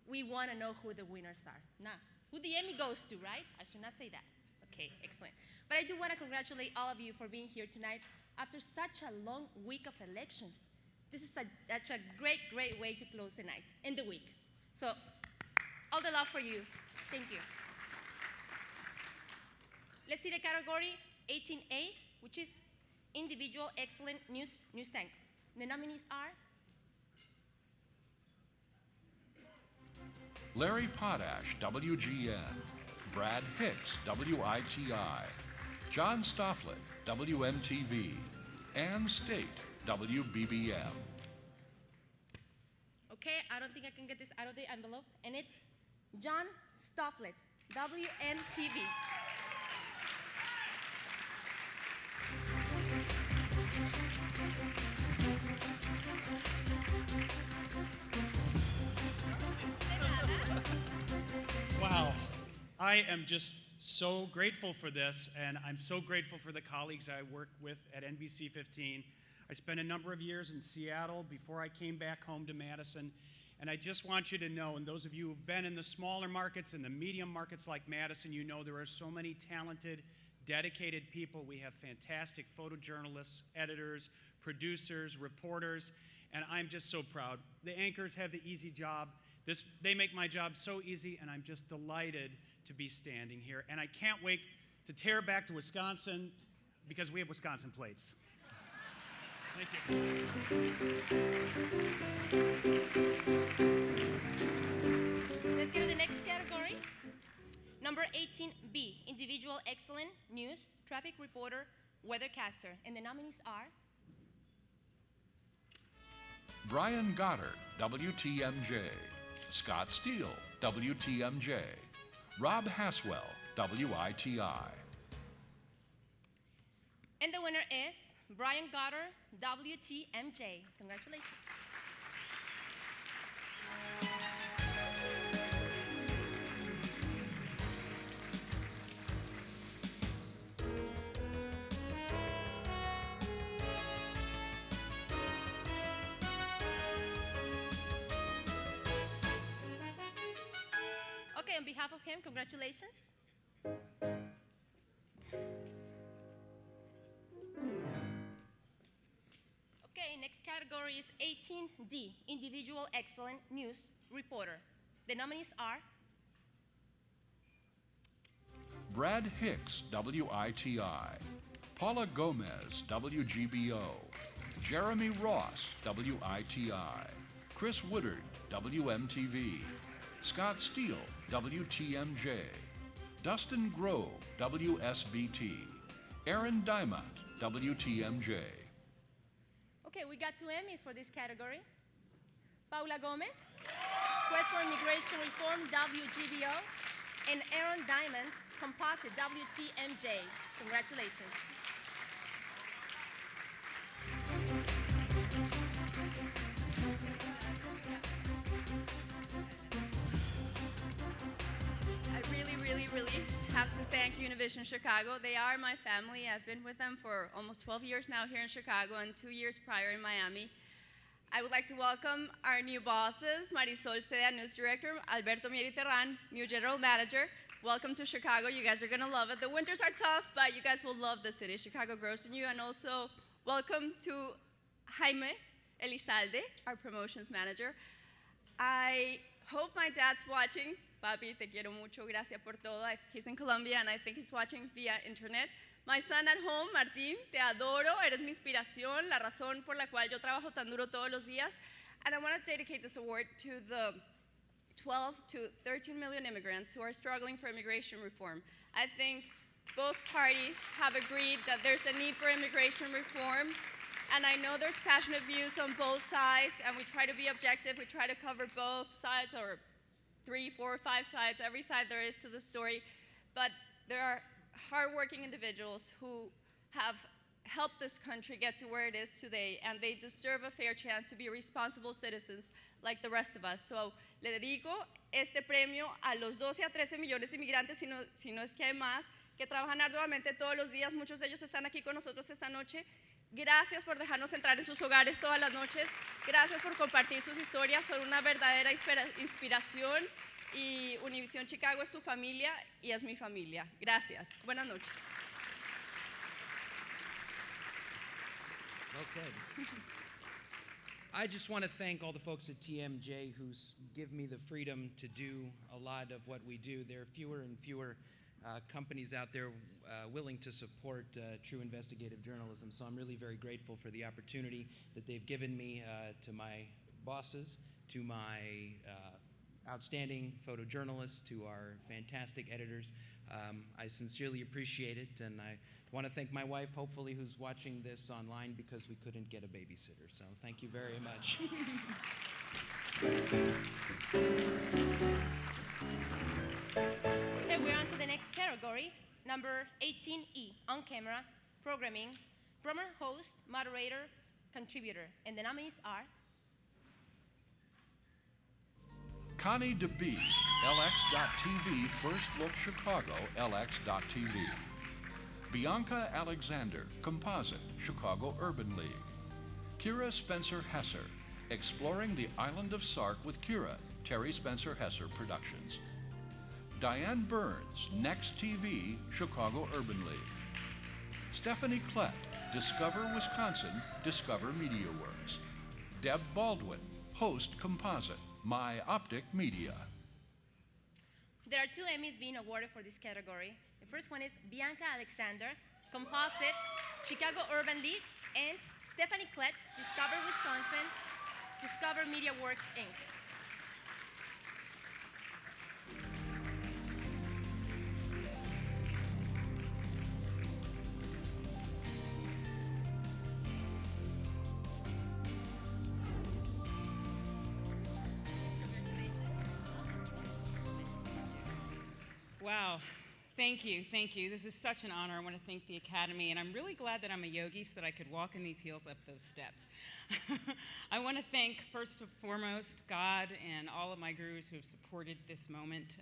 we want to know who the winners are. Nah, who the Emmy goes to, right? I should not say that. Okay, excellent. But I do want to congratulate all of you for being here tonight. after such a long week of elections. This is such a great, great way to close the night and the week. So, all the love for you. Thank you. Let's see the category 18A, which is Individual Excellent News Anchor. The nominees are Larry Potash, WGN, Brad Hicks, WITI, John Stofflet, WMTV, Ann State, WBBM. Okay, I don't think I can get this out of the envelope. And it's John Stofflet, WMTV. Wow, I am just so grateful for this, and I'm so grateful for the colleagues I work with at NBC 15. I spent a number of years in Seattle before I came back home to Madison, and I just want you to know, and those of you who've been in the smaller markets and the medium markets like Madison, you know there are so many talented, dedicated people. We have fantastic photojournalists, editors, producers, reporters, and I'm just so proud. The anchors have the easy job. They make my job so easy, and I'm just delighted to be standing here. And I can't wait to tear back to Wisconsin because we have Wisconsin plates. Thank you. Let's go to the next category. Number 18B, Individual Excellent News, Traffic Reporter, Weathercaster. And the nominees are Brian Goddard, WTMJ, Scott Steele, WTMJ, Rob Haswell, WITI. And the winner is Brian Goddard, WTMJ. Congratulations. Okay, on behalf of him, congratulations. Okay, next category is 18D, Individual Excellent News Reporter. The nominees are Brad Hicks, WITI, Paula Gomez, WGBO, Jeremy Ross, WITI, Chris Woodard, WMTV, Scott Steele, WTMJ, Dustin Grove, WSBT, Aaron Diamond, WTMJ. Okay, we got 2 Emmys for this category. Paula Gomez, Quest for Immigration Reform, WGBO, and Aaron Diamond, Composite, WTMJ. Congratulations. I really have to thank Univision Chicago. They are my family. I've been with them for almost 12 years now here in Chicago and 2 years prior in Miami. I would like to welcome our new bosses, Marisol Seda, News Director, Alberto Mieriterran, New General Manager. Welcome to Chicago. You guys are going to love it. The winters are tough, but you guys will love the city. Chicago grows in you. And also, welcome to Jaime Elizalde, our promotions manager. I hope my dad's watching. Papi, te quiero mucho. Gracias por todo. He's in Colombia, and I think he's watching via internet. My son at home, Martín, te adoro. Eres mi inspiración, la razón por la cual yo trabajo tan duro todos los días. And I want to dedicate this award to the 12 to 13 million immigrants who are struggling for immigration reform. I think both parties have agreed that there's a need for immigration reform. And I know there's passionate views on both sides, and we try to be objective. We try to cover both sides, or 3, 4, 5 sides, every side there is to the story. But there are hardworking individuals who have helped this country get to where it is today, and they deserve a fair chance to be responsible citizens like the rest of us. So, le dedico este premio a los 12 a 13 millones de inmigrantes, si no es que hay más, que trabajan arduamente todos los días. Muchos de ellos están aquí con nosotros esta noche. Gracias por dejarnos entrar en sus hogares todas las noches. Gracias por compartir sus historias. Son una verdadera inspiración. Y Univision Chicago es su familia y es mi familia. Gracias. Buenas noches. Well said. I just want to thank all the folks at TMJ who give me the freedom to do a lot of what we do. There are fewer and fewer companies out there willing to support true investigative journalism, so I'm really very grateful for the opportunity that they've given me, to my bosses, to my outstanding photojournalists, to our fantastic editors. I sincerely appreciate it, and I want to thank my wife, hopefully, who's watching this online because we couldn't get a babysitter. So thank you very much. Okay, we're on to the next category, number 18E, on camera, programming, drummer, host, moderator, contributor. And the nominees are Connie DeBee, LX.TV, First Look Chicago, LX.TV. Bianca Alexander, Composite, Chicago Urban League. Kira Spencer Hesser, Exploring the Island of Sark with Kira, Terry Spencer Hesser Productions. Diane Burns, Next TV, Chicago Urban League. Stephanie Klett, Discover Wisconsin, Discover Media Works. Deb Baldwin, Host Composite, My Optic Media. There are 2 Emmys being awarded for this category. The first one is Bianca Alexander, Composite, Chicago Urban League, and Stephanie Klett, Discover Wisconsin, Discover Media Works, Inc. Wow. Thank you, thank you. This is such an honor. I want to thank the Academy, and I'm really glad that I'm a yogi so that I could walk in these heels up those steps. I want to thank, first and foremost, God and all of my gurus who have supported this moment.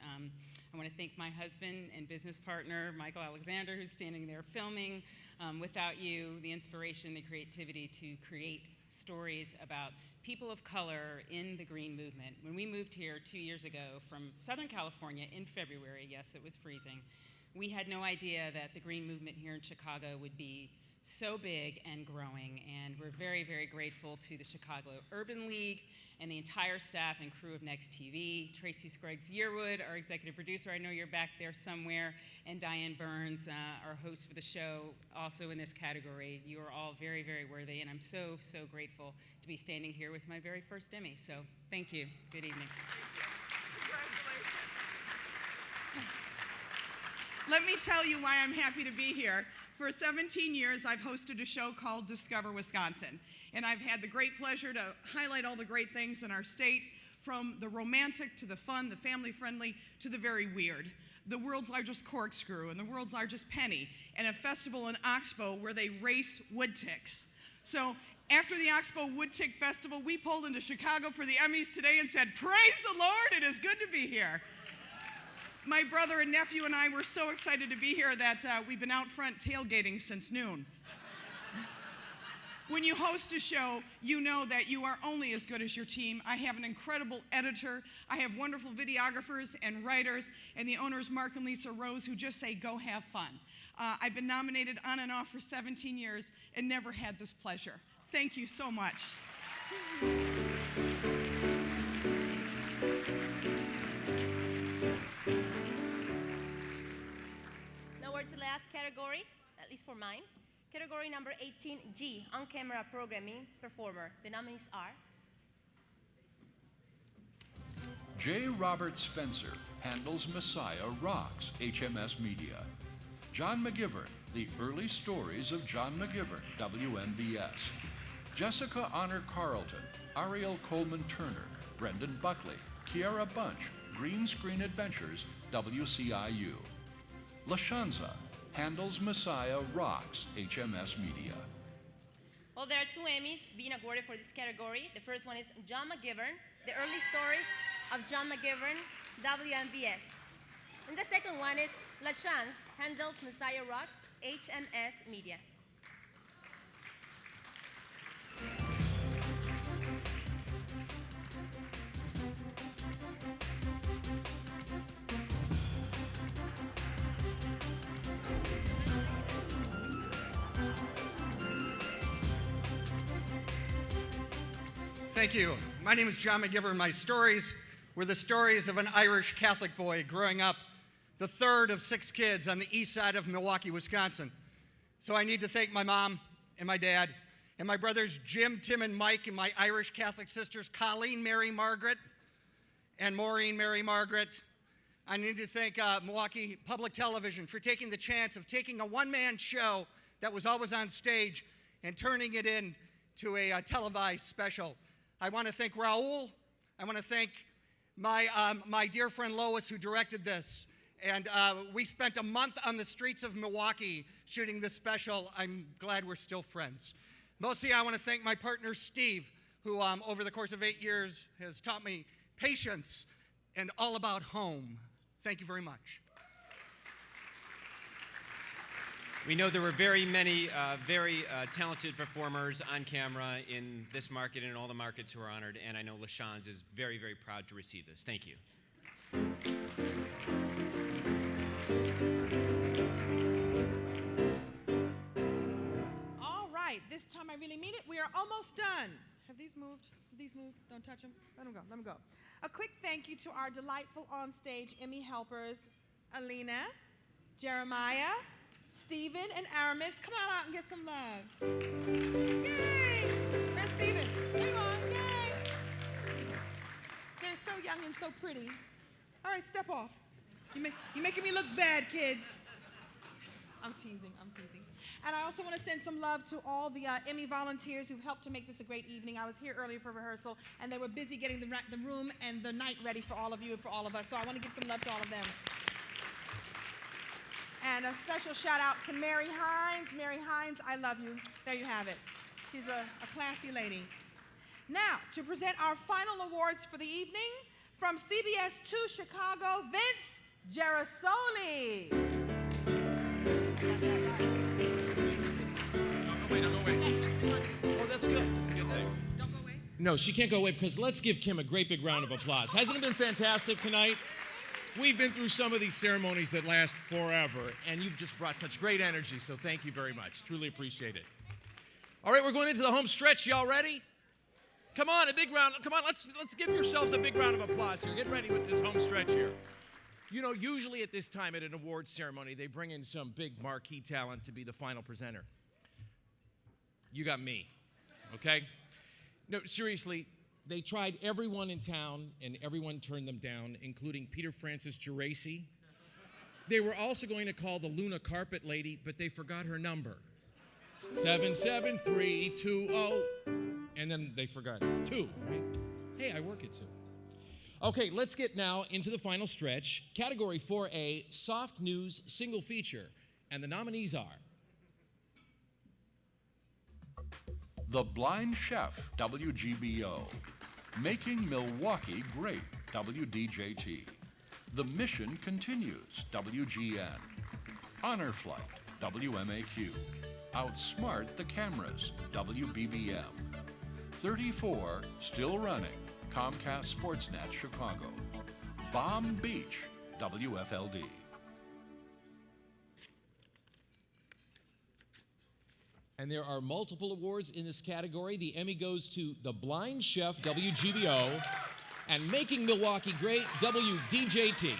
I want to thank my husband and business partner, Michael Alexander, who's standing there filming. Without you, the inspiration, the creativity to create stories about people of color in the green movement. When we moved here 2 years ago from Southern California in February, yes, it was freezing, we had no idea that the green movement here in Chicago would be so big and growing, and we're very, very grateful to the Chicago Urban League and the entire staff and crew of Next TV, Tracy Scruggs Yearwood, our executive producer, I know you're back there somewhere, and Diane Burns, our host for the show, also in this category. You are all very, very worthy, and I'm so, so grateful to be standing here with my very first Emmy, so thank you. Good evening. Let me tell you why I'm happy to be here. For 17 years, I've hosted a show called Discover Wisconsin, and I've had the great pleasure to highlight all the great things in our state, from the romantic to the fun, the family-friendly, to the very weird. The world's largest corkscrew and the world's largest penny, and a festival in Oxbow where they race wood ticks. So after the Oxbow Wood Tick Festival, we pulled into Chicago for the Emmys today and said, praise the Lord, it is good to be here. My brother and nephew and I were so excited to be here that we've been out front tailgating since noon. When you host a show, you know that you are only as good as your team. I have an incredible editor. I have wonderful videographers and writers, and the owners, Mark and Lisa Rose, who just say, go have fun. I've been nominated on and off for 17 years and never had this pleasure. Thank you so much. Now we're to the last category, at least for mine. Category number 18G, on-camera programming performer. The nominees are J. Robert Spencer, handles Messiah Rocks, HMS Media. John McGivern, The Early Stories of John McGivern, WMVS. Jessica Honor Carlton, Ariel Coleman Turner, Brendan Buckley, Kiara Bunch, Green Screen Adventures, WCIU. LaShanza, handles Messiah Rocks, HMS Media. Well, there are 2 Emmys being awarded for this category. The first one is John McGivern, The Early Stories of John McGivern, WMVS. And the second one is LaChance, handles Messiah Rocks, HMS Media. Thank you. My name is John McGiver, and my stories were the stories of an Irish Catholic boy growing up, the third of 6 kids on the east side of Milwaukee, Wisconsin. So I need to thank my mom and my dad, and my brothers Jim, Tim, and Mike, and my Irish Catholic sisters Colleen, Mary, Margaret, and Maureen, Mary, Margaret. I need to thank Milwaukee Public Television for taking the chance of taking a one-man show that was always on stage and turning it into a televised special. I want to thank Raul. I want to thank my dear friend Lois, who directed this. And we spent a month on the streets of Milwaukee shooting this special. I'm glad we're still friends. Mostly, I want to thank my partner, Steve, who over the course of 8 years has taught me patience and all about home. Thank you very much. We know there were very many very talented performers on camera in this market and in all the markets who are honored, and I know LaShans is very, very proud to receive this. Thank you. All right, this time I really mean it. We are almost done. Have these moved? Have these moved? Don't touch them. Let them go. Let them go. A quick thank you to our delightful onstage Emmy helpers, Alina, Jeremiah, Stephen, and Aramis. Come on out and get some love. Yay! Where's Stephen? Come on, yay! They're so young and so pretty. All right, step off. You're making me look bad, kids. I'm teasing. And I also want to send some love to all the Emmy volunteers who've helped to make this a great evening. I was here earlier for rehearsal, and they were busy getting the room and the night ready for all of you and for all of us. So I want to give some love to all of them. And a special shout out to Mary Hines. Mary Hines, I love you. There you have it. She's a classy lady. Now, to present our final awards for the evening, from CBS 2 Chicago, Vince Gerasoli. Don't go away. Oh, that's good. That's a good thing. Don't go away. No, she can't go away because let's give Kim a great big round of applause. Hasn't it been fantastic tonight? We've been through some of these ceremonies that last forever, and you've just brought such great energy, so thank you very much. Truly appreciate it. All right, we're going into the home stretch. Y'all ready? Come on, a big round. Come on, let's give yourselves a big round of applause here. Get ready with this home stretch here. You know, usually at this time at an awards ceremony, they bring in some big marquee talent to be the final presenter. You got me, okay? No, seriously, they tried everyone in town, and everyone turned them down, including Peter Francis Geraci. They were also going to call the Luna Carpet Lady, but they forgot her number. 77320. And then they forgot 2, right? Hey, I work at 2. Okay, let's get now into the final stretch. Category 4A, Soft News Single Feature. And the nominees are The Blind Chef, WGBO. Making Milwaukee Great, WDJT. The Mission Continues, WGN. Honor Flight, WMAQ. Outsmart the Cameras, WBBM. 34, Still Running, Comcast Sportsnet Chicago. Bomb Beach, WFLD. And there are multiple awards in this category. The Emmy goes to The Blind Chef, WGBO, and Making Milwaukee Great, WDJT.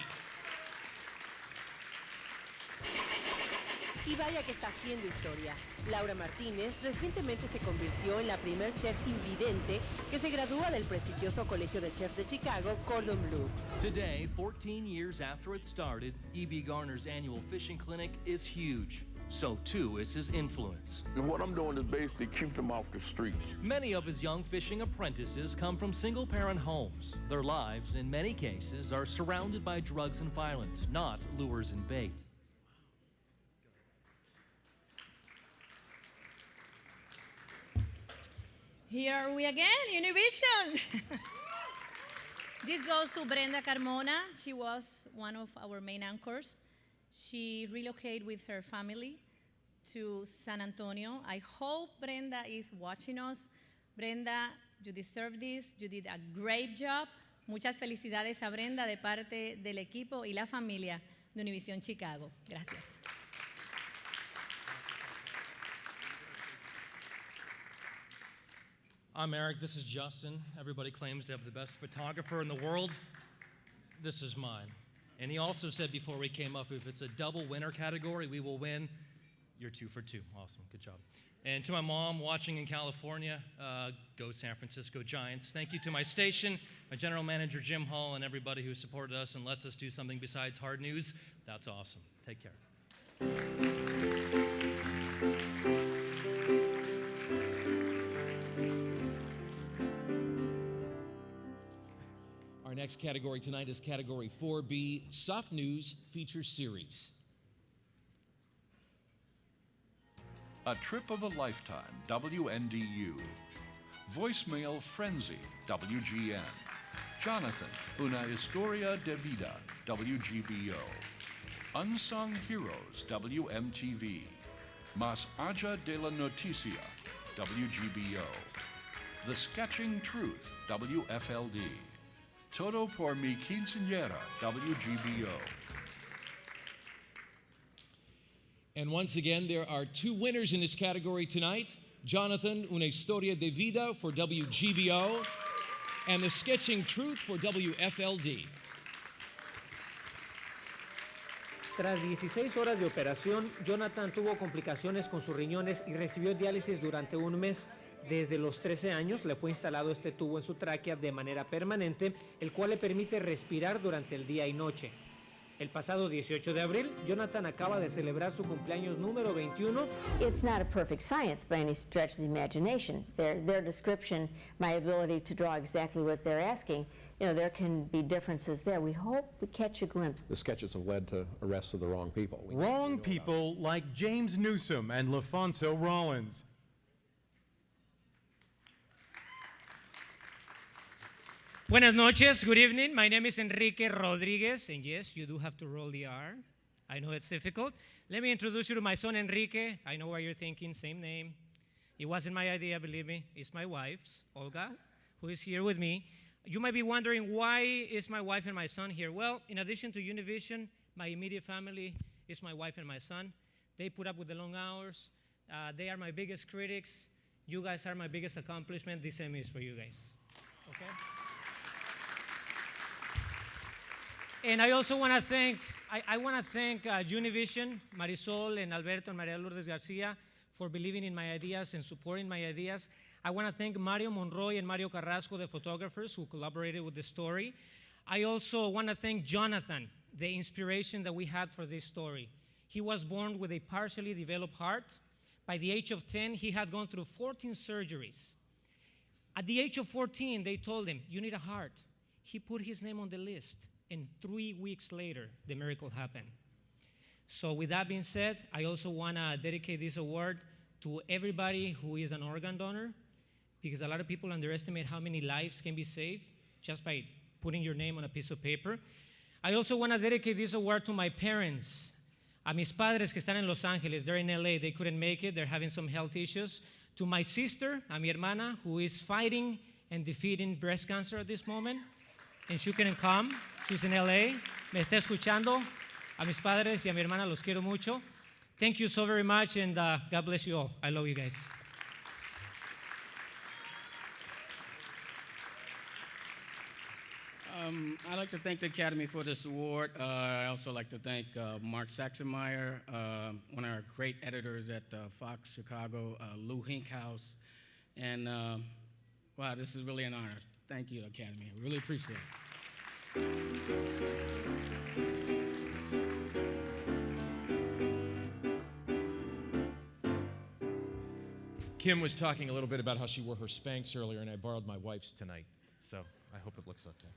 Y vaya que está haciendo historia. Laura Martínez recientemente se convirtió en la primer chef invidente que se gradúa del prestigioso Colegio de Chefs de Chicago, Cordon Bleu. Today, 14 years after it started, E.B. Garner's annual fishing clinic is huge. So too is his influence. And what I'm doing is basically keep them off the streets. Many of his young fishing apprentices come from single-parent homes. Their lives, in many cases, are surrounded by drugs and violence, not lures and bait. Here are we again, Univision. This goes to Brenda Carmona. She was one of our main anchors. She relocated with her family to San Antonio. I hope Brenda is watching us. Brenda, you deserve this. You did a great job. Muchas felicidades a Brenda de parte del equipo y la familia de Univision Chicago. Gracias. I'm Eric. This is Justin. Everybody claims to have the best photographer in the world. This is mine. And he also said before we came up, if it's a double winner category, we will win. You're 2 for 2. Awesome. Good job. And to my mom watching in California, go San Francisco Giants. Thank you to my station, my general manager, Jim Hall, and everybody who supported us and lets us do something besides hard news. That's awesome. Take care. Our next category tonight is Category 4B, Soft News Feature Series. A Trip of a Lifetime, WNDU. Voicemail Frenzy, WGN. Jonathan, Una Historia de Vida, WGBO. Unsung Heroes, WMTV. Más allá de la noticia, WGBO. The Sketching Truth, WFLD. Todo por mi quinceañera, WGBO. And once again, there are 2 winners in this category tonight. Jonathan, Una Historia de Vida for WGBO, and The Sketching Truth for WFLD. Tras 16 horas de operación, Jonathan tuvo complicaciones con sus riñones y recibió diálisis durante un mes. Desde los 13 años le fue instalado este tubo en su tráquea de manera permanente, el cual le permite respirar durante el día y noche. El pasado 18 de abril, Jonathan acaba de celebrar su cumpleaños número 21. It's not a perfect science by any stretch of the imagination. Their description, my ability to draw exactly what they're asking, there can be differences there. We hope we catch a glimpse. The sketches have led to arrests of the wrong people. Wrong people like James Newsom and LaFonso Rollins. Buenas noches, good evening. My name is Enrique Rodriguez, and yes, you do have to roll the R. I know it's difficult. Let me introduce you to my son, Enrique. I know what you're thinking, same name. It wasn't my idea, believe me. It's my wife's, Olga, who is here with me. You might be wondering, why is my wife and my son here? Well, in addition to Univision, my immediate family is my wife and my son. They put up with the long hours. They are my biggest critics. You guys are my biggest accomplishment. This Emmy is for you guys, okay? And I also want to thank, Univision, Marisol and Alberto and Maria Lourdes Garcia for believing in my ideas and supporting my ideas. I want to thank Mario Monroy and Mario Carrasco, the photographers who collaborated with the story. I also want to thank Jonathan, the inspiration that we had for this story. He was born with a partially developed heart. By the age of 10, he had gone through 14 surgeries. At the age of 14, they told him, you need a heart. He put his name on the list. And 3 weeks later, the miracle happened. So with that being said, I also want to dedicate this award to everybody who is an organ donor, because a lot of people underestimate how many lives can be saved just by putting your name on a piece of paper. I also want to dedicate this award to my parents, a mis padres que están en Los Ángeles. They're in LA. They couldn't make it. They're having some health issues. To my sister, a mi hermana, who is fighting and defeating breast cancer at this moment. And she couldn't come. She's in LA. Me está escuchando. A mis padres y a mi hermana los quiero mucho. Thank you so very much, and God bless you all. I love you guys. I'd like to thank the Academy for this award. I also like to thank Mark Saxenmeyer, one of our great editors at Fox Chicago, Lou Hinkhouse. And wow, this is really an honor. Thank you, Academy. I really appreciate it. Kim was talking a little bit about how she wore her Spanx earlier, and I borrowed my wife's tonight. So I hope it looks okay.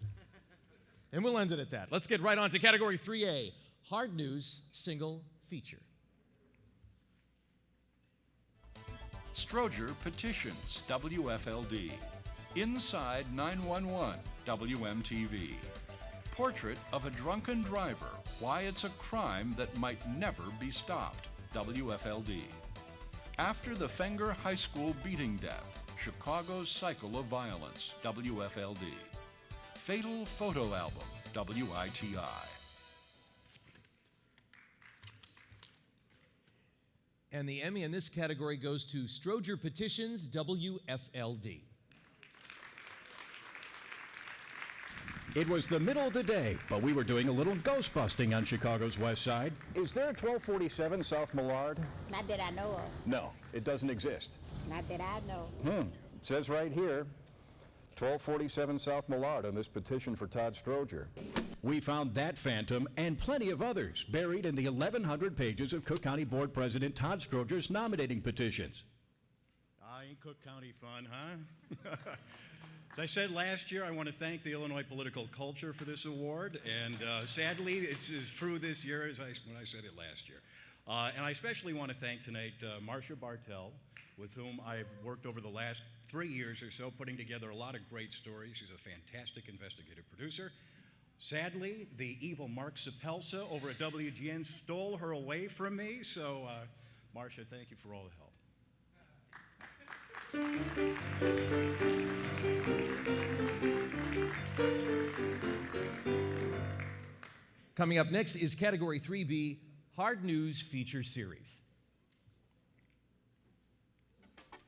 And we'll end it at that. Let's get right on to Category 3A, Hard News Single Feature. Stroger Petitions, WFLD. Inside 911, WMTV. Portrait of a drunken driver, why it's a crime that might never be stopped, WFLD. After the Fenger High School beating death, Chicago's cycle of violence, WFLD. Fatal Photo Album, WITI. And the Emmy in this category goes to Stroger Petitions, WFLD. It was the middle of the day, but we were doing a little ghost busting on Chicago's west side. Is there a 1247 South Millard? Not that I know of. No, it doesn't exist. Not that I know. It says right here, 1247 South Millard on this petition for Todd Stroger. We found that phantom and plenty of others buried in the 1,100 pages of Cook County Board President Todd Stroger's nominating petitions. Ain't Cook County fun, huh? As I said last year, I want to thank the Illinois political culture for this award, and sadly, it's as true this year as when I said it last year. And I especially want to thank tonight Marcia Bartell, with whom I've worked over the last 3 years or so, putting together a lot of great stories. She's a fantastic investigative producer. Sadly, the evil Mark Sapelsa over at WGN stole her away from me, so Marcia, thank you for all the help. Coming up next is Category 3B, Hard News Feature Series.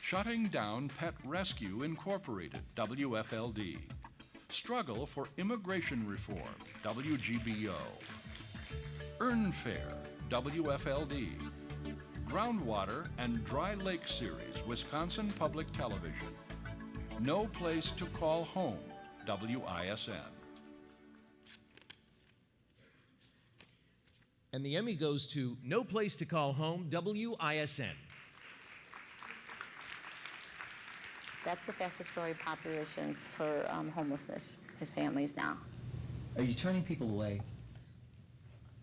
Shutting down Pet Rescue Incorporated, WFLD. Struggle for Immigration Reform, WGBO. Earn Fair, WFLD. Groundwater and Dry Lake Series, Wisconsin Public Television. No Place to Call Home, WISN. And the Emmy goes to No Place to Call Home, WISN. That's the fastest growing population for homelessness, his families now. Are you turning people away?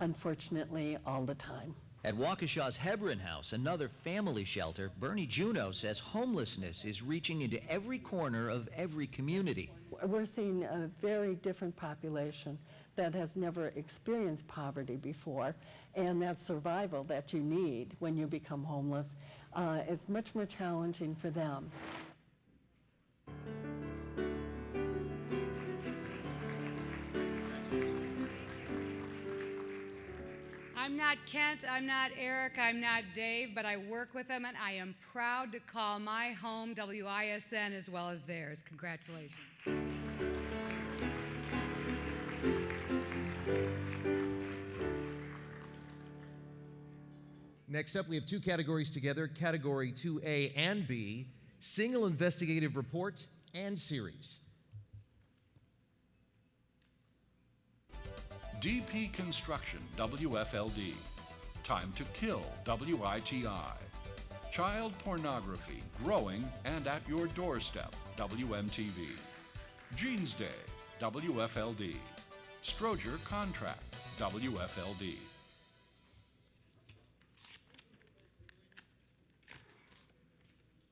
Unfortunately, all the time. At Waukesha's Hebron House, another family shelter, Bernie Juneau says homelessness is reaching into every corner of every community. We're seeing a very different population that has never experienced poverty before, and that survival that you need when you become homeless is much more challenging for them. I'm not Kent, I'm not Eric, I'm not Dave, but I work with them, and I am proud to call my home WISN as well as theirs. Congratulations. Next up, we have two categories together, Category 2A and B, Single Investigative Report and Series. DP Construction, WFLD. Time to Kill, WITI. Child Pornography, Growing and at Your Doorstep, WMTV. Jeans Day, WFLD. Stroger Contract, WFLD.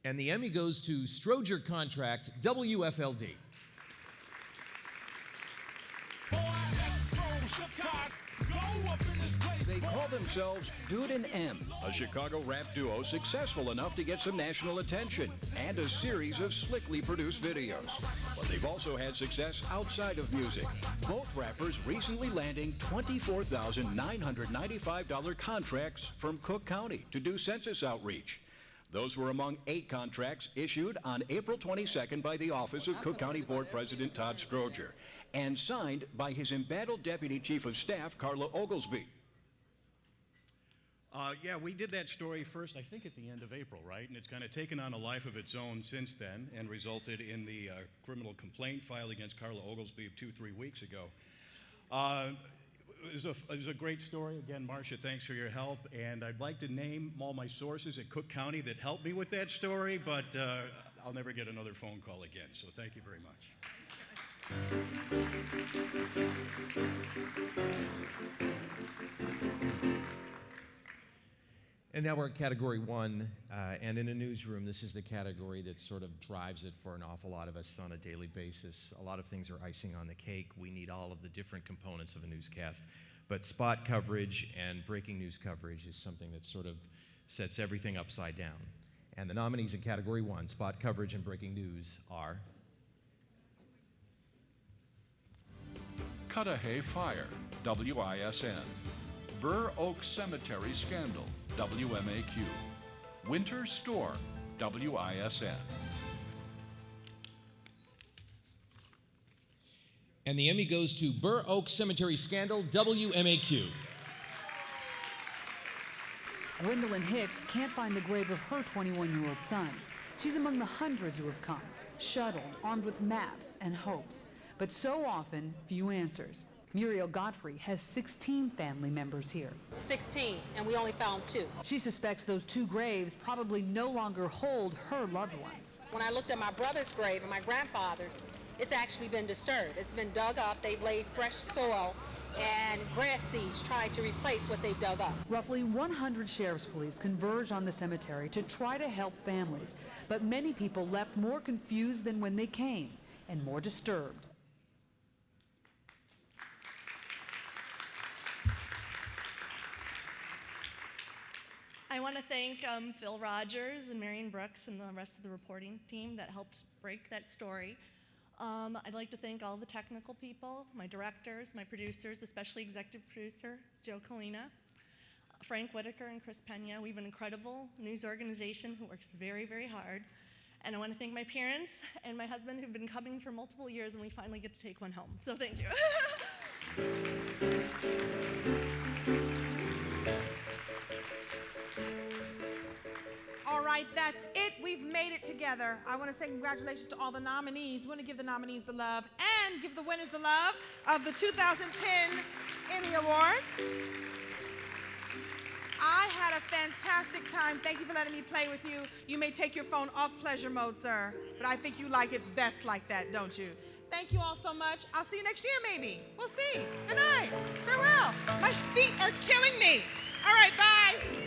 And the Emmy goes to Stroger Contract, WFLD. They call themselves Dude and M, a Chicago rap duo successful enough to get some national attention and a series of slickly produced videos. But they've also had success outside of music. Both rappers recently landing $24,995 contracts from Cook County to do census outreach. Those were among 8 contracts issued on April 22nd by the office of Cook County Board President Todd Stroger and signed by his embattled Deputy Chief of Staff, Carla Oglesby. Yeah, we did that story first, I think, at the end of April, right? And it's kind of taken on a life of its own since then and resulted in the criminal complaint filed against Carla Oglesby 2-3 weeks ago. It was a great story. Again, Marcia, thanks for your help. And I'd like to name all my sources at Cook County that helped me with that story, but I'll never get another phone call again. So thank you very much. And now we're at Category 1, and in a newsroom, this is the category that sort of drives it for an awful lot of us on a daily basis. A lot of things are icing on the cake. We need all of the different components of a newscast. But spot coverage and breaking news coverage is something that sort of sets everything upside down. And the nominees in Category 1, spot coverage and breaking news, are Cudahy Fire, WISN. Burr Oak Cemetery Scandal, WMAQ. Winter Storm, WISN. And the Emmy goes to Burr Oak Cemetery Scandal, WMAQ. Gwendolyn Hicks can't find the grave of her 21-year-old son. She's among the hundreds who have come, shuttled, armed with maps and hopes, but so often, few answers. Muriel Godfrey has 16 family members here. 16, and we only found 2. She suspects those 2 graves probably no longer hold her loved ones. When I looked at my brother's grave and my grandfather's, it's actually been disturbed. It's been dug up, they've laid fresh soil, and grass seeds trying to replace what they've dug up. Roughly 100 sheriff's police converged on the cemetery to try to help families, but many people left more confused than when they came and more disturbed. I want to thank Phil Rogers and Marion Brooks and the rest of the reporting team that helped break that story. I'd like to thank all the technical people, my directors, my producers, especially executive producer Joe Kalina, Frank Whitaker and Chris Pena. We have an incredible news organization who works very, very hard. And I want to thank my parents and my husband who've been coming for multiple years, and we finally get to take one home. So thank you. All right, that's it. We've made it together. I want to say congratulations to all the nominees. We want to give the nominees the love and give the winners the love of the 2010 Emmy Awards. I had a fantastic time. Thank you for letting me play with you. You may take your phone off pleasure mode, sir, but I think you like it best like that, don't you? Thank you all so much. I'll see you next year, maybe. We'll see. Good night. Farewell. My feet are killing me. All right, bye.